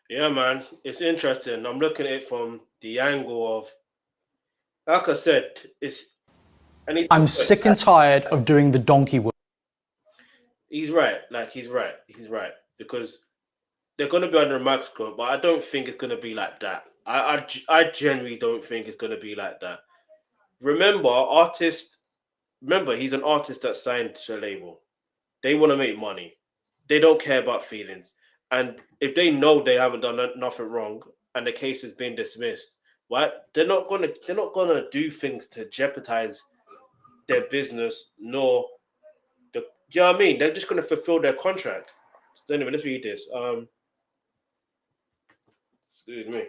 [SPEAKER 1] Yeah, man. It's interesting. I'm looking at it from the angle of, like I said,
[SPEAKER 12] I'm sick and tired of doing the donkey work.
[SPEAKER 1] He's right. He's right. Because they're going to be under a microscope, but I don't think it's going to be like that. I genuinely don't think it's going to be like that. Remember, he's an artist that signed to a label. They want to make money. They don't care about feelings. And if they know they haven't done nothing wrong and the case has been dismissed, what? They're not gonna do things to jeopardize their business, nor do you know what I mean? They're just gonna fulfill their contract. So anyway, let's read this. Excuse me.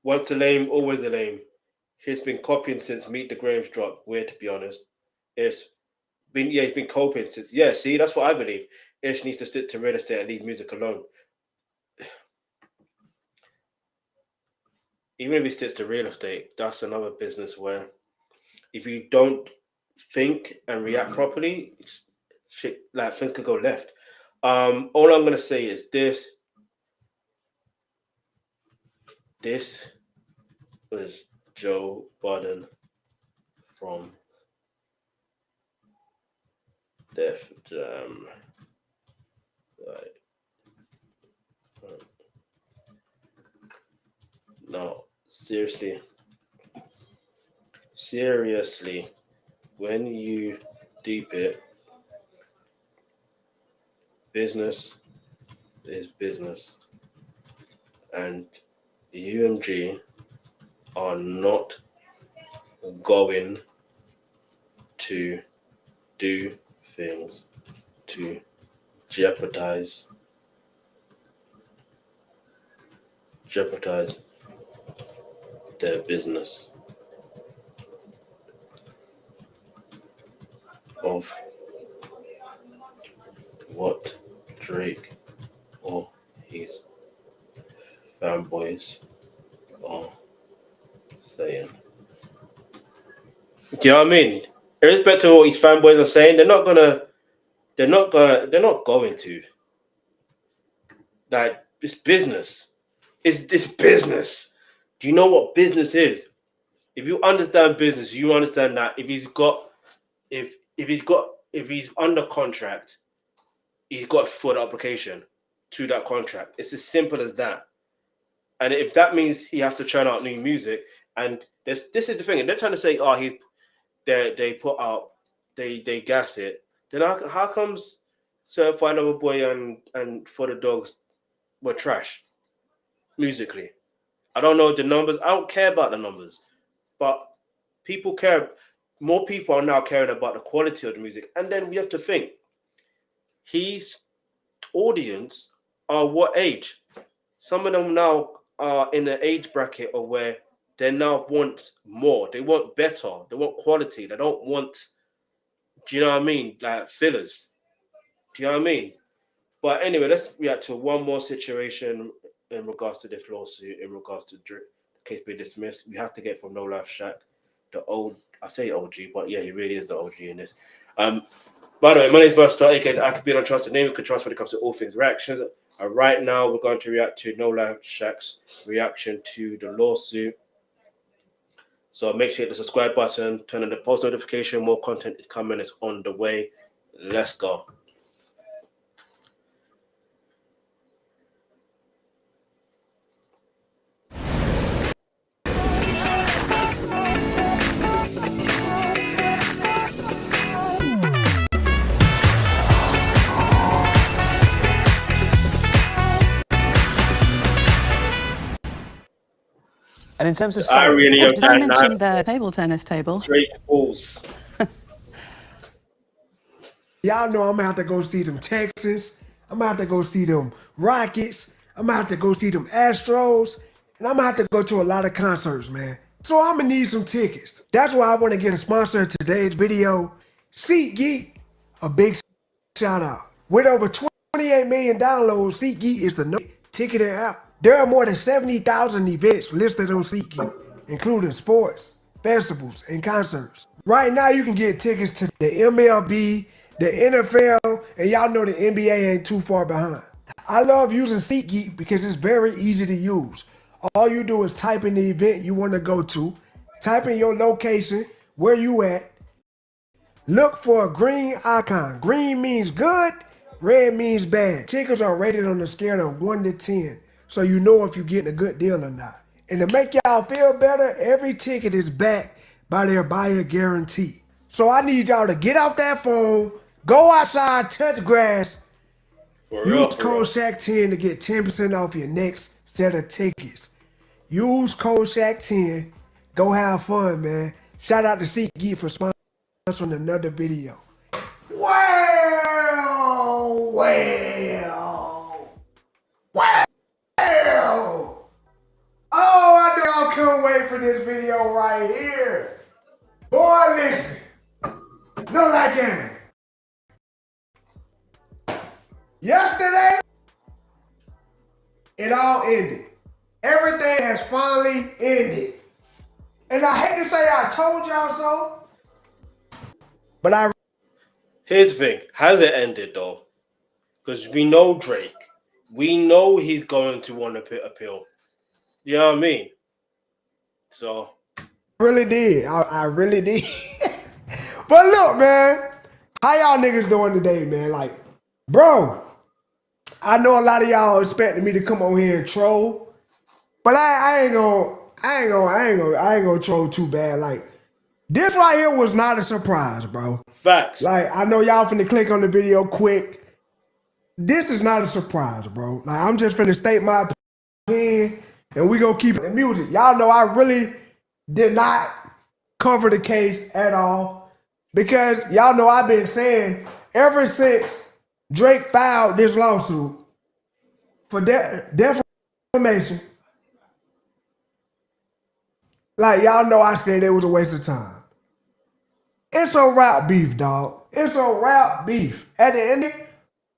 [SPEAKER 1] Once a lame, always a lame. He's been copying since Meet the Grahams drop. Weird, to be honest. He's been copying since. Yeah, see, that's what I believe. Ish needs to stick to real estate and leave music alone. Even if he sticks to real estate, that's another business where if you don't think and react properly, shit, like things could go left. All I'm gonna say is this. This was Joe Budden from Def Jam. No, seriously, when you deep it, business is business, and UMG are not going to do things to jeopardize their business of what Drake or his fanboys are saying. Do you know what I mean? Irrespective of what his fanboys are saying, they're not going to. Like, it's business. It's business. Do you know what business is? If you understand business, you understand that if he's under contract, he's got to fulfill the application to that contract. It's as simple as that. And if that means he has to churn out new music, and this is the thing, and they're trying to say, they gas it. Then how comes Certified Lover Boy and For the Dogs were trash musically? I don't know the numbers. I don't care about the numbers, but people care. More people are now caring about the quality of the music. And then we have to think, his audience are what age? Some of them now are in the age bracket of where they now want more. They want better. They want quality. They don't want Do you know what I mean? Like fillers. Do you know what I mean? But anyway, let's react to one more situation in regards to this lawsuit, in regards to the case being dismissed. We have to get from NoLifeShaq, I say OG, but yeah, he really is the OG in this. By the way, my name is Versatile, aka I could be an untrusted name. We could trust when it comes to all things reactions. Right now, we're going to react to NoLifeShaq's reaction to the lawsuit. So make sure you hit the subscribe button, turn on the post notification. More content is coming. It's on the way. Let's go.
[SPEAKER 5] And in terms of
[SPEAKER 1] I really am
[SPEAKER 5] did I mention the table tennis table?
[SPEAKER 1] Drake balls.
[SPEAKER 13] Y'all know I'm gonna have to go see them Texans. I'm gonna have to go see them Rockets. I'm gonna have to go see them Astros. And I'm gonna have to go to a lot of concerts, man. So I'm gonna need some tickets. That's why I wanna get a sponsor of today's video, SeatGeek. A big shout out. With over 28 million downloads, SeatGeek is the ticketing app. There are more than 70,000 events listed on SeatGeek, including sports, festivals, and concerts. Right now, you can get tickets to the MLB, the NFL, and y'all know the NBA ain't too far behind. I love using SeatGeek because it's very easy to use. All you do is type in the event you want to go to, type in your location, where you at, look for a green icon. Green means good, red means bad. Tickets are rated on a scale of 1 to 10. So you know if you're getting a good deal or not. And to make y'all feel better, every ticket is backed by their buyer guarantee. So I need y'all to get off that phone, go outside, touch grass, use code SHAQ10 to get 10% off your next set of tickets. Use code SHAQ10. Go have fun, man. Shout out to SeatGeek for sponsoring another video. Oh, I know y'all couldn't wait for this video right here. Boy, listen. No like that. Yesterday, it all ended. Everything has finally ended. And I hate to say I told y'all so, but
[SPEAKER 1] Here's the thing. Has it ended, though? Because we know Drake. We know he's going to want to appeal. You know what I mean? So.
[SPEAKER 13] Really did. I really did. But look, man. How y'all niggas doing today, man? Like, bro, I know a lot of y'all expecting me to come on here and troll. But I ain't gonna troll too bad. Like, this right here was not a surprise, bro.
[SPEAKER 1] Facts.
[SPEAKER 13] Like, I know y'all finna click on the video quick. This is not a surprise, bro. Like, I'm just finna state my opinion. And we gonna keep it in music. Y'all know I really did not cover the case at all. Because y'all know I've been saying ever since Drake filed this lawsuit for defamation, like y'all know I said it was a waste of time. It's a rap beef, dog. It's a rap beef. At the end,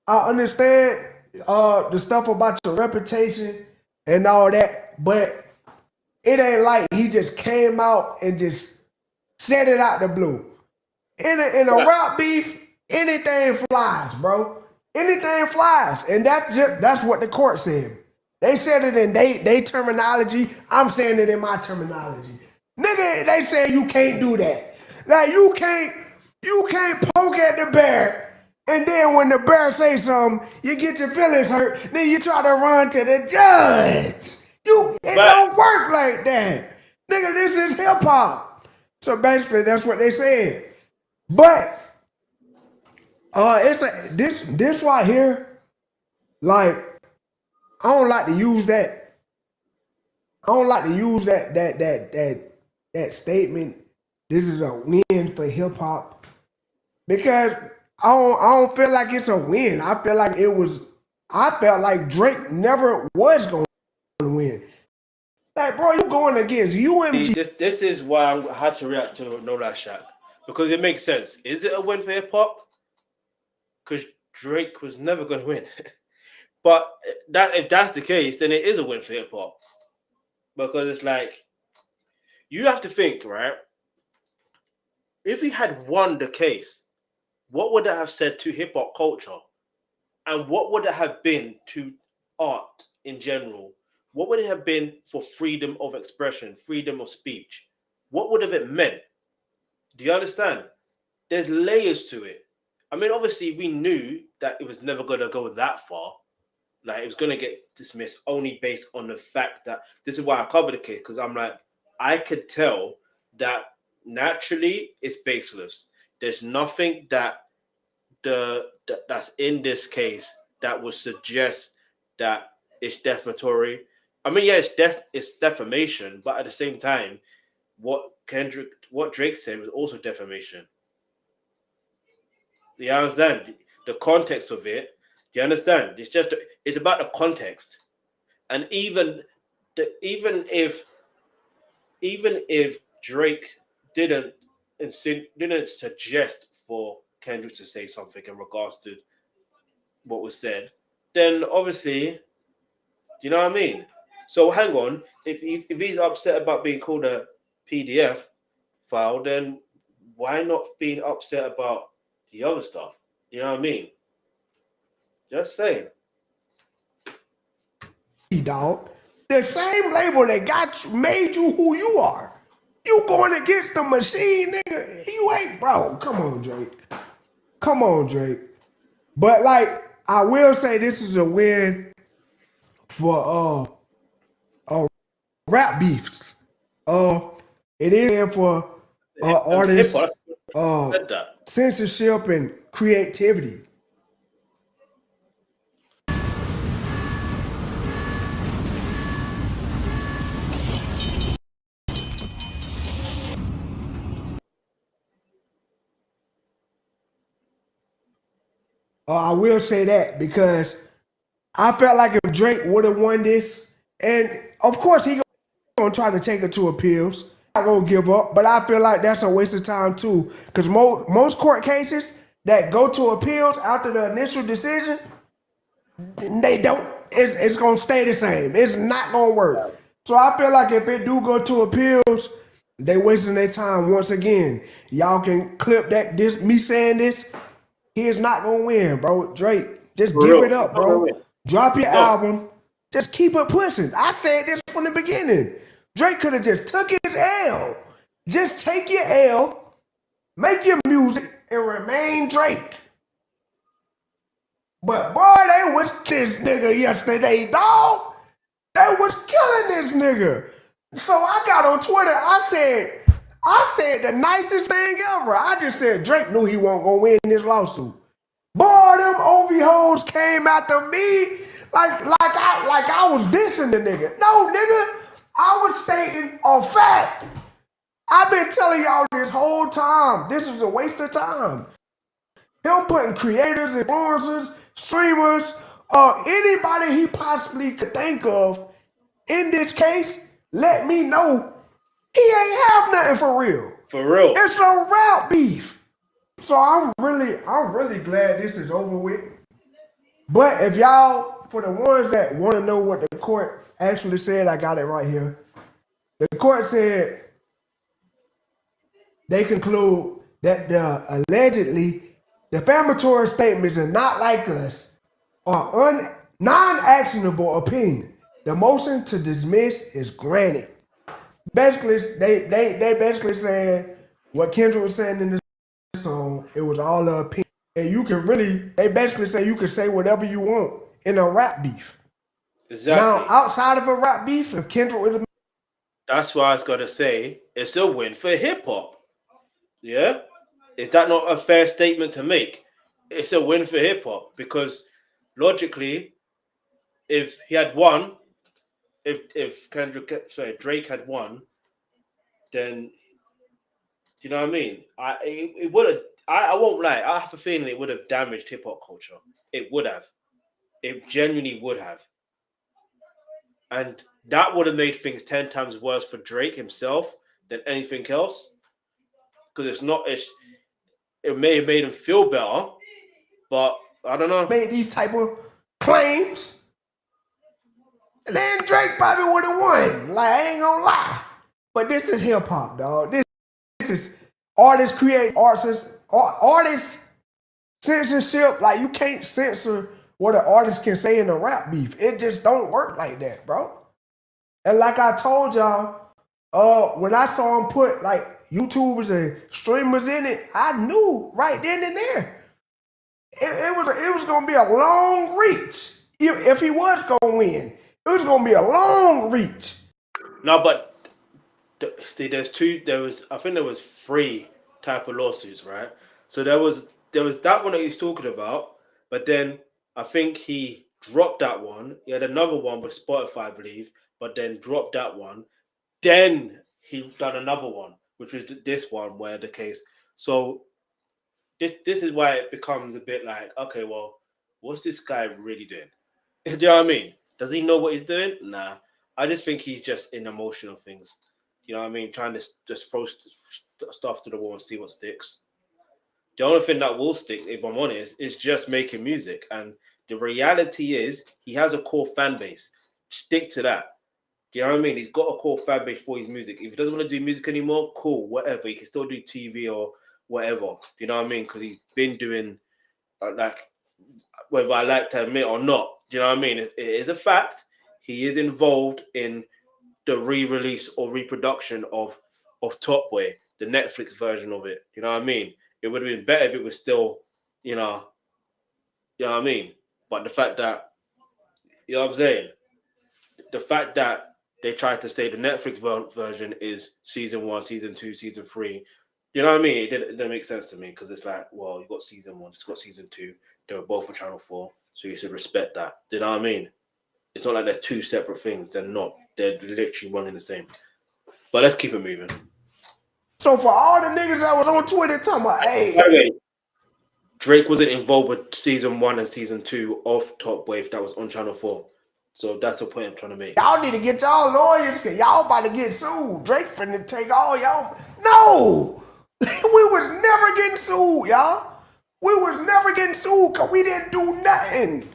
[SPEAKER 13] I understand the stuff about your reputation and all that. But it ain't like he just came out and just said it out the blue. In a rap beef, anything flies, bro. Anything flies. And that's what the court said. They said it in they terminology. I'm saying it in my terminology. Nigga, they say you can't do that. Like you can't poke at the bear. And then when the bear say something, you get your feelings hurt. Then you try to run to the judge. It don't work like that. Nigga, this is hip hop. So basically that's what they said. But this right here, like, I don't like to use that. I don't like to use that statement. This is a win for hip hop. Because I don't feel like it's a win. I felt like Drake never was going to win. Like, bro, you going against UMG.
[SPEAKER 1] This is why I had to react to NoLifeShaq. because it makes sense. Is it a win for hip hop? Because Drake was never going to win. But if that's the case, then it is a win for hip hop. Because it's like, you have to think, right? If he had won the case, what would that have said to hip hop culture? And what would it have been to art in general? What would it have been for freedom of expression, freedom of speech? What would have it meant? Do you understand? There's layers to it. I mean, obviously, we knew that it was never going to go that far. Like, it was going to get dismissed only based on the fact that this is why I covered the case, because I'm like, I could tell that naturally it's baseless. There's nothing that's in this case that would suggest that it's defamatory. I mean, yeah, it's defamation, but at the same time, what Drake said was also defamation. You understand the context of it? Do you understand? It's about the context, and even if Drake didn't suggest for Kendrick to say something in regards to what was said, then obviously, you know what I mean? So hang on, if he's upset about being called a PDF file, then why not being upset about the other stuff? You know what I mean? Just saying.
[SPEAKER 13] Dog, the same label that made you who you are. You going against the machine, nigga. You ain't, bro. Come on, Drake. Come on, Drake. But like, I will say this is a win for rap beefs. It is for artists, censorship and creativity. I will say that because I felt like if Drake would have won this, and of course he gonna try to take it to appeals. I'm not gonna give up, but I feel like that's a waste of time too. Because most court cases that go to appeals after the initial decision, they don't. It's gonna stay the same. It's not gonna work. So I feel like if it do go to appeals, they wasting their time once again. Y'all can clip that. Me saying this. He is not gonna win, bro. Drake, just give it up, bro. Drop your album. Just keep it pushing. I said this from the beginning. Drake could have just took his L. Just take your L, make your music, and remain Drake. But boy, they was this nigga yesterday, dog. They was killing this nigga. So I got on Twitter. I said the nicest thing ever. I just said Drake knew he wasn't gonna win this lawsuit. Boy, them OV hoes came after me like I was dissing the nigga. No, nigga, I was stating a fact. I've been telling y'all this whole time. This is a waste of time. Him putting creators, influencers, streamers, anybody he possibly could think of in this case, let me know. He ain't have nothing for real.
[SPEAKER 1] For real.
[SPEAKER 13] It's a rap beef. So I'm really glad this is over with. But if y'all, for the ones that want to know what the court actually said, I got it right here. The court said they conclude that the allegedly defamatory statements are not like us or non-actionable opinion. The motion to dismiss is granted. Basically, they basically saying what Kendrick was saying in this song, it was all an opinion. And you can they basically say you can say whatever you want in a rap beef.
[SPEAKER 1] Exactly.
[SPEAKER 13] Now, outside of a rap beef, if Kendrick would have...
[SPEAKER 1] That's why I was going to say it's a win for hip-hop. Yeah? Is that not a fair statement to make? It's a win for hip-hop because logically, if he had won, if Drake had won, then you know what I mean? It would have. I won't lie. I have a feeling it would have damaged hip hop culture. It would have. It genuinely would have, and that would have made things 10 times worse for Drake himself than anything else. Because it may have made him feel better, but I don't know.
[SPEAKER 13] Made these type of claims, and then Drake probably would have won. Like, I ain't gonna lie. But this is hip hop, dog. This is artists create artists censorship. Like, you can't censor what an artist can say in a rap beef. It just don't work like that, bro. And like I told y'all, when I saw him put like YouTubers and streamers in it, I knew right then and there it was gonna be a long reach. If he was gonna win, it was gonna be a long reach.
[SPEAKER 1] No, but see, I think there was 3 type of lawsuits, right? So there was that one that he's talking about, but then I think he dropped that one. He had another one with Spotify, I believe, but then dropped that one. Then he done another one, which was this one where the case. So this is why it becomes a bit like, okay, well, what's this guy really doing? Do you know what I mean? Does he know what he's doing? Nah. I just think he's just in emotional things. You know what I mean? Trying to just throw stuff to the wall and see what sticks. The only thing that will stick, if I'm honest, is just making music. And the reality is he has a core fan base. Stick to that. Do you know what I mean? He's got a core fan base for his music. If he doesn't want to do music anymore, cool, whatever. He can still do TV or whatever. Do you know what I mean? Because he's been doing, like, whether I like to admit or not, do you know what I mean? It is a fact. He is involved in the re-release or reproduction of Top Boy, the Netflix version of it. You know what I mean? It would have been better if it was still, you know what I mean? But the fact that, you know what I'm saying? The fact that they tried to say the Netflix version is season 1, season 2, season 3. You know what I mean? It didn't make sense to me because it's like, well, you got season 1, it's got season 2. They were both on Channel 4, so you should respect that. You know what I mean? It's not like they're 2 separate things. They're not. They're literally one and the same. But let's keep it moving.
[SPEAKER 13] So for all the niggas that was on Twitter talking about, hey.
[SPEAKER 1] By the way, Drake wasn't involved with season 1 and season 2 of Top Wave that was on Channel 4. So that's the point I'm trying to make.
[SPEAKER 13] Y'all need to get y'all lawyers because y'all about to get sued. Drake finna take all y'all. No! We was never getting sued, y'all. We was never getting sued because we didn't do nothing.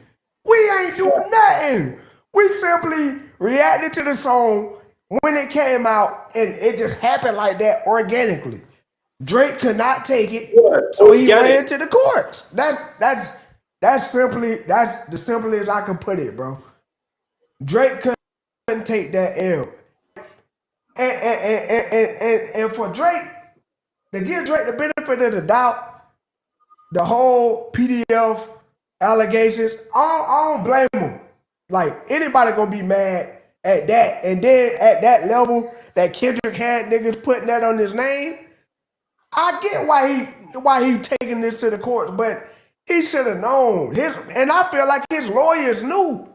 [SPEAKER 13] We ain't do nothing. We simply reacted to the song when it came out, and it just happened like that organically. Drake could not take it, so he ran to the courts. That's the simplest I can put it, bro. Drake couldn't take that L. And for Drake, to give Drake the benefit of the doubt, the whole PDF allegations, I don't blame him. Like, anybody gonna be mad at that. And then at that level that Kendrick had niggas putting that on his name, I get why he taking this to the courts, but he should have known. And I feel like his lawyers knew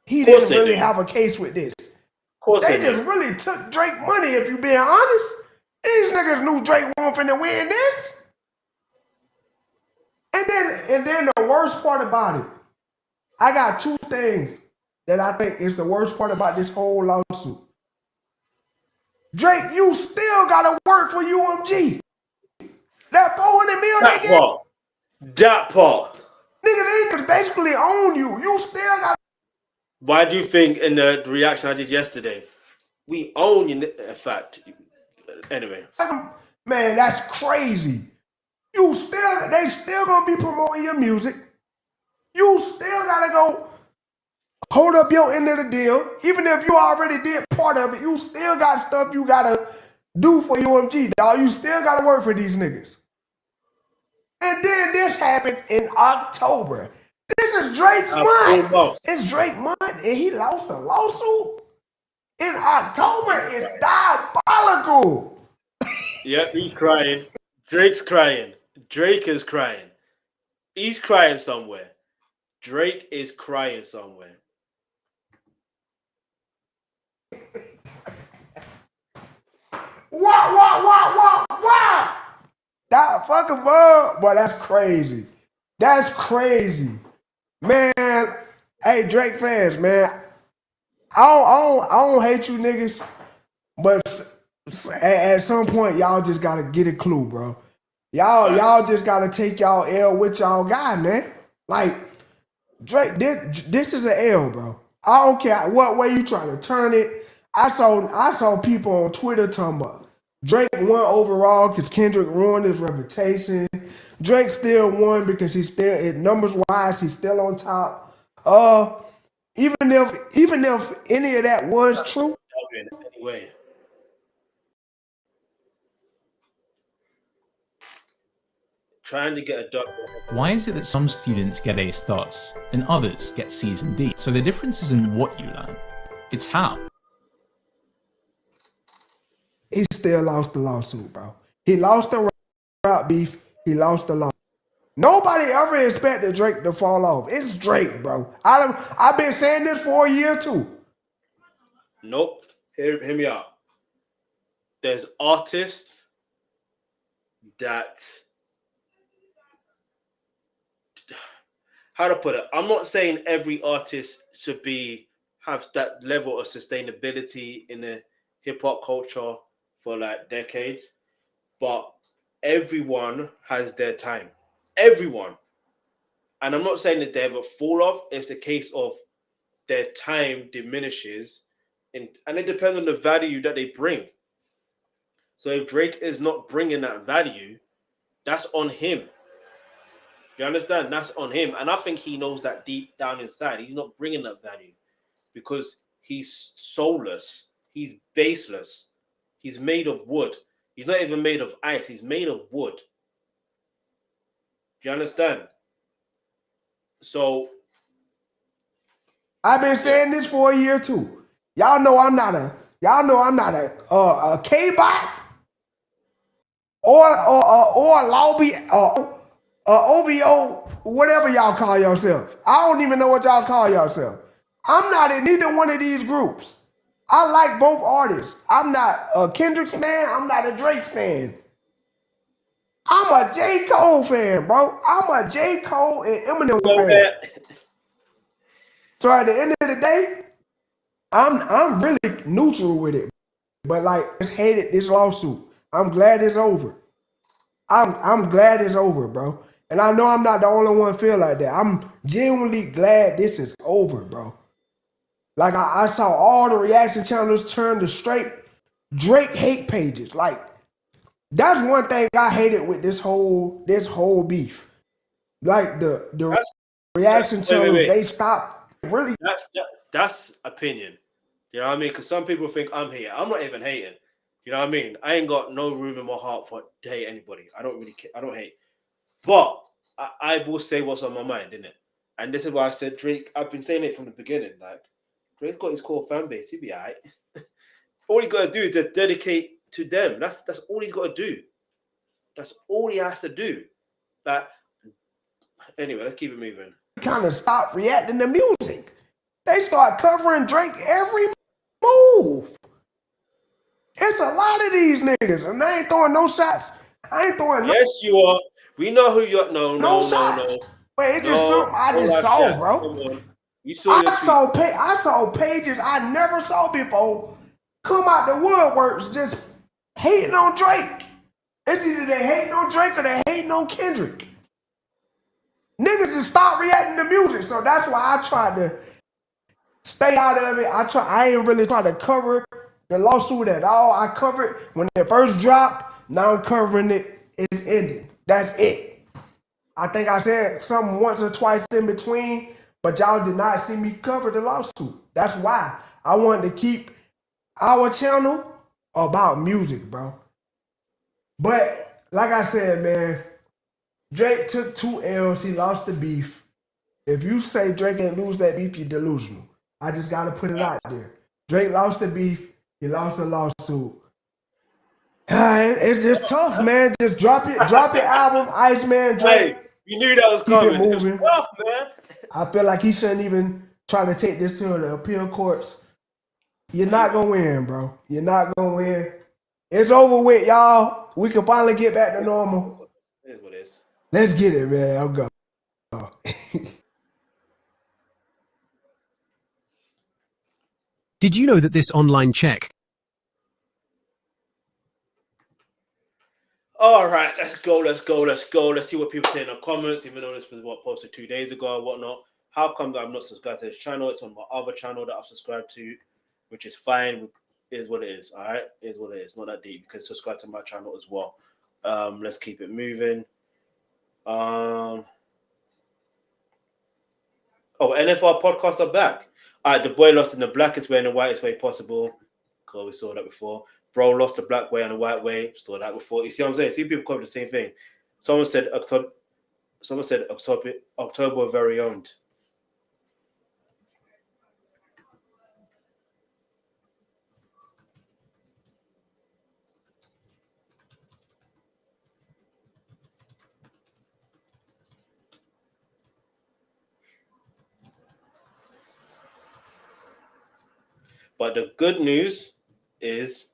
[SPEAKER 13] he didn't really have a case with this. They just really took Drake money, if you being honest. These niggas knew Drake wasn't finna win this. And then the worst part about it, I got 2 things that I think is the worst part about this whole lawsuit. Drake, you still gotta work for UMG. That 400 million.
[SPEAKER 1] That part.
[SPEAKER 13] Nigga, they basically own you. You still gotta.
[SPEAKER 1] Why do you think in the reaction I did yesterday, we own you? In fact, anyway.
[SPEAKER 13] Man, that's crazy. They still gonna be promoting your music. You still gotta go hold up your end of the deal. Even if you already did part of it, you still got stuff you gotta do for UMG, dog. You still gotta work for these niggas. And then this happened in October. This is Drake's month. It's Drake's month, and he lost a lawsuit in October. It's diabolical.
[SPEAKER 1] Yep, he's crying. Drake's crying. Drake is crying. He's crying somewhere. Drake is crying somewhere.
[SPEAKER 13] What? That fucking bug. Boy, that's crazy. That's crazy. Man, hey, Drake fans, man. I don't hate you niggas, but at some point, y'all just gotta get a clue, bro. Y'all just gotta take y'all L with y'all guy, man. Like Drake, this is an L, bro. I don't care what way you try to turn it. I saw people on Twitter talking about Drake won overall because Kendrick ruined his reputation. Drake still won because he's still, numbers wise, he's still on top. Even if any of that was true.
[SPEAKER 1] Anyway. Trying to get a doctor.
[SPEAKER 3] Why is it that some students get A stars and others get C's and D's? So the difference isn't what you learn, it's how.
[SPEAKER 13] He still lost the lawsuit, bro. He lost the rap beef. He lost the lawsuit. Nobody ever expected Drake to fall off. It's Drake, bro. I've been saying this for a year too.
[SPEAKER 1] Nope. Hear me out. There's artists that, how to put it? I'm not saying every artist should have that level of sustainability in the hip hop culture for like decades, but everyone has their time. Everyone. And I'm not saying that they ever fall off. It's a case of their time diminishes, and it depends on the value that they bring. So if Drake is not bringing that value, that's on him. You understand? That's on him. And I think he knows that deep down inside. He's not bringing that value because he's soulless. He's baseless. He's made of wood. He's not even made of ice. He's made of wood. Do you understand? So
[SPEAKER 13] I've been saying this for a year too. Y'all know I'm not a K-bot or Lobby OVO, whatever y'all call yourself. I don't even know what y'all call yourself. I'm not in neither one of these groups. I like both artists. I'm not a Kendrick stan. I'm not a Drake stan. I'm a J. Cole fan, bro. I'm a J. Cole and Eminem fan. So at the end of the day, I'm really neutral with it. But like, I just hated this lawsuit. I'm glad it's over. I'm glad it's over, bro. And I know I'm not the only one feel like that. I'm genuinely glad this is over, bro. Like I saw all the reaction channels turn to straight Drake hate pages. Like that's one thing I hated with this whole beef. Like the reaction channels, they stopped really.
[SPEAKER 1] That's opinion. You know what I mean? Because some people think I'm hating. I'm not even hating. You know what I mean? I ain't got no room in my heart to hate anybody. I don't really care. I don't hate. But I will say what's on my mind, innit? And this is why I said Drake. I've been saying it from the beginning. Like Drake's got his core fan base. He'll be alright. All he got to do is just dedicate to them. That's all he's got to do. That's all he has to do. Like anyway, let's keep it moving.
[SPEAKER 13] Kind of stopped reacting to music. They start covering Drake every move. It's a lot of these niggas, and I ain't throwing no shots. I ain't throwing no.
[SPEAKER 1] Yes, you are. We know who you're. No.
[SPEAKER 13] Wait, it's just something I just saw, bro.
[SPEAKER 1] You saw.
[SPEAKER 13] I saw pages I never saw before come out the woodworks just hating on Drake. It's either they hating on Drake or they hating on Kendrick. Niggas just stop reacting to music, so that's why I tried to stay out of it. I ain't really trying to cover the lawsuit at all. I covered when it first dropped. Now I'm covering it. It's ending. That's it. I think I said something once or twice in between, but y'all did not see me cover the lawsuit. That's why I wanted to keep our channel about music, bro. But like I said, man, Drake took 2 L's. He lost the beef. If you say Drake ain't lose that beef, you're delusional. I just got to put it out there. Drake lost the beef. He lost the lawsuit. It's just tough, man. Just drop your album, Iceman Drake.
[SPEAKER 1] Hey, you knew that was coming.
[SPEAKER 13] Keep it moving.
[SPEAKER 1] It's tough, man.
[SPEAKER 13] I feel like he shouldn't even try to take this to the appeal courts. You're not going to win, bro. You're not going to win. It's over with, y'all. We can finally get back to normal.
[SPEAKER 1] It is what it is.
[SPEAKER 13] Let's get it, man. I'm going.
[SPEAKER 14] Did you know that this online check
[SPEAKER 1] All right, let's go. Let's see what people say in the comments, even though this was posted 2 days ago or whatnot. How come that I'm not subscribed to this channel? It's on my other channel that I've subscribed to, which is fine. It is what it is. All right, it is what it is. Not that deep. You can subscribe to my channel as well. Let's keep it moving. Oh, NFR podcasts are back. All right, the boy lost in the blackest way and the whitest way possible. Because we saw that before. Bro lost the black way and the white way. Saw that before. You see what I'm saying? See, people cover the same thing. Someone said October very owned. But the good news is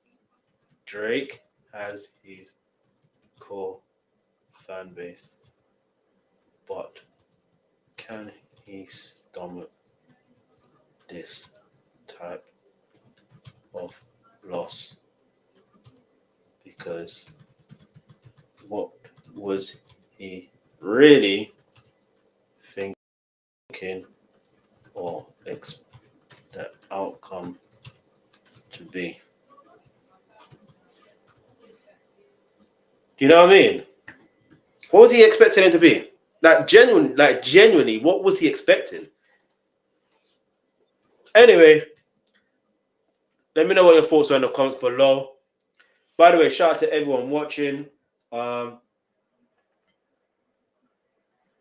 [SPEAKER 1] Drake has his core fan base. But can he stomach this type of loss? Because what was he really thinking or expect the outcome to be? Do you know what I mean? What was he expecting it to be? Genuinely, what was he expecting? Anyway, let me know what your thoughts are in the comments below. By the way, shout out to everyone watching. I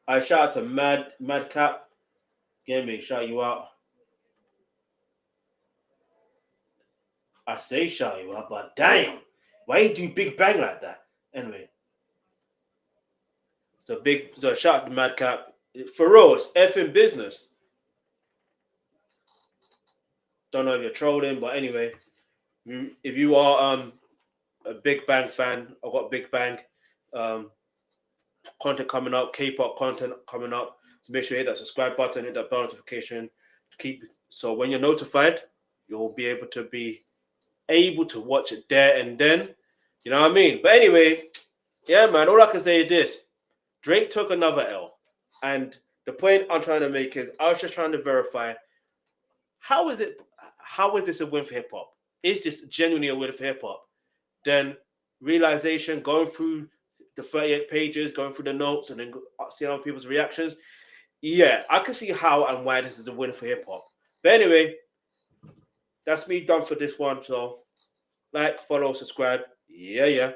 [SPEAKER 1] shout out to Madcap. Give me, shout you out. I say shout you out, but damn, why you do Big Bang like that? Anyway, so shout out to Madcap. Feroz, effing business. Don't know if you're trolling, but anyway, if you are a Big Bang fan, I've got Big Bang content coming up, K-pop content coming up. So make sure you hit that subscribe button, hit that bell notification. So when you're notified, you'll be able to watch it there and then. You know what I mean? But anyway, yeah, man, all I can say is this. Drake took another L. And the point I'm trying to make is I was just trying to verify, how is this a win for hip-hop? Is this genuinely a win for hip-hop? Then realization, going through the 38 pages, going through the notes, and then seeing other people's reactions. Yeah, I can see how and why this is a win for hip-hop. But anyway, that's me done for this one. So like, follow, subscribe. Yeah.